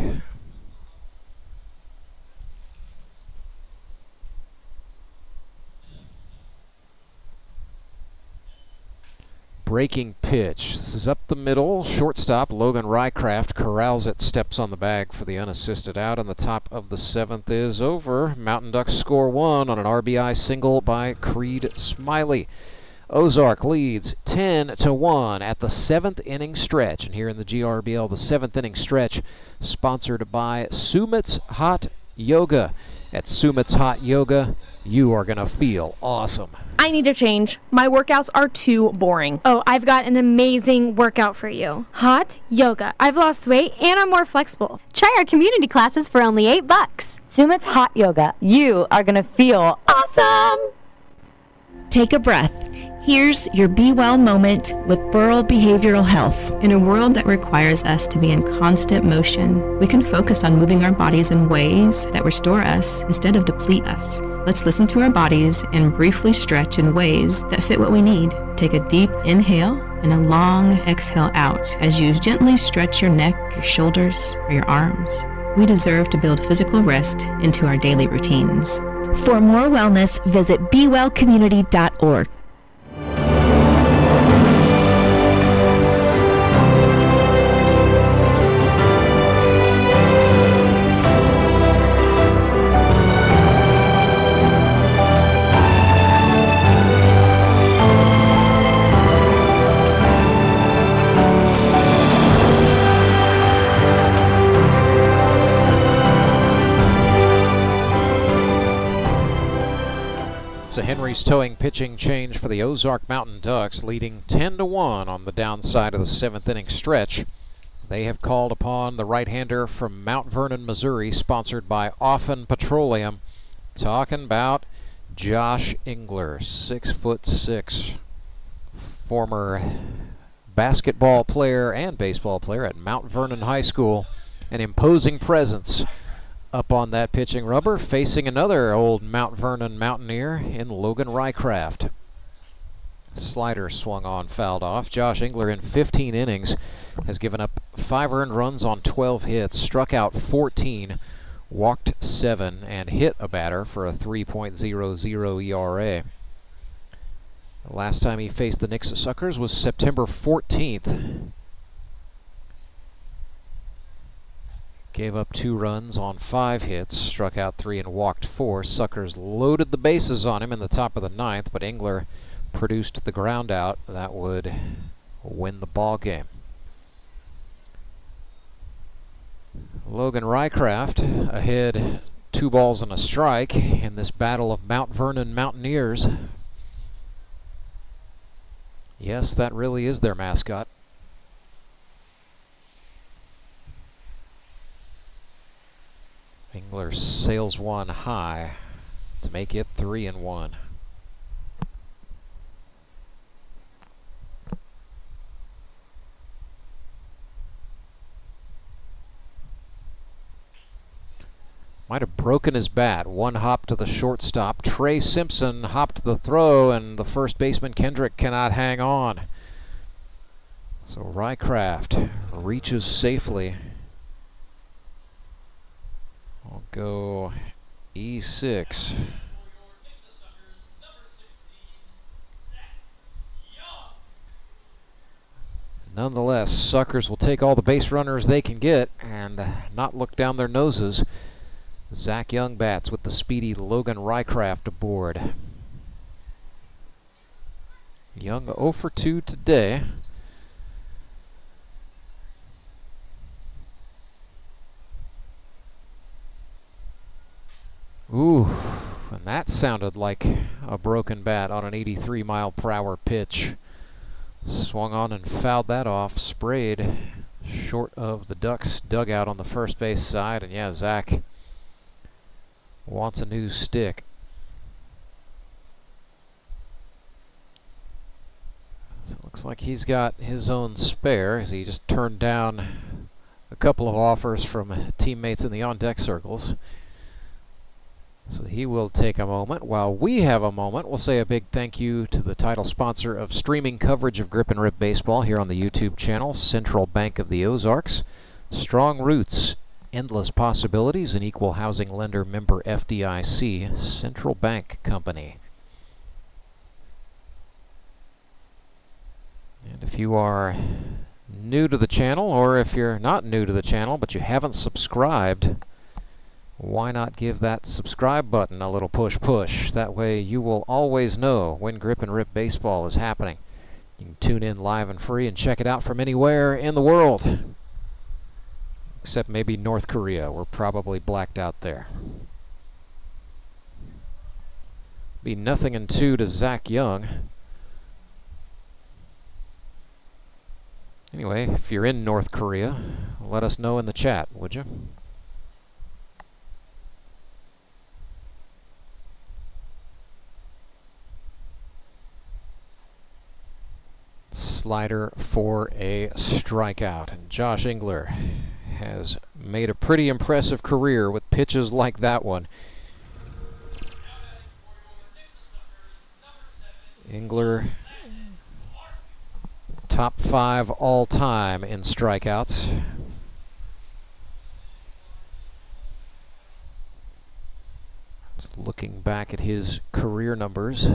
Breaking pitch. This is up the middle. Shortstop Logan Rycraft corrals it, steps on the bag for the unassisted out, and the top of the 7th is over. Mountain Ducks score 1 on an RBI single by Creed Smiley. Ozark leads 10-1 at the 7th inning stretch. And here in the GRBL, the 7th inning stretch, sponsored by Sumit's Hot Yoga. At Sumit's Hot Yoga, you are going to feel awesome. I need a change. My workouts are too boring. Oh, I've got an amazing workout for you. Hot yoga. I've lost weight and I'm more flexible. Try our community classes for only $8. Sumit's Hot Yoga. You are going to feel awesome. Take a breath. Here's your Be Well moment with Burl Behavioral Health. In a world that requires us to be in constant motion, we can focus on moving our bodies in ways that restore us instead of deplete us. Let's listen to our bodies and briefly stretch in ways that fit what we need. Take a deep inhale and a long exhale out as you gently stretch your neck, your shoulders, or your arms. We deserve to build physical rest into our daily routines. For more wellness, visit BeWellCommunity.org. Henry's towing pitching change for the Ozark Mountain Ducks, leading 10-1 on the downside of the 7th inning stretch. They have called upon the right-hander from Mount Vernon, Missouri, sponsored by Offen Petroleum. Talking about Josh Engler, 6'6", former basketball player and baseball player at Mount Vernon High School. An imposing presence up on that pitching rubber, facing another old Mount Vernon Mountaineer in Logan Rycraft. Slider swung on, fouled off. Josh Engler in 15 innings has given up 5 earned runs on 12 hits, struck out 14, walked 7, and hit a batter for a 3.00 ERA. The last time he faced the Nixa Suckers was September 14th. Gave up 2 runs on 5 hits, struck out 3 and walked 4. Suckers loaded the bases on him in the top of the 9th, but Engler produced the ground out that would win the ball game. Logan Rycraft ahead 2 balls and a strike in this battle of Mount Vernon Mountaineers. Yes, that really is their mascot. Engler sails one high to make it 3-1. Might have broken his bat. One hop to the shortstop. Trey Simpson hopped the throw, and the first baseman Kendrick cannot hang on. So Rycraft reaches safely. I'll go E6. Nonetheless, Suckers will take all the base runners they can get and not look down their noses. Zach Young bats with the speedy Logan Rycraft aboard. Young 0 for 2 today. Ooh, and that sounded like a broken bat on an 83-mile-per-hour pitch. Swung on and fouled that off, sprayed short of the Ducks' dugout on the first base side, and yeah, Zach wants a new stick. So it looks like he's got his own spare, as he just turned down a couple of offers from teammates in the on-deck circles. So he will take a moment. While we have a moment, we'll say a big thank you to the title sponsor of streaming coverage of Grip and Rip Baseball here on the YouTube channel, Central Bank of the Ozarks. Strong roots, endless possibilities, an equal housing lender, member FDIC, Central Bank Company. And if you are new to the channel, or if you're not new to the channel but you haven't subscribed, why not give that subscribe button a little push? That way you will always know when Grip and Rip Baseball is happening. You can tune in live and free and check it out from anywhere in the world. Except maybe North Korea. We're probably blacked out there. Be 0-2 to Zach Young. Anyway, if you're in North Korea, let us know in the chat, would you? slider for a strikeout. And Josh Engler has made a pretty impressive career with pitches like that one. Engler, top 5 all-time in strikeouts. Just looking back at his career numbers.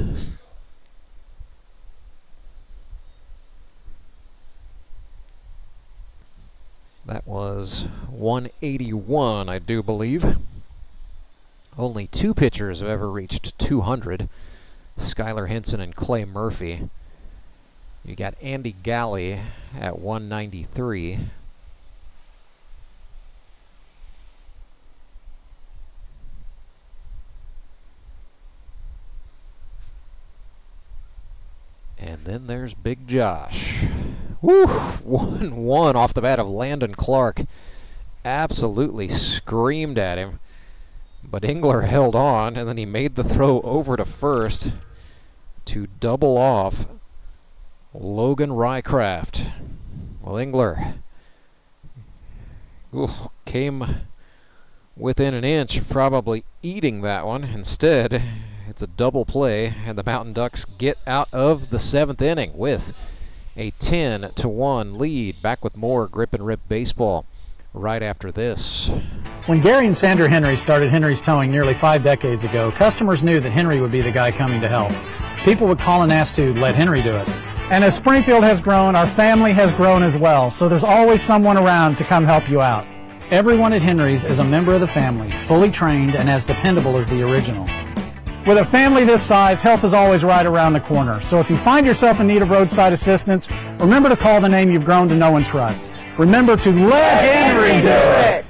That was 181, I do believe. Only 2 pitchers have ever reached 200. Skylar Henson and Clay Murphy. You got Andy Galley at 193. And then there's Big Josh. Woo! 1-1 off the bat of Landon Clark. Absolutely screamed at him. But Engler held on, and then he made the throw over to first to double off Logan Rycraft. Well, Engler came within an inch of probably eating that one. Instead, it's a double play, and the Mountain Ducks get out of the 7th inning with a 10-1 lead. Back with more Grip and Rip baseball right after this. When Gary and Sandra Henry started Henry's Towing nearly 5 decades ago, customers knew that Henry would be the guy coming to help. People would call and ask to let Henry do it. And as Springfield has grown, our family has grown as well, so there's always someone around to come help you out. Everyone at Henry's is a member of the family, fully trained and as dependable as the original. With a family this size, help is always right around the corner. So if you find yourself in need of roadside assistance, remember to call the name you've grown to know and trust. Remember to let Henry do it!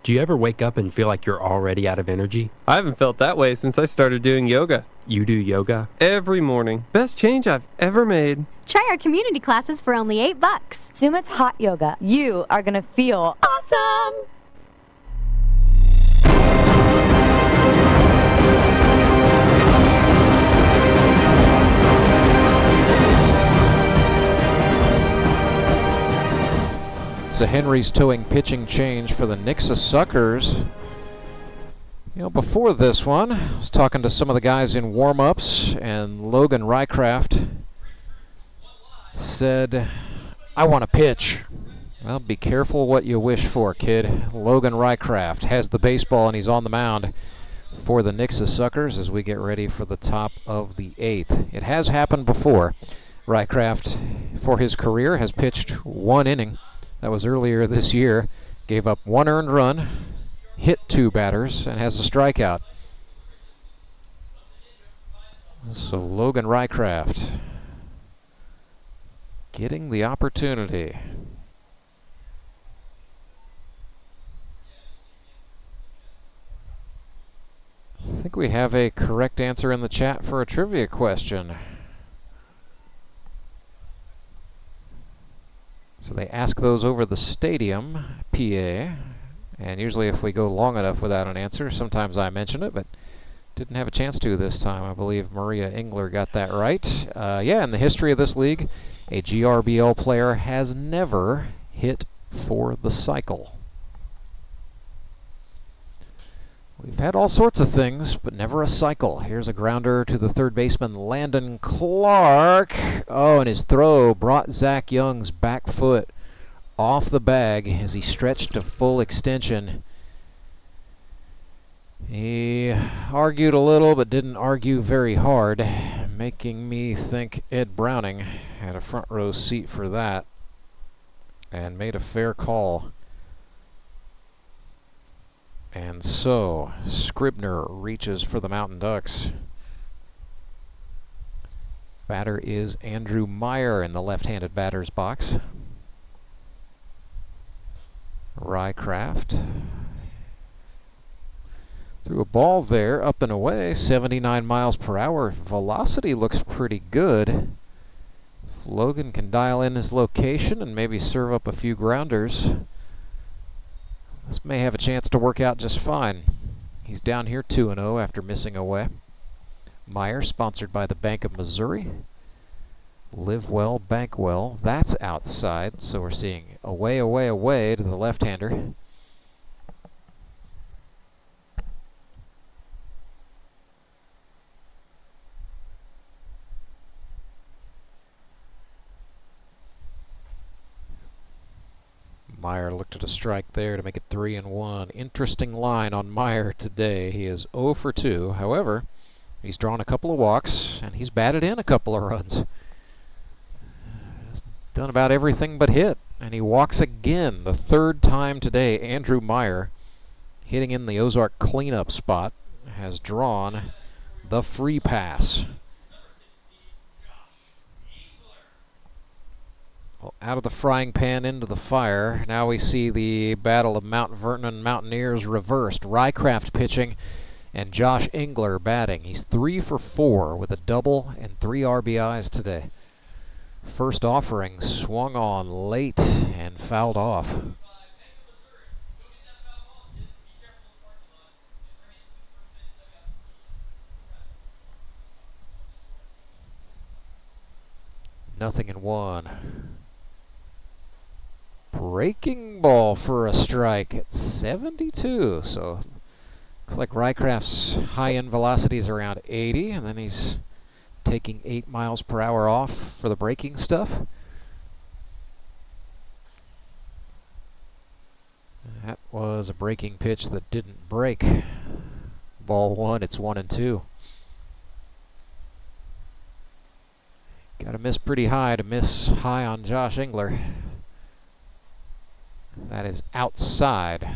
Do you ever wake up and feel like you're already out of energy? I haven't felt that way since I started doing yoga. You do yoga? Every morning. Best change I've ever made. Try our community classes for only $8. Sumit's Hot Yoga. You are going to feel awesome! It's a Henry's Towing pitching change for the Nixa Suckers. You know, before this one, I was talking to some of the guys in warm-ups, and Logan Rycraft said, "I want to pitch." Well, be careful what you wish for, kid. Logan Rycraft has the baseball, and he's on the mound for the Nixa Suckers as we get ready for the top of the 8th. It has happened before. Rycraft, for his career, has pitched 1 inning. That was earlier this year. Gave up 1 earned run, hit 2 batters, and has a strikeout. So Logan Rycraft getting the opportunity. I think we have a correct answer in the chat for a trivia question. So they ask those over the stadium, PA, and usually if we go long enough without an answer, sometimes I mention it, but didn't have a chance to this time. I believe Maria Engler got that right. Yeah, in the history of this league, a GRBL player has never hit for the cycle. We've had all sorts of things, but never a cycle. Here's a grounder to the third baseman, Landon Clark. Oh, and his throw brought Zach Young's back foot off the bag as he stretched to full extension. He argued a little, but didn't argue very hard, making me think Ed Browning had a front row seat for that and made a fair call. And so, Scribner reaches for the Mountain Ducks. Batter is Andrew Meyer in the left-handed batter's box. Rycraft threw a ball there, up and away, 79 miles per hour. Velocity looks pretty good. If Logan can dial in his location and maybe serve up a few grounders, this may have a chance to work out just fine. He's down here 2-0 after missing away. Meyer, sponsored by the Bank of Missouri. Live well, bank well. That's outside, so we're seeing away, away, away to the left-hander. Meyer looked at a strike there to make it 3-1. Interesting line on Meyer today. He is 0 for 2. However, he's drawn a couple of walks, and he's batted in a couple of runs. Done about everything but hit, and he walks again the third time today. Andrew Meyer, hitting in the Ozark cleanup spot, has drawn the free pass. Well, out of the frying pan into the fire. Now we see the battle of Mount Vernon Mountaineers reversed. Rycraft pitching and Josh Engler batting. He's 3 for 4 with a double and 3 RBIs today. First offering swung on late and fouled off. Nothing in one. Breaking ball for a strike at 72. So looks like Rycraft's high-end velocity is around 80, and then he's taking 8 miles per hour off for the breaking stuff. That was a breaking pitch that didn't break. Ball 1, it's 1-2. Gotta miss pretty high to miss high on Josh Engler. That is outside.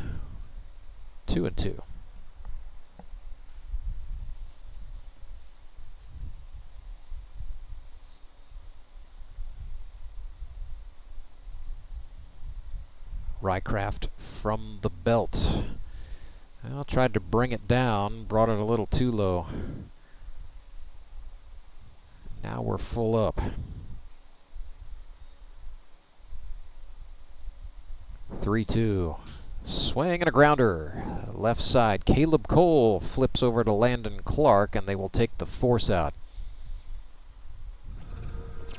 2-2. Rycraft from the belt. Well, tried to bring it down, brought it a little too low. Now we're full up. 3-2. Swing and a grounder. Left side. Caleb Cole flips over to Landon Clark, and they will take the force out.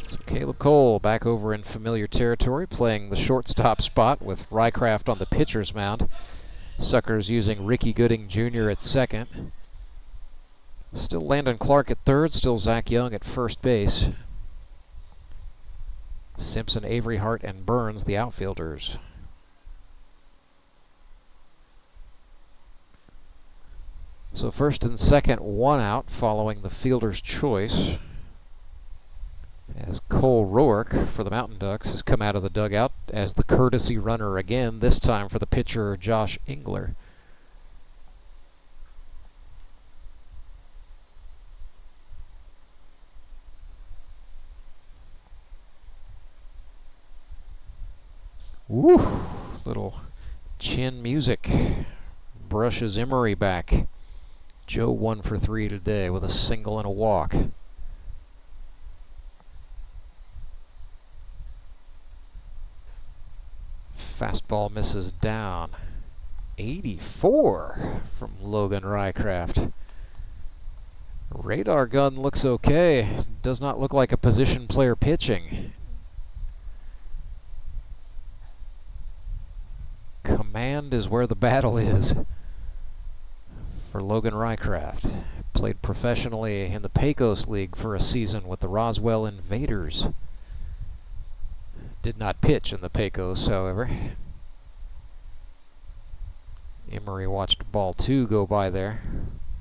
So Caleb Cole back over in familiar territory, playing the shortstop spot with Rycraft on the pitcher's mound. Suckers using Ricky Gooding Jr. at second. Still Landon Clark at third, still Zach Young at first base. Simpson, Avery Hart, and Burns, the outfielders. So first and second, 1 out following the fielder's choice. As Cole Roark for the Mountain Ducks has come out of the dugout as the courtesy runner again, this time for the pitcher Josh Engler. Woo! Little chin music. Brushes Emery back. Joe 1 for 3 today with a single and a walk. Fastball misses down. 84 from Logan Rycraft. Radar gun looks okay. Does not look like a position player pitching. Command is where the battle is for Logan Rycraft. Played professionally in the Pecos League for a season with the Roswell Invaders. Did not pitch in the Pecos, however. Emery watched ball 2 go by there.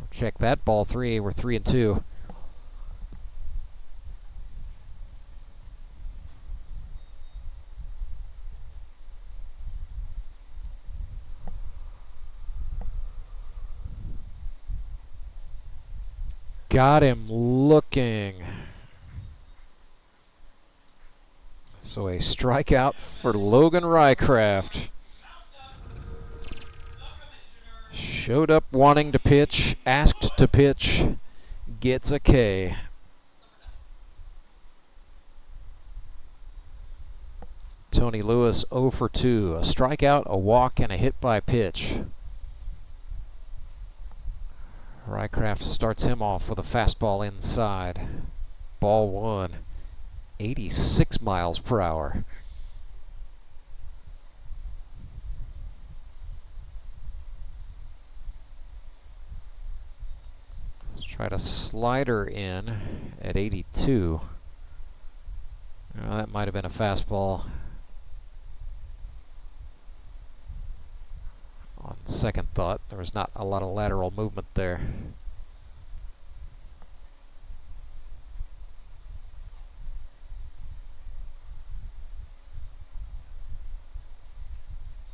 Check that, ball 3. We're 3-2. Got him looking. So a strikeout for Logan Rycraft. Showed up wanting to pitch, asked to pitch, gets a K. Tony Lewis 0 for 2. A strikeout, a walk, and a hit by pitch. Rycraft starts him off with a fastball inside. Ball 1. 86 miles per hour. Let's try to slide her in at 82. Well, that might have been a fastball. On second thought, there was not a lot of lateral movement there.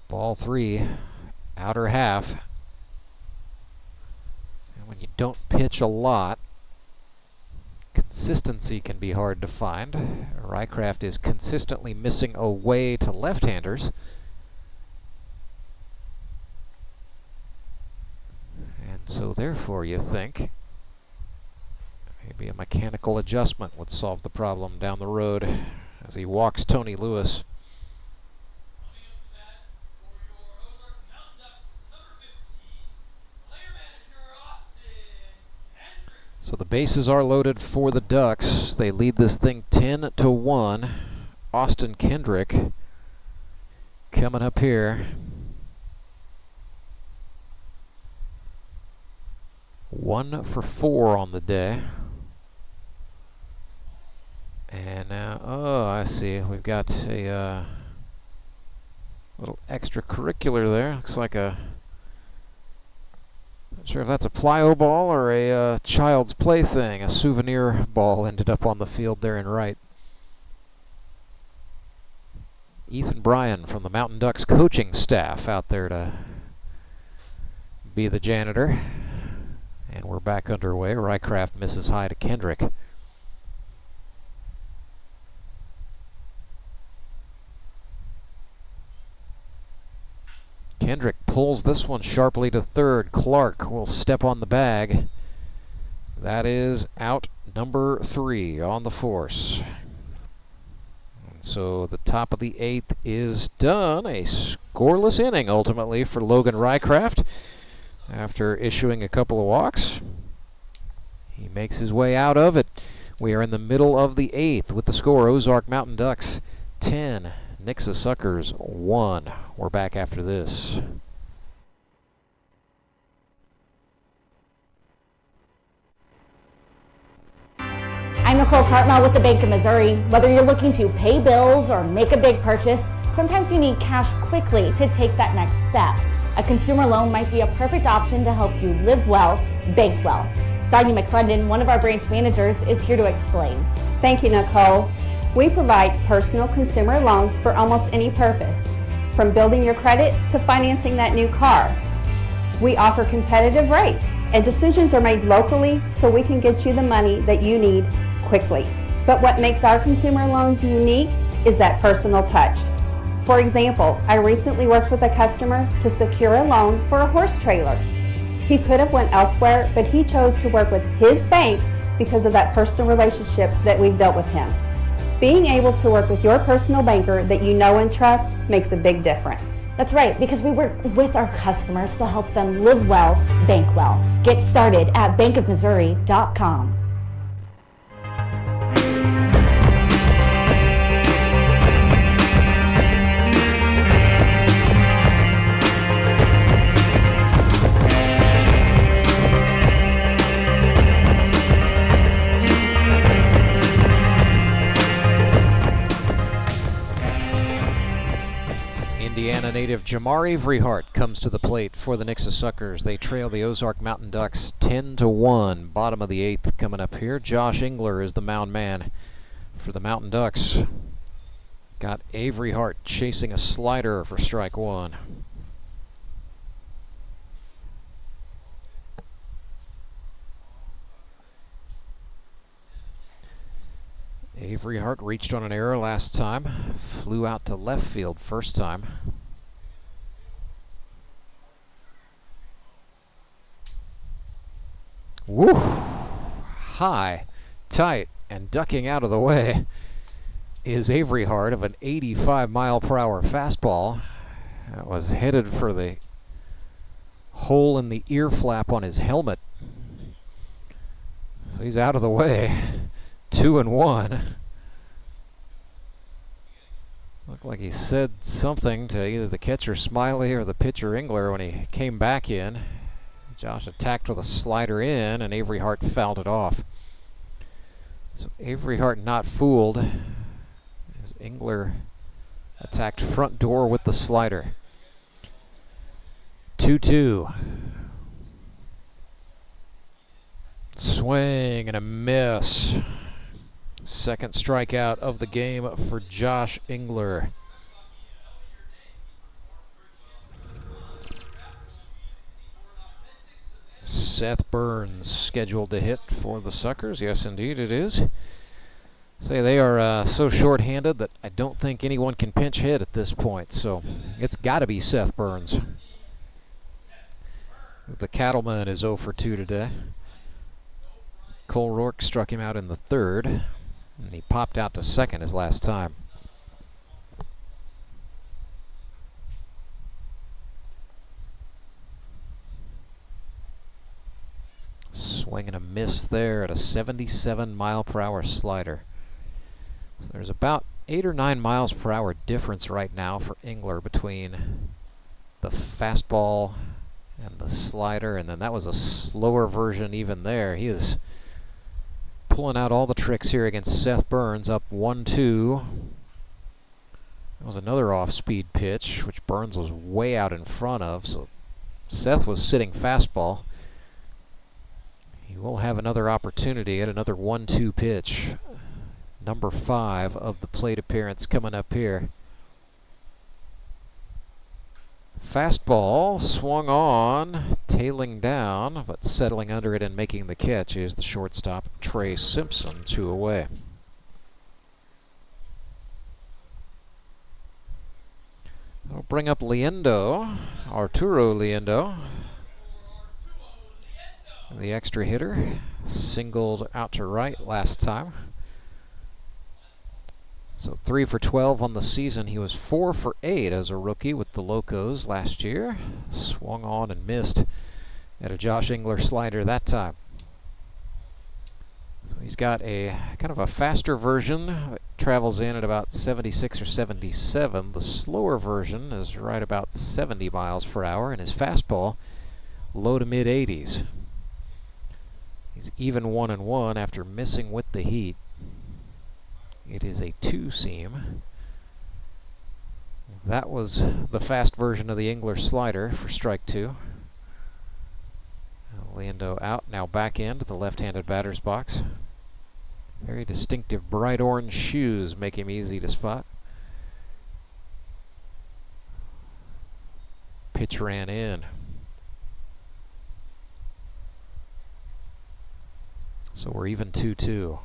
Ball 3, outer half. And when you don't pitch a lot, consistency can be hard to find. Rycraft is consistently missing away to left-handers. And so therefore you think maybe a mechanical adjustment would solve the problem down the road as he walks Tony Lewis. So the bases are loaded for the Ducks. They lead this thing 10-1. Austin Kendrick coming up here. 1 for 4 on the day. And now, oh, I see. We've got a little extracurricular there. Looks like a, not sure if that's a plyo ball or a child's plaything. A souvenir ball ended up on the field there in right. Ethan Bryan from the Mountain Ducks coaching staff out there to be the janitor. And we're back underway. Rycraft misses high to Kendrick. Kendrick pulls this one sharply to third. Clark will step on the bag. That is out number 3 on the force. And so the top of the 8th is done. A scoreless inning ultimately for Logan Rycraft. After issuing a couple of walks, he makes his way out of it. We are in the middle of the 8th with the score Ozark Mountain Ducks 10, Nixa Suckers 1. We're back after this. I'm Nicole Cartmel with the Bank of Missouri. Whether you're looking to pay bills or make a big purchase, sometimes you need cash quickly to take that next step. A consumer loan might be a perfect option to help you live well, bank well. Sonia McClendon, one of our branch managers, is here to explain. Thank you, Nicole. We provide personal consumer loans for almost any purpose, from building your credit to financing that new car. We offer competitive rates, and decisions are made locally so we can get you the money that you need quickly. But what makes our consumer loans unique is that personal touch. For example, I recently worked with a customer to secure a loan for a horse trailer. He could have went elsewhere, but he chose to work with his bank because of that personal relationship that we've built with him. Being able to work with your personal banker that you know and trust makes a big difference. That's right, because we work with our customers to help them live well, bank well. Get started at bankofmissouri.com. Indiana native Jamari Vrehart comes to the plate for the Nixa Suckers. They trail the Ozark Mountain Ducks 10-1. Bottom of the 8th coming up here. Josh Engler is the mound man for the Mountain Ducks. Got Avery Hart chasing a slider for strike 1. Avery Hart reached on an error last time. Flew out to left field first time. Woo! High, tight, and ducking out of the way is Avery Hart of an 85-mile-per-hour fastball. That was headed for the hole in the ear flap on his helmet. So he's out of the way. 2-1. Looked like he said something to either the catcher Smiley or the pitcher Engler when he came back in. Josh attacked with a slider in, and Avery Hart fouled it off. So Avery Hart not fooled as Engler attacked front door with the slider. 2-2. Swing and a miss. Second strikeout of the game for Josh Engler. Seth Burns scheduled to hit for the Suckers. Yes, indeed it is. Say they are so short-handed that I don't think anyone can pinch hit at this point, so it's got to be Seth Burns. The Cattleman is 0 for 2 today. Cole Roark struck him out in the third, and he popped out to second his last time. Swing and a miss there at a 77-mile-per-hour slider. So there's about 8 or 9 miles per hour difference right now for Engler between the fastball and the slider, and then that was a slower version even there. He is pulling out all the tricks here against Seth Burns, up 1-2. That was another off-speed pitch, which Burns was way out in front of, so Seth was sitting fastball. He will have another opportunity at another 1-2 pitch. Number 5 of the plate appearance coming up here. Fastball swung on, tailing down, but settling under it and making the catch is the shortstop, Trey Simpson, 2 away. I'll bring up Liendo, Arturo Liendo. The extra hitter, singled out to right last time. So 3 for 12 on the season. He was 4 for 8 as a rookie with the Locos last year. Swung on and missed at a Josh Engler slider that time. So he's got a kind of a faster version that travels in at about 76 or 77. The slower version is right about 70 miles per hour, and his fastball low to mid 80s. He's even 1-1 after missing with the heat. It is a 2-seam. That was the fast version of the Engler slider for strike 2. Liendo out, now back into the left-handed batter's box. Very distinctive bright orange shoes make him easy to spot. Pitch ran in. So we're even 2-2.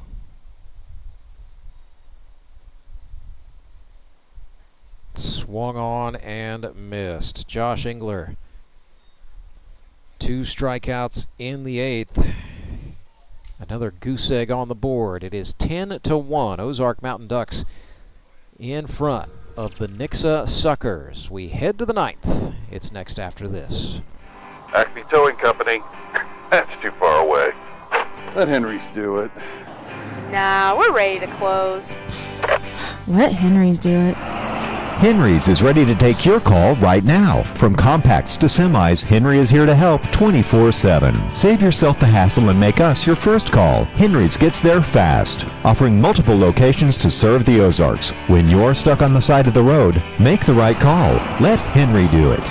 Swung on and missed. Josh Engler. 2 strikeouts in the 8th. Another goose egg on the board. It is 10-1. Ozark Mountain Ducks in front of the Nixa Suckers. We head to the 9th. It's next after this. Acme Towing Company. That's too far away. Let Henry's do it. Nah, we're ready to close. Let Henry's do it. Henry's is ready to take your call right now. From compacts to semis, Henry is here to help 24/7. Save yourself the hassle and make us your first call. Henry's gets there fast, offering multiple locations to serve the Ozarks. When you're stuck on the side of the road, make the right call. Let Henry do it.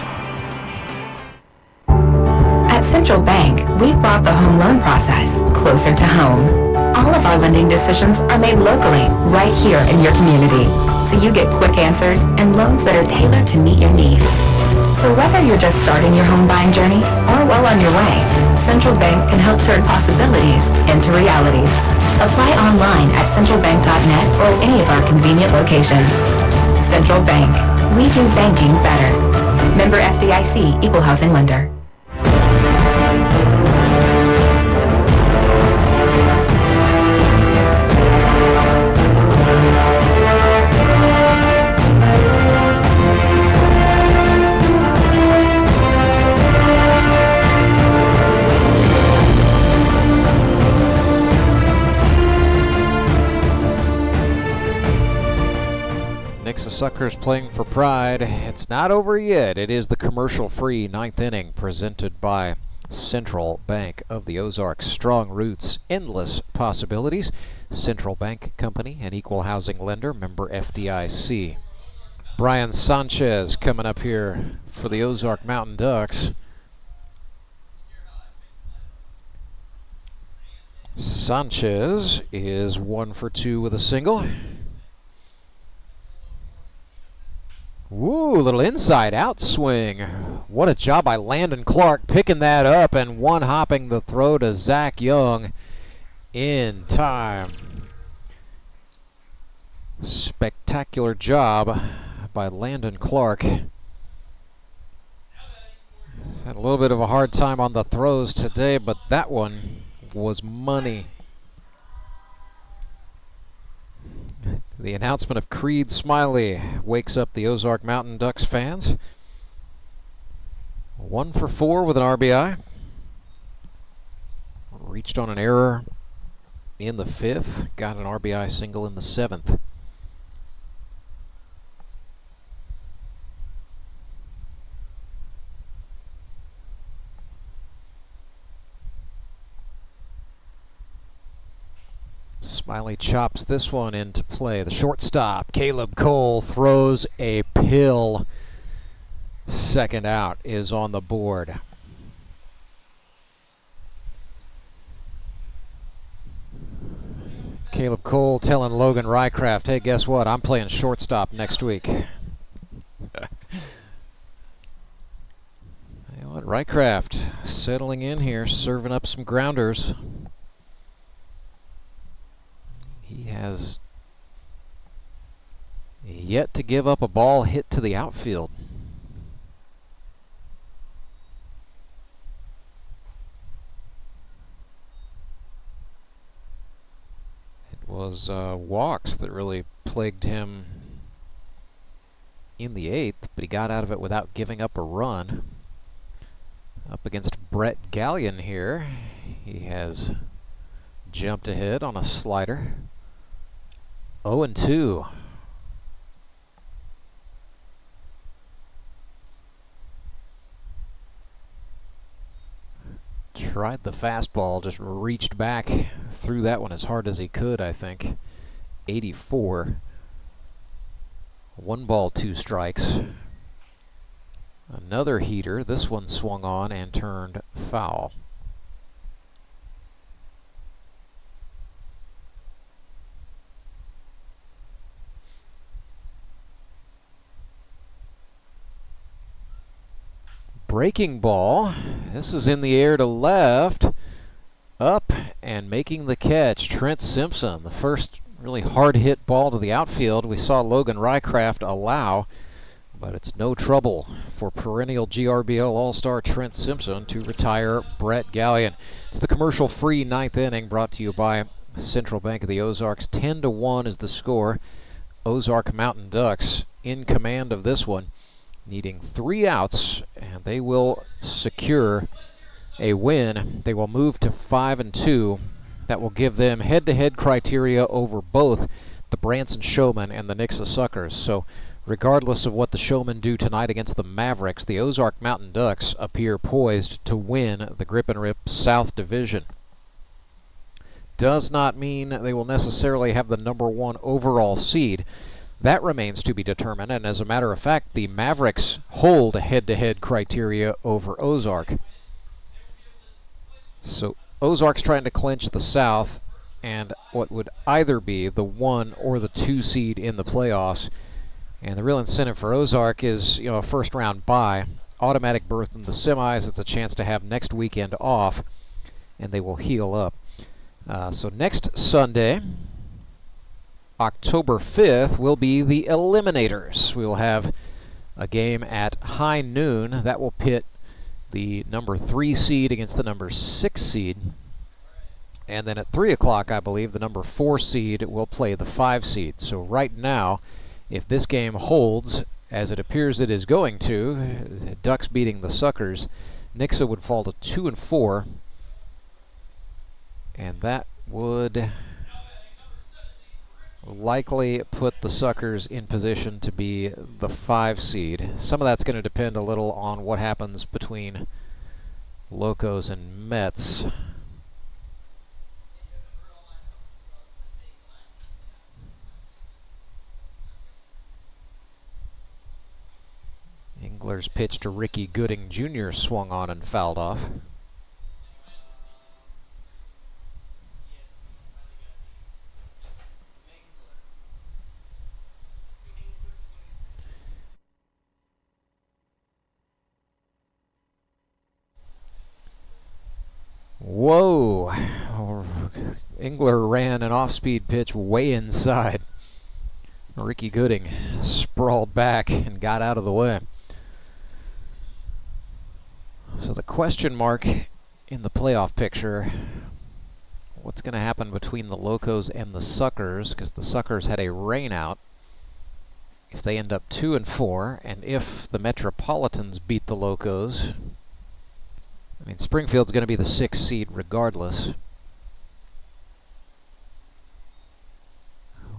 At Central Bank, we've brought the home loan process closer to home. All of our lending decisions are made locally, right here in your community, so you get quick answers and loans that are tailored to meet your needs. So whether you're just starting your home buying journey or well on your way, Central Bank can help turn possibilities into realities. Apply online at centralbank.net or any of our convenient locations. Central Bank. We do banking better. Member FDIC, Equal Housing Lender. Nixa Suckers playing for pride. It's not over yet. It is the commercial-free 9th inning presented by Central Bank of the Ozarks. Strong roots, endless possibilities. Central Bank Company, an equal housing lender, member FDIC. Brian Sanchez coming up here for the Ozark Mountain Ducks. Sanchez is 1 for 2 with a single. Woo, little inside out swing. What a job by Landon Clark picking that up and one-hopping the throw to Zach Young in time. Spectacular job by Landon Clark. He's had a little bit of a hard time on the throws today, but that one was money. The announcement of Creed Smiley wakes up the Ozark Mountain Ducks fans. 1 for 4 with an RBI. Reached on an error in the 5th. Got an RBI single in the 7th. Smiley chops this one into play. The shortstop, Caleb Cole, throws a pill. Second out is on the board. Caleb Cole telling Logan Rycraft, hey, guess what? I'm playing shortstop next week. You know what? Rycraft settling in here, serving up some grounders. He has yet to give up a ball hit to the outfield. It was walks that really plagued him in the 8th, but he got out of it without giving up a run. Up against Brett Gallion here. He has jumped ahead on a slider. 0-2. Tried the fastball, just reached back, threw that one as hard as he could, I think. 84. 1 ball, 2 strikes. Another heater. This one swung on and turned foul. Breaking ball. This is in the air to left. Up and making the catch, Trent Simpson. The first really hard hit ball to the outfield we saw Logan Rycraft allow, but it's no trouble for perennial GRBL All-Star Trent Simpson to retire Brett Gallion. It's the commercial-free 9th inning brought to you by Central Bank of the Ozarks. 10-1 is the score. Ozark Mountain Ducks in command of this one, needing 3 outs, and they will secure a win. They will move to 5-2. That will give them head-to-head criteria over both the Branson Showmen and the Nixa Suckers. So regardless of what the Showmen do tonight against the Mavericks, the Ozark Mountain Ducks appear poised to win the Grip and Rip South Division. Does not mean they will necessarily have the #1 overall seed. That remains to be determined, and as a matter of fact, the Mavericks hold head-to-head criteria over Ozark. So Ozark's trying to clinch the South and what would either be the 1 or the 2 seed in the playoffs. And the real incentive for Ozark is, a first-round bye, automatic berth in the semis. It's a chance to have next weekend off, and they will heal up. So next Sunday, October 5th, will be the Eliminators. We will have a game at high noon. That will pit the #3 seed against the #6 seed. And then at 3 o'clock, I believe, the #4 seed will play the 5 seed. So right now, if this game holds, as it appears it is going to, Ducks beating the Suckers, Nixa would fall to 2-4. And that would likely put the Suckers in position to be the 5 seed. Some of that's going to depend a little on what happens between Locos and Mets. Engler's pitch to Ricky Gooding Jr. swung on and fouled off. Whoa! Engler ran an off-speed pitch way inside. Ricky Gooding sprawled back and got out of the way. So the question mark in the playoff picture, what's going to happen between the Locos and the Suckers, because the Suckers had a rain out. If they end up 2-4, and if the Metropolitans beat the Locos, I mean, Springfield's going to be the 6th seed regardless.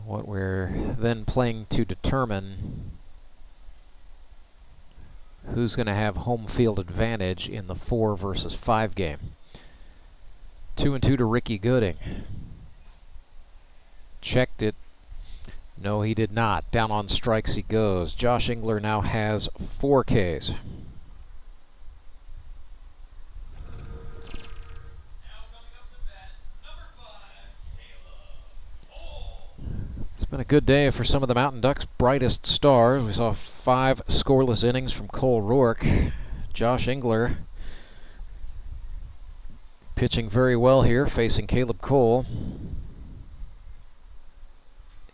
What we're then playing to determine who's going to have home field advantage in the 4 versus 5 game. 2-2 to Ricky Gooding. Checked it. No, he did not. Down on strikes he goes. Josh Engler now has 4 Ks. It's been a good day for some of the Mountain Ducks' brightest stars. We saw 5 scoreless innings from Cole Roark. Josh Engler pitching very well here, facing Caleb Cole.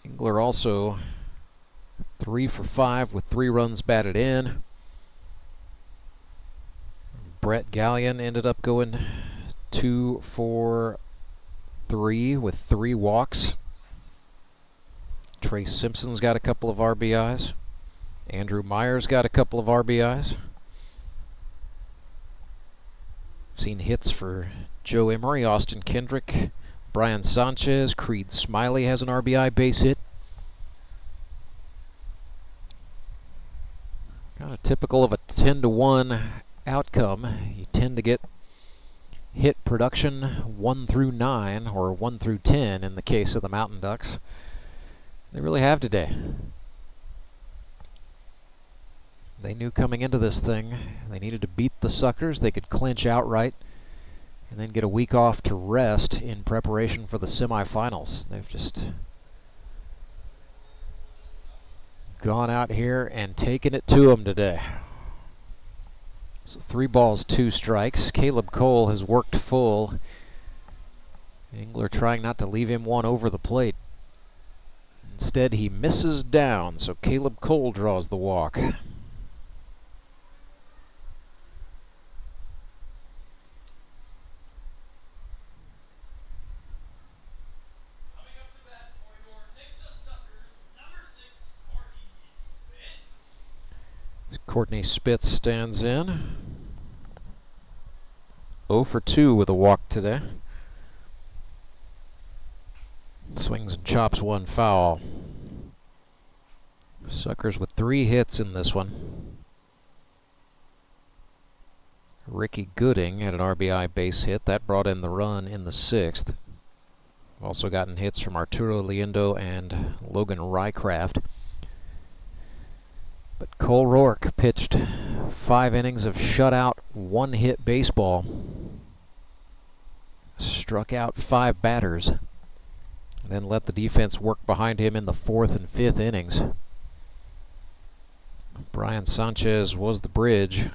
Engler also 3 for 5 with 3 runs batted in. Brett Gallion ended up going 2 for 3 with 3 walks. Trace Simpson's got a couple of RBIs. Andrew Myers got a couple of RBIs. Seen hits for Joe Emery, Austin Kendrick, Brian Sanchez, Creed Smiley has an RBI base hit. Kind of typical of a 10-1 outcome. You tend to get hit production 1 through 9 or 1 through 10 in the case of the Mountain Ducks. They really have today. They knew coming into this thing they needed to beat the Suckers. They could clinch outright and then get a week off to rest in preparation for the semifinals. They've just gone out here and taken it to them today. So 3 balls, 2 strikes. Caleb Cole has worked full. Engler trying not to leave him one over the plate. Instead, he misses down, so Caleb Cole draws the walk. Courtney Spitz stands in. 0 for 2 with a walk today. Swings and chops 1 foul. Suckers with 3 hits in this one. Ricky Gooding had an RBI base hit. That brought in the run in the 6th. Also gotten hits from Arturo Liendo and Logan Rycraft. But Cole Roark pitched 5 innings of shutout, 1-hit baseball. Struck out 5 batters. Then let the defense work behind him in the 4th and 5th innings. Brian Sanchez was the bridge,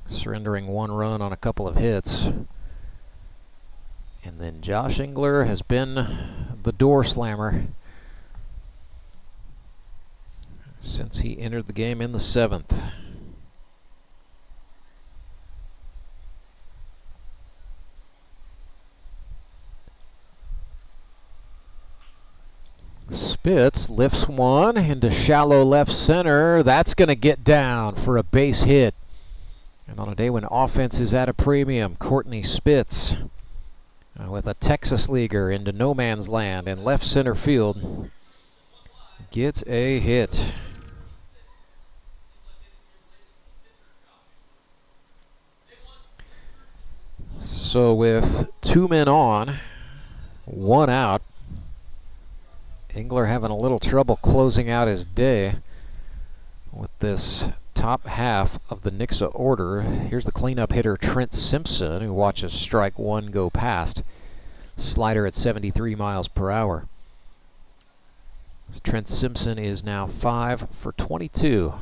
surrendering 1 run on a couple of hits. And then Josh Engler has been the door slammer since he entered the game in the 7th. Spitz lifts one into shallow left center. That's going to get down for a base hit. And on a day when offense is at a premium, Courtney Spitz, with a Texas leaguer into no man's land in left center field. Gets a hit. So with 2 men on, 1 out, Engler having a little trouble closing out his day with this top half of the Nixa order. Here's the cleanup hitter Trent Simpson, who watches strike 1 go past. Slider at 73 miles per hour. Trent Simpson is now 5 for 22.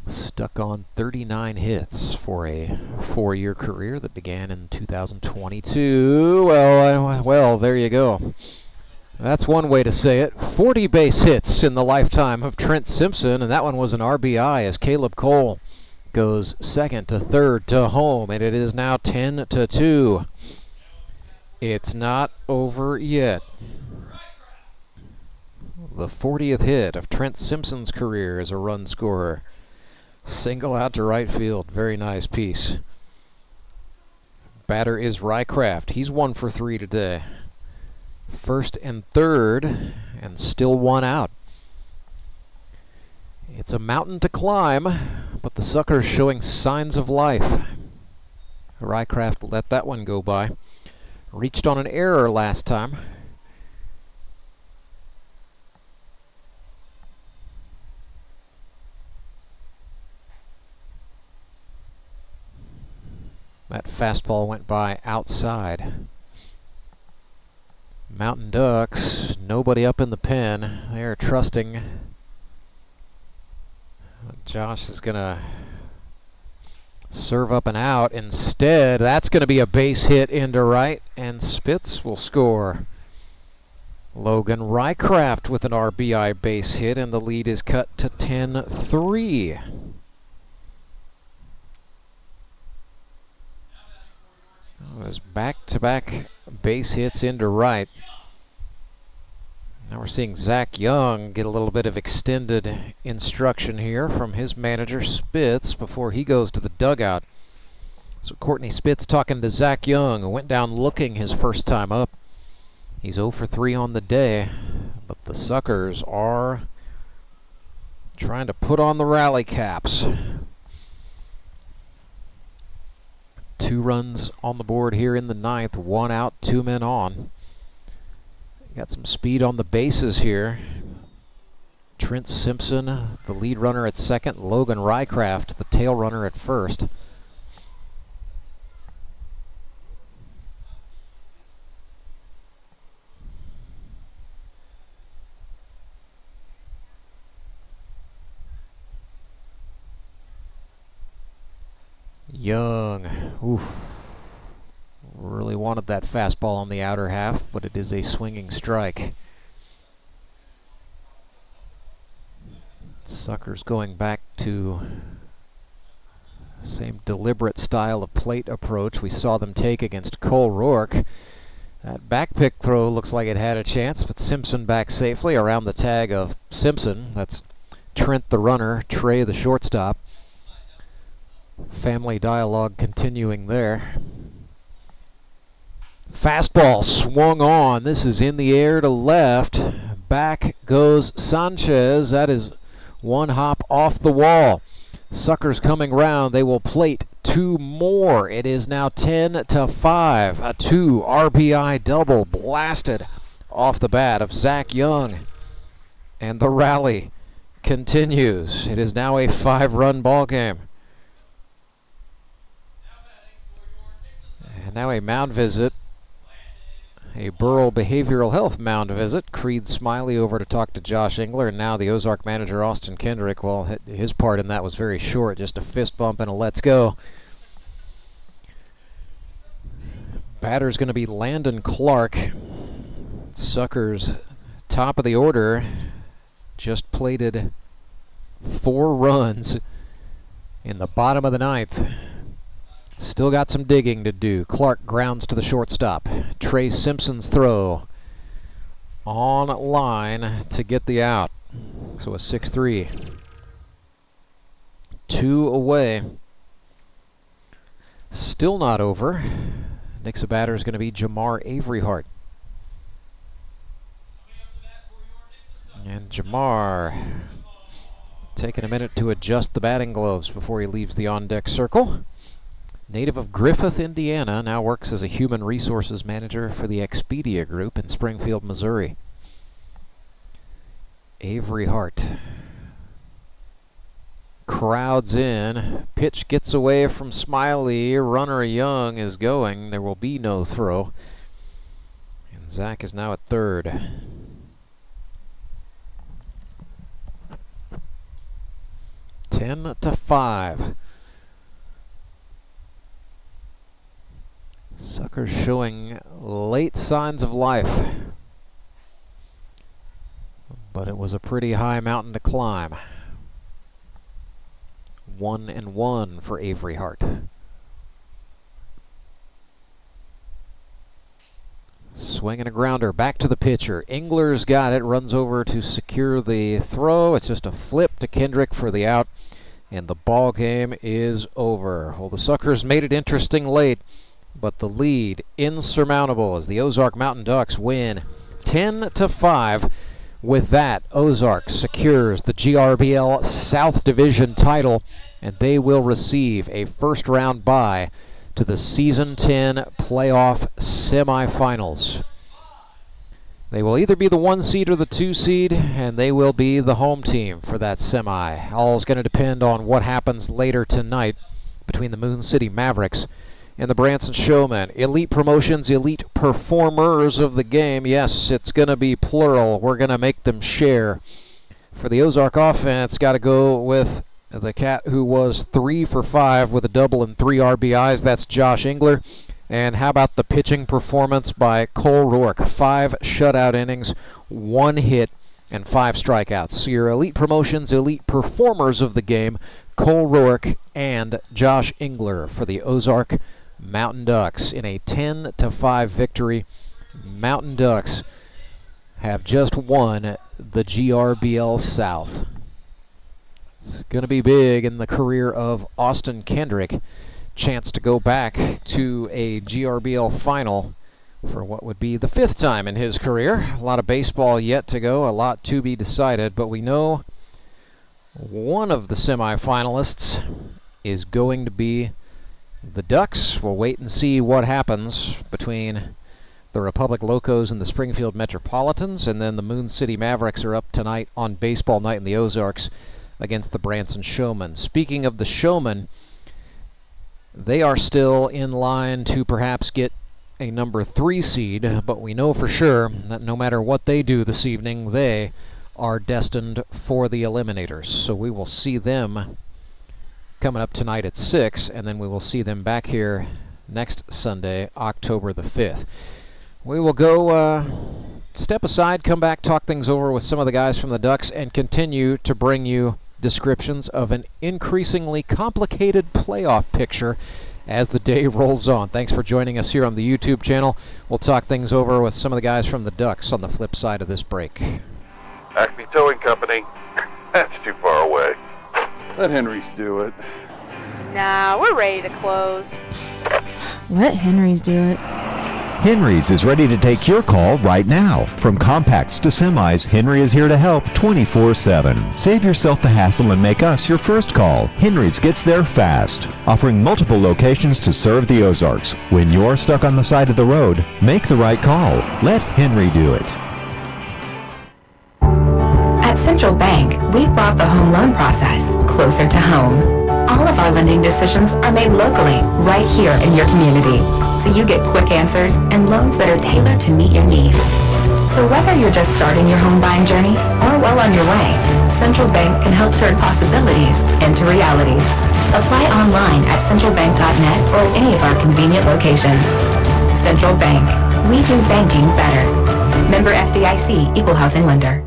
Stuck on 39 hits for a 4-year career that began in 2022. Well, there you go. That's one way to say it. 40 base hits in the lifetime of Trent Simpson, and that one was an RBI as Caleb Cole goes second to third to home, and it is now 10-2. It's not over yet. The 40th hit of Trent Simpson's career as a run scorer. Single out to right field. Very nice piece. Batter is Rycraft. He's 1 for 3 today. First and third, and still 1 out. It's a mountain to climb, but the sucker's showing signs of life. Rycraft let that one go by. Reached on an error last time. That fastball went by outside. Mountain Ducks, nobody up in the pen. They're trusting. Josh is going to serve up and out. Instead, that's going to be a base hit into right, and Spitz will score. Logan Rycraft with an RBI base hit, and the lead is cut to 10-3. Those back-to-back base hits into right. Now we're seeing Zach Young get a little bit of extended instruction here from his manager Spitz before he goes to the dugout. So Courtney Spitz talking to Zach Young, who went down looking his first time up. He's 0 for 3 on the day, but the Suckers are trying to put on the rally caps. 2 runs on the board here in the 9th. 1 out, 2 men on. Got some speed on the bases here. Trent Simpson, the lead runner at second. Logan Rycraft, the tail runner at first. Young, oof, really wanted that fastball on the outer half, but it is a swinging strike. Suckers going back to same deliberate style of plate approach we saw them take against Cole Roark. That back pick throw looks like it had a chance, but Simpson back safely around the tag of Simpson. That's Trent the runner, Trey the shortstop. Family dialogue continuing there. Fastball swung on. This is in the air to left. Back goes Sanchez. That is 1 hop off the wall. Suckers coming round. They will plate 2 more. It is now 10-5. A 2 RBI double blasted off the bat of Zach Young. And the rally continues. It is now a 5-run ball game. And now a mound visit, a Burrell Behavioral Health mound visit. Creed Smiley over to talk to Josh Engler, and now the Ozark manager Austin Kendrick. Well, his part in that was very short, just a fist bump and a let's go. Batter's going to be Landon Clark. Suckers, top of the order, just plated 4 runs in the bottom of the 9th. Still got some digging to do. Clark grounds to the shortstop. Trey Simpson's throw line to get the out. So a 6-3. 2 away. Still not over. Nixa batter is going to be Jamar Averyhart. And Jamar taking a minute to adjust the batting gloves before he leaves the on-deck circle. Native of Griffith, Indiana, now works as a human resources manager for the Expedia Group in Springfield, Missouri. Averyhart. Crowds in. Pitch gets away from Smiley. Runner Young is going. There will be no throw. And Zach is now at third. Ten to 5. Suckers showing late signs of life. But it was a pretty high mountain to climb. 1-1 for Averyhart. Swinging a grounder back to the pitcher. Engler's got it, runs over to secure the throw. It's just a flip to Kendrick for the out, and the ball game is over. Well, the Suckers made it interesting late, but the lead insurmountable as the Ozark Mountain Ducks win 10 to 5. With that, Ozark secures the GRBL South Division title, and they will receive a first-round bye to the Season 10 playoff semifinals. They will either be the 1 seed or the 2 seed, and they will be the home team for that semi. All is going to depend on what happens later tonight between the Moon City Mavericks and the Branson Showmen. Elite promotions, elite performers of the game. Yes, it's going to be plural. We're going to make them share. For the Ozark offense, got to go with the cat who was 3 for 5 with a double and 3 RBIs. That's Josh Engler. And how about the pitching performance by Cole Roark? 5 shutout innings, 1 hit, and 5 strikeouts. So your elite promotions, elite performers of the game, Cole Roark and Josh Engler for the Ozark Mountain Ducks in a 10 to 5 victory. Mountain Ducks have just won the GRBL South. It's going to be big in the career of Austin Kendrick. Chance to go back to a GRBL final for what would be the 5th time in his career. A lot of baseball yet to go, a lot to be decided, but we know one of the semifinalists is going to be the Ducks. We'll wait and see what happens between the Republic Locos and the Springfield Metropolitans, and then the Moon City Mavericks are up tonight on baseball night in the Ozarks against the Branson Showmen. Speaking of the Showmen, they are still in line to perhaps get a number 3 seed, but we know for sure that no matter what they do this evening, they are destined for the Eliminators. So we will see them coming up tonight at 6, and then we will see them back here next Sunday, October the 5th. We will go step aside, come back, talk things over with some of the guys from the Ducks, and continue to bring you descriptions of an increasingly complicated playoff picture as the day rolls on. Thanks for joining us here on the YouTube channel. We'll talk things over with some of the guys from the Ducks on the flip side of this break. Acme Towing Company. That's too far away. Let Henry's do it. Nah, we're ready to close. Let Henry's do it. Henry's is ready to take your call right now. From compacts to semis, Henry is here to help 24/7. Save yourself the hassle and make us your first call. Henry's gets there fast, offering multiple locations to serve the Ozarks. When you're stuck on the side of the road, make the right call. Let Henry do it. At Central Bank, we've brought the home loan process closer to home. All of our lending decisions are made locally, right here in your community, so you get quick answers and loans that are tailored to meet your needs. So whether you're just starting your home buying journey or well on your way, Central Bank can help turn possibilities into realities. Apply online at centralbank.net or any of our convenient locations. Central Bank, we do banking better. Member FDIC, Equal Housing Lender.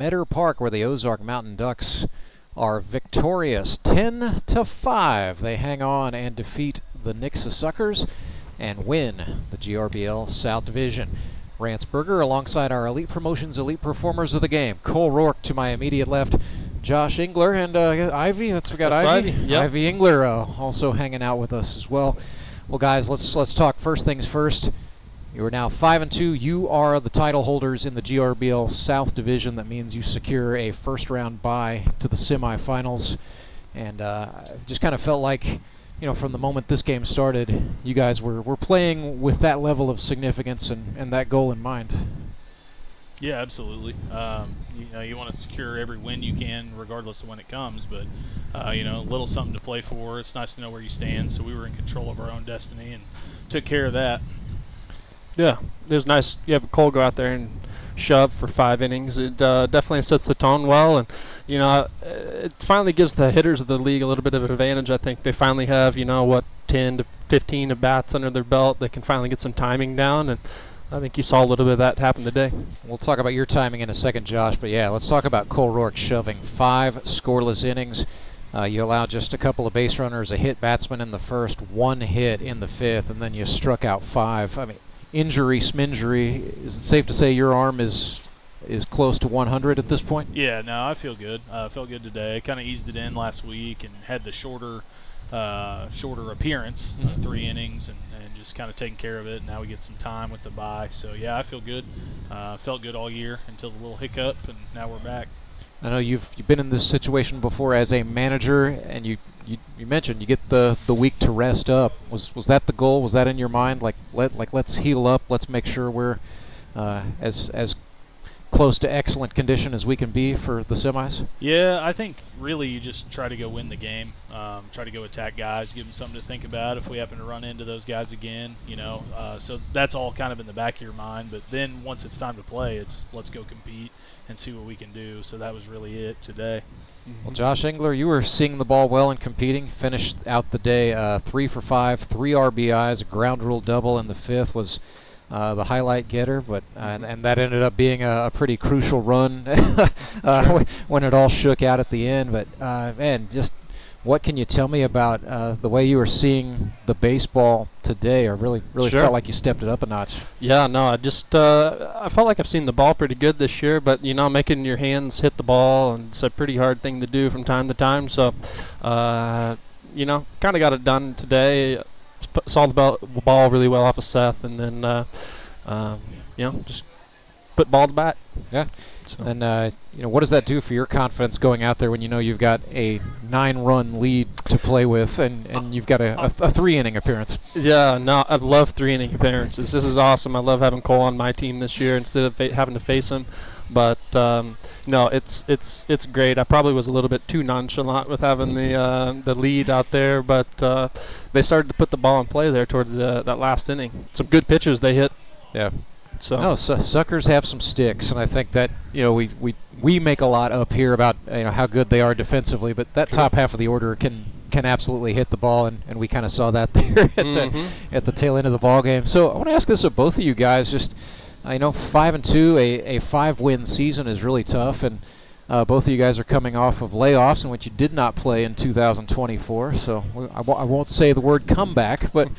Meadow Park, where the Ozark Mountain Ducks are victorious 10-5. They hang on and defeat the Nixa Suckers and win the GRBL South Division. Rance Berger alongside our Elite Promotions Elite Performers of the game. Cole Roark to my immediate left, Josh Engler, and Ivy. We got Ivy. Yep. Ivy Engler also hanging out with us as well. Well, guys, let's talk first things first. You are now 5-2. You are the title holders in the GRBL South Division. That means you secure a first-round bye to the semifinals. And just kind of felt like, from the moment this game started, you guys were playing with that level of significance and that goal in mind. Yeah, absolutely. You want to secure every win you can, regardless of when it comes. But a little something to play for. It's nice to know where you stand. So we were in control of our own destiny and took care of that. Yeah, it was nice. You have Cole go out there and shove for 5 innings. It definitely sets the tone well, and it finally gives the hitters of the league a little bit of an advantage. I think they finally have 10 to 15 at bats under their belt. They can finally get some timing down, and I think you saw a little bit of that happen today. We'll talk about your timing in a second, Josh, but yeah, let's talk about Cole Roark shoving 5 scoreless innings. You allowed just a couple of base runners, a hit batsman in the first, 1 hit in the 5th, and then you struck out 5. I mean, injury, sminjury, is it safe to say your arm is close to 100 at this point? Yeah, no, I feel good. I felt good today. Kind of eased it in last week and had the shorter appearance, 3 innings, and just kind of taking care of it. Now we get some time with the bye. So, yeah, I feel good. Felt good all year until the little hiccup, and now we're back. I know you've been in this situation before as a manager, and you mentioned you get the week to rest up. Was that the goal? Was that in your mind? Let's heal up. Let's make sure we're as close to excellent condition as we can be for the semis? Yeah, I think really you just try to go win the game. Try to go attack guys, give them something to think about if we happen to run into those guys again. So that's all kind of in the back of your mind. But then once it's time to play, it's let's go compete and see what we can do. So that was really it today. Well, Josh Engler, you were seeing the ball well and competing. Finished out the day 3 for 5, 3 RBIs, a ground rule double in the 5th was the highlight getter, but and that ended up being a pretty crucial run when it all shook out at the end. But man, just what can you tell me about the way you were seeing the baseball today? I really Sure. felt like you stepped it up a notch. Yeah, no, I felt like I've seen the ball pretty good this year, but making your hands hit the ball, and it's a pretty hard thing to do from time to time. So, kind of got it done today. Saw the ball really well off of Seth, and then just put ball to bat. Yeah. So. And what does that do for your confidence going out there when you've got a 9-run lead to play with, and you've got a 3-inning appearance? Yeah, no, I love 3-inning appearances. This is awesome. I love having Cole on my team this year instead of having to face him. But no, it's great. I probably was a little bit too nonchalant with having the lead out there, but they started to put the ball in play there towards that last inning. Some good pitches they hit. Yeah. So no, Suckers have some sticks, and I think that we make a lot up here about how good they are defensively, but that top half of the order can absolutely hit the ball, and we kind of saw that there at the tail end of the ball game. So I want to ask this of both of you guys. Just 5-2, a 5-win season is really tough, and both of you guys are coming off of layoffs in which you did not play in 2024. So I won't say the word comeback, but.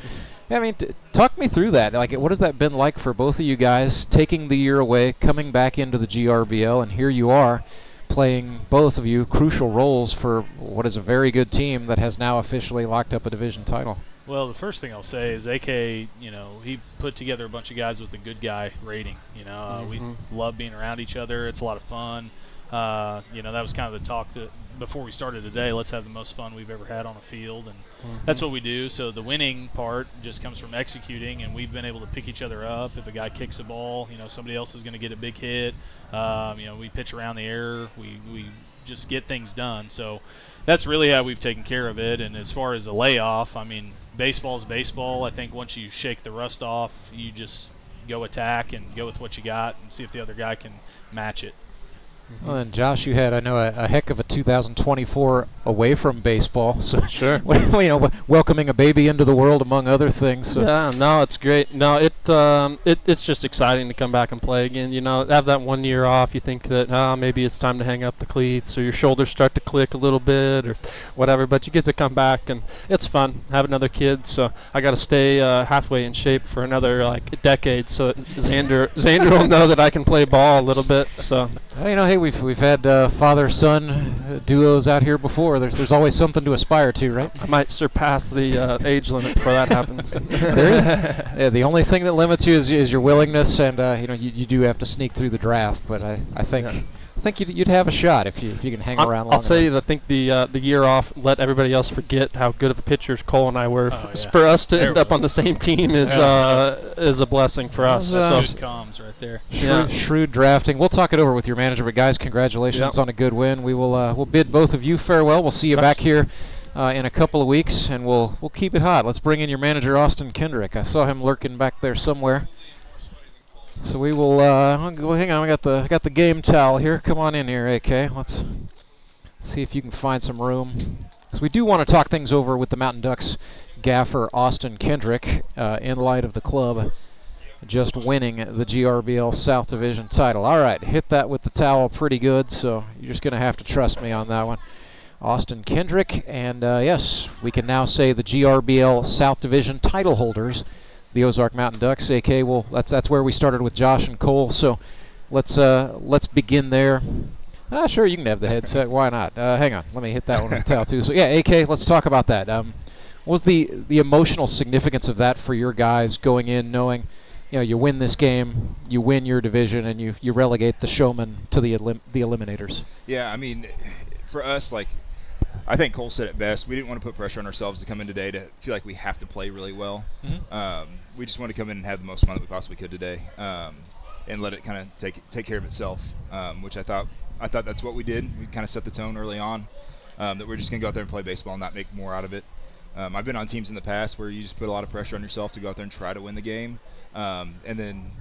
I mean, talk me through that. What has that been like for both of you guys, taking the year away, coming back into the GRBL, and here you are playing, both of you, crucial roles for what is a very good team that has now officially locked up a division title? Well, the first thing I'll say is AK, he put together a bunch of guys with a good guy rating. We love being around each other. It's a lot of fun. That was kind of the talk that before we started today. Let's have the most fun we've ever had on a field, and that's what we do. So the winning part just comes from executing, and we've been able to pick each other up. If a guy kicks a ball, somebody else is going to get a big hit. We pitch around the air. We just get things done. So that's really how we've taken care of it. And as far as a layoff, I mean, baseball's baseball. I think once you shake the rust off, you just go attack and go with what you got and see if the other guy can match it. Well, and Josh, you had, I know, a heck of a 2024 away from baseball. So sure, welcoming a baby into the world, among other things. So. Yeah, no, it's great. No, it's just exciting to come back and play again. Have that 1 year off. You think that maybe it's time to hang up the cleats, or your shoulders start to click a little bit, or whatever. But you get to come back, and it's fun. Have another kid, so I got to stay halfway in shape for another decade. So Xander will know that I can play ball a little bit. So. Hey, we've had father-son duos out here before. There's always something to aspire to, right? I might surpass the age limit before that happens. Yeah, the only thing that limits you is your willingness, and you do have to sneak through the draft. But I think you'd have a shot if you can hang around long enough. I'll say that enough. I think the year off let everybody else forget how good of a pitchers Cole and I were. For us to end up on the same team is a blessing for us. That's good comms right there. Shrewd drafting. We'll talk it over with your manager, but guys, congratulations on a good win. We will we'll bid both of you farewell. We'll see you back here in a couple of weeks, and we'll keep it hot. Let's bring in your manager, Austin Kendrick. I saw him lurking back there somewhere. So we will hang on. I got the game towel here. Come on in here, AK. Let's see if you can find some room. So we do want to talk things over with the Mountain Ducks gaffer Austin Kendrick in light of the club just winning the GRBL South Division title. All right, hit that with the towel pretty good. So you're just gonna have to trust me on that one. Austin Kendrick, and yes, we can now say the GRBL South Division title holders. The Ozark Mountain Ducks, AK. Well, that's where we started with Josh and Cole. So let's begin there. Sure, you can have the headset. Why not? Hang on, let me hit that one with the towel too. So yeah, AK. Let's talk about that. What was the emotional significance of that for your guys going in, knowing you win this game, you win your division, and you relegate the showmen to the eliminators? Yeah, I mean, for us, I think Cole said it best. We didn't want to put pressure on ourselves to come in today to feel like we have to play really well. Mm-hmm. We just wanted to come in and have the most fun that we possibly could today, and let it kind of take care of itself. Which I thought that's what we did. We kind of set the tone early on that we're just gonna go out there and play baseball and not make more out of it. I've been on teams in the past where you just put a lot of pressure on yourself to go out there and try to win the game, and then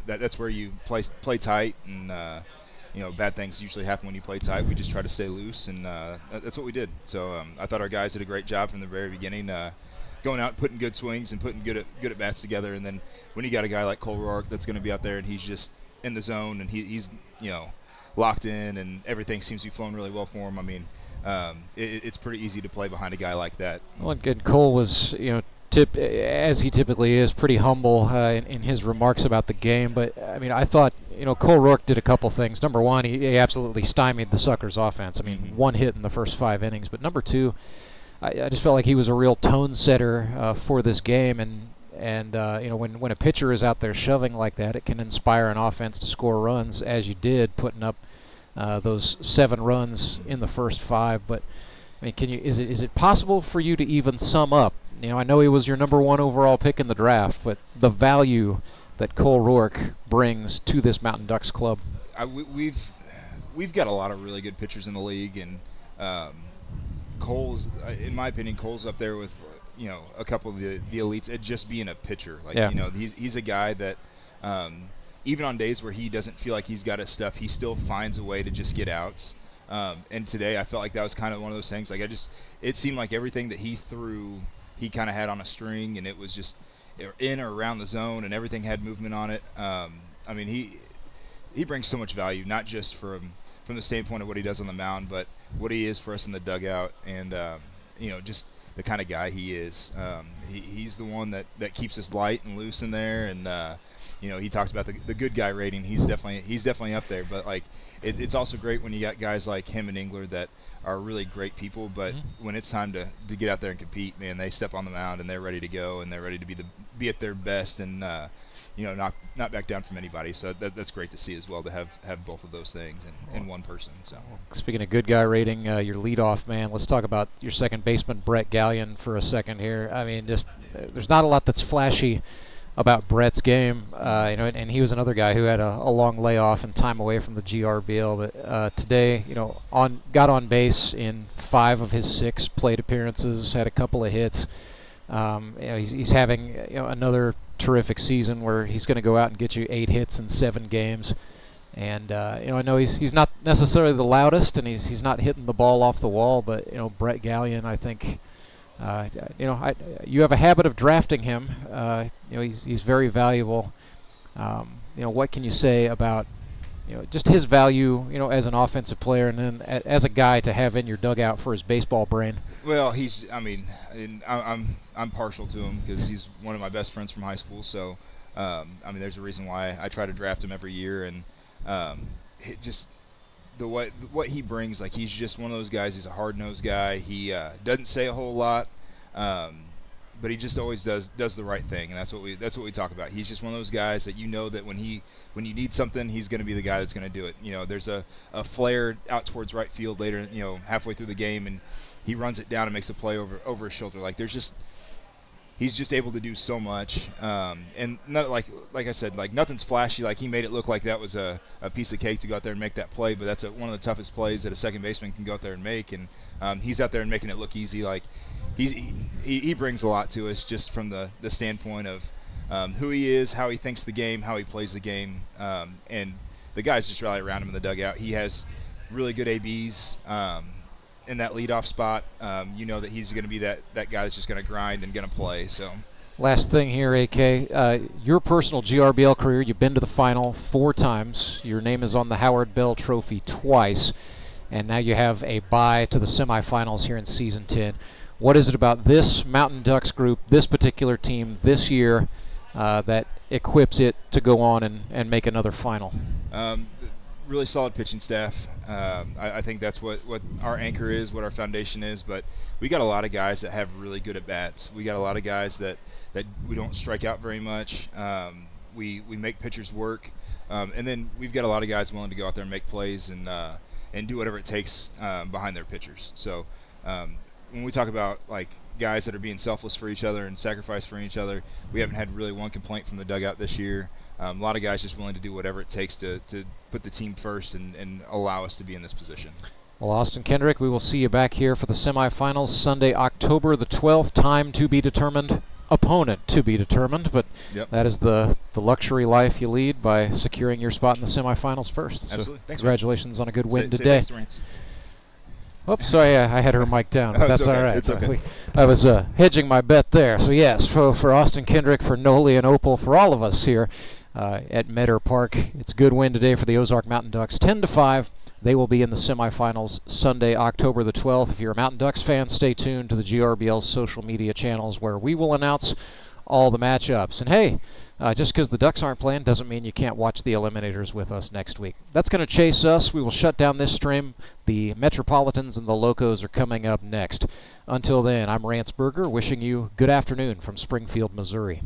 that's where you play tight and. Bad things usually happen when you play tight. We just try to stay loose, and that's what we did. So I thought our guys did a great job from the very beginning, going out, putting good swings and putting good at bats together. And then when you got a guy like Cole Roark that's going to be out there and he's just in the zone and he's locked in and everything seems to be flowing really well for him. I mean, it's pretty easy to play behind a guy like that. Well, and Cole was as he typically is, pretty humble in his remarks about the game. But I mean, I thought Cole Roark did a couple things. Number one, he absolutely stymied the Suckers' offense. I mean, one hit in the first 5 innings. But number two, I just felt like he was a real tone setter for this game. And when a pitcher is out there shoving like that, it can inspire an offense to score runs, as you did, putting up those 7 runs in the first 5. But I mean, is it possible for you to even sum up? I know he was your number 1 overall pick in the draft, but the value that Cole Roark brings to this Mountain Ducks club. We've got a lot of really good pitchers in the league, and Cole's, in my opinion, Cole's up there with a couple of the elites at just being a pitcher. He's a guy that even on days where he doesn't feel like he's got his stuff, he still finds a way to just get outs. And today I felt like that was kind of one of those things. It seemed like everything that he threw, he kind of had on a string, and it was just in or around the zone, and everything had movement on it. I mean, he brings so much value, not just from the standpoint of what he does on the mound, but what he is for us in the dugout, and just the kind of guy he is. He's the one that keeps us light and loose in there, and he talked about the good guy rating. He's definitely up there, but it's also great when you got guys like him and Engler that are really great people, but when it's time to get out there and compete, man, they step on the mound and they're ready to go, and they're ready to be at their best, and not back down from anybody. So that's great to see as well, to have both of those things in one person. So speaking of good guy rating, your leadoff man, let's talk about your second baseman, Brett Gallion, for a second here. I mean, just there's not a lot that's flashy about Brett's game, and he was another guy who had a long layoff and time away from the GRBL, but today, got on base in 5 of his 6 plate appearances, had a couple of hits. He's having another terrific season where he's going to go out and get you 8 hits in 7 games, And I know he's not necessarily the loudest, and he's not hitting the ball off the wall. But Brett Gallion, I think, you have a habit of drafting him. He's very valuable. What can you say about just his value, as an offensive player, and then as a guy to have in your dugout for his baseball brain? Well, I'm partial to him because he's one of my best friends from high school. So, there's a reason why I try to draft him every year, and just what he brings. Like, he's just one of those guys. He's a hard-nosed guy. He doesn't say a whole lot, but he just always does the right thing, and that's what we talk about. He's just one of those guys that that when you need something, he's going to be the guy that's going to do it. There's a flare out towards right field later, halfway through the game, and he runs it down and makes a play over his shoulder. Like, he's just able to do so much, and not like I said, like, nothing's flashy. Like, he made it look like that was a piece of cake to go out there and make that play, but that's one of the toughest plays that a second baseman can go out there and make, and he's out there and making it look easy. Like, he brings a lot to us just from the standpoint of who he is, how he thinks the game, how he plays the game, and the guys just rally around him in the dugout. He has really good ABs. In that leadoff spot, that he's going to be that guy that's just going to grind and going to play. So, last thing here, AK, your personal GRBL career, you've been to the final 4 times. Your name is on the Howard Bell Trophy twice, and now you have a bye to the semifinals here in Season 10. What is it about this Mountain Ducks group, this particular team this year, that equips it to go on and make another final? Really solid pitching staff. I think that's what our anchor is, what our foundation is, but we got a lot of guys that have really good at-bats. We got a lot of guys that we don't strike out very much. We make pitchers work, and then we've got a lot of guys willing to go out there and make plays and do whatever it takes behind their pitchers. So when we talk about, like, guys that are being selfless for each other and sacrifice for each other, we haven't had really one complaint from the dugout this year. A lot of guys just willing to do whatever it takes to put the team first and allow us to be in this position. Well, Austin Kendrick, we will see you back here for the semifinals Sunday, October the 12th. Time to be determined, opponent to be determined, but that is the luxury life you lead by securing your spot in the semifinals first. Absolutely. So thanks, congratulations on a good win say today. Thanks to Rance. Oops, sorry, I had her mic down, but that's okay. all right. It's okay. I was hedging my bet there. So yes, for Austin Kendrick, for Noli and Opal, for all of us here at Meadow Park, it's a good win today for the Ozark Mountain Ducks, 10-5. They will be in the semifinals Sunday, October the 12th. If you're a Mountain Ducks fan, stay tuned to the GRBL social media channels where we will announce all the matchups. And hey, just because the Ducks aren't playing doesn't mean you can't watch the Eliminators with us next week. That's going to chase us. We will shut down this stream. The Metropolitans and the Locos are coming up next. Until then, I'm Rance Berger, wishing you good afternoon from Springfield, Missouri.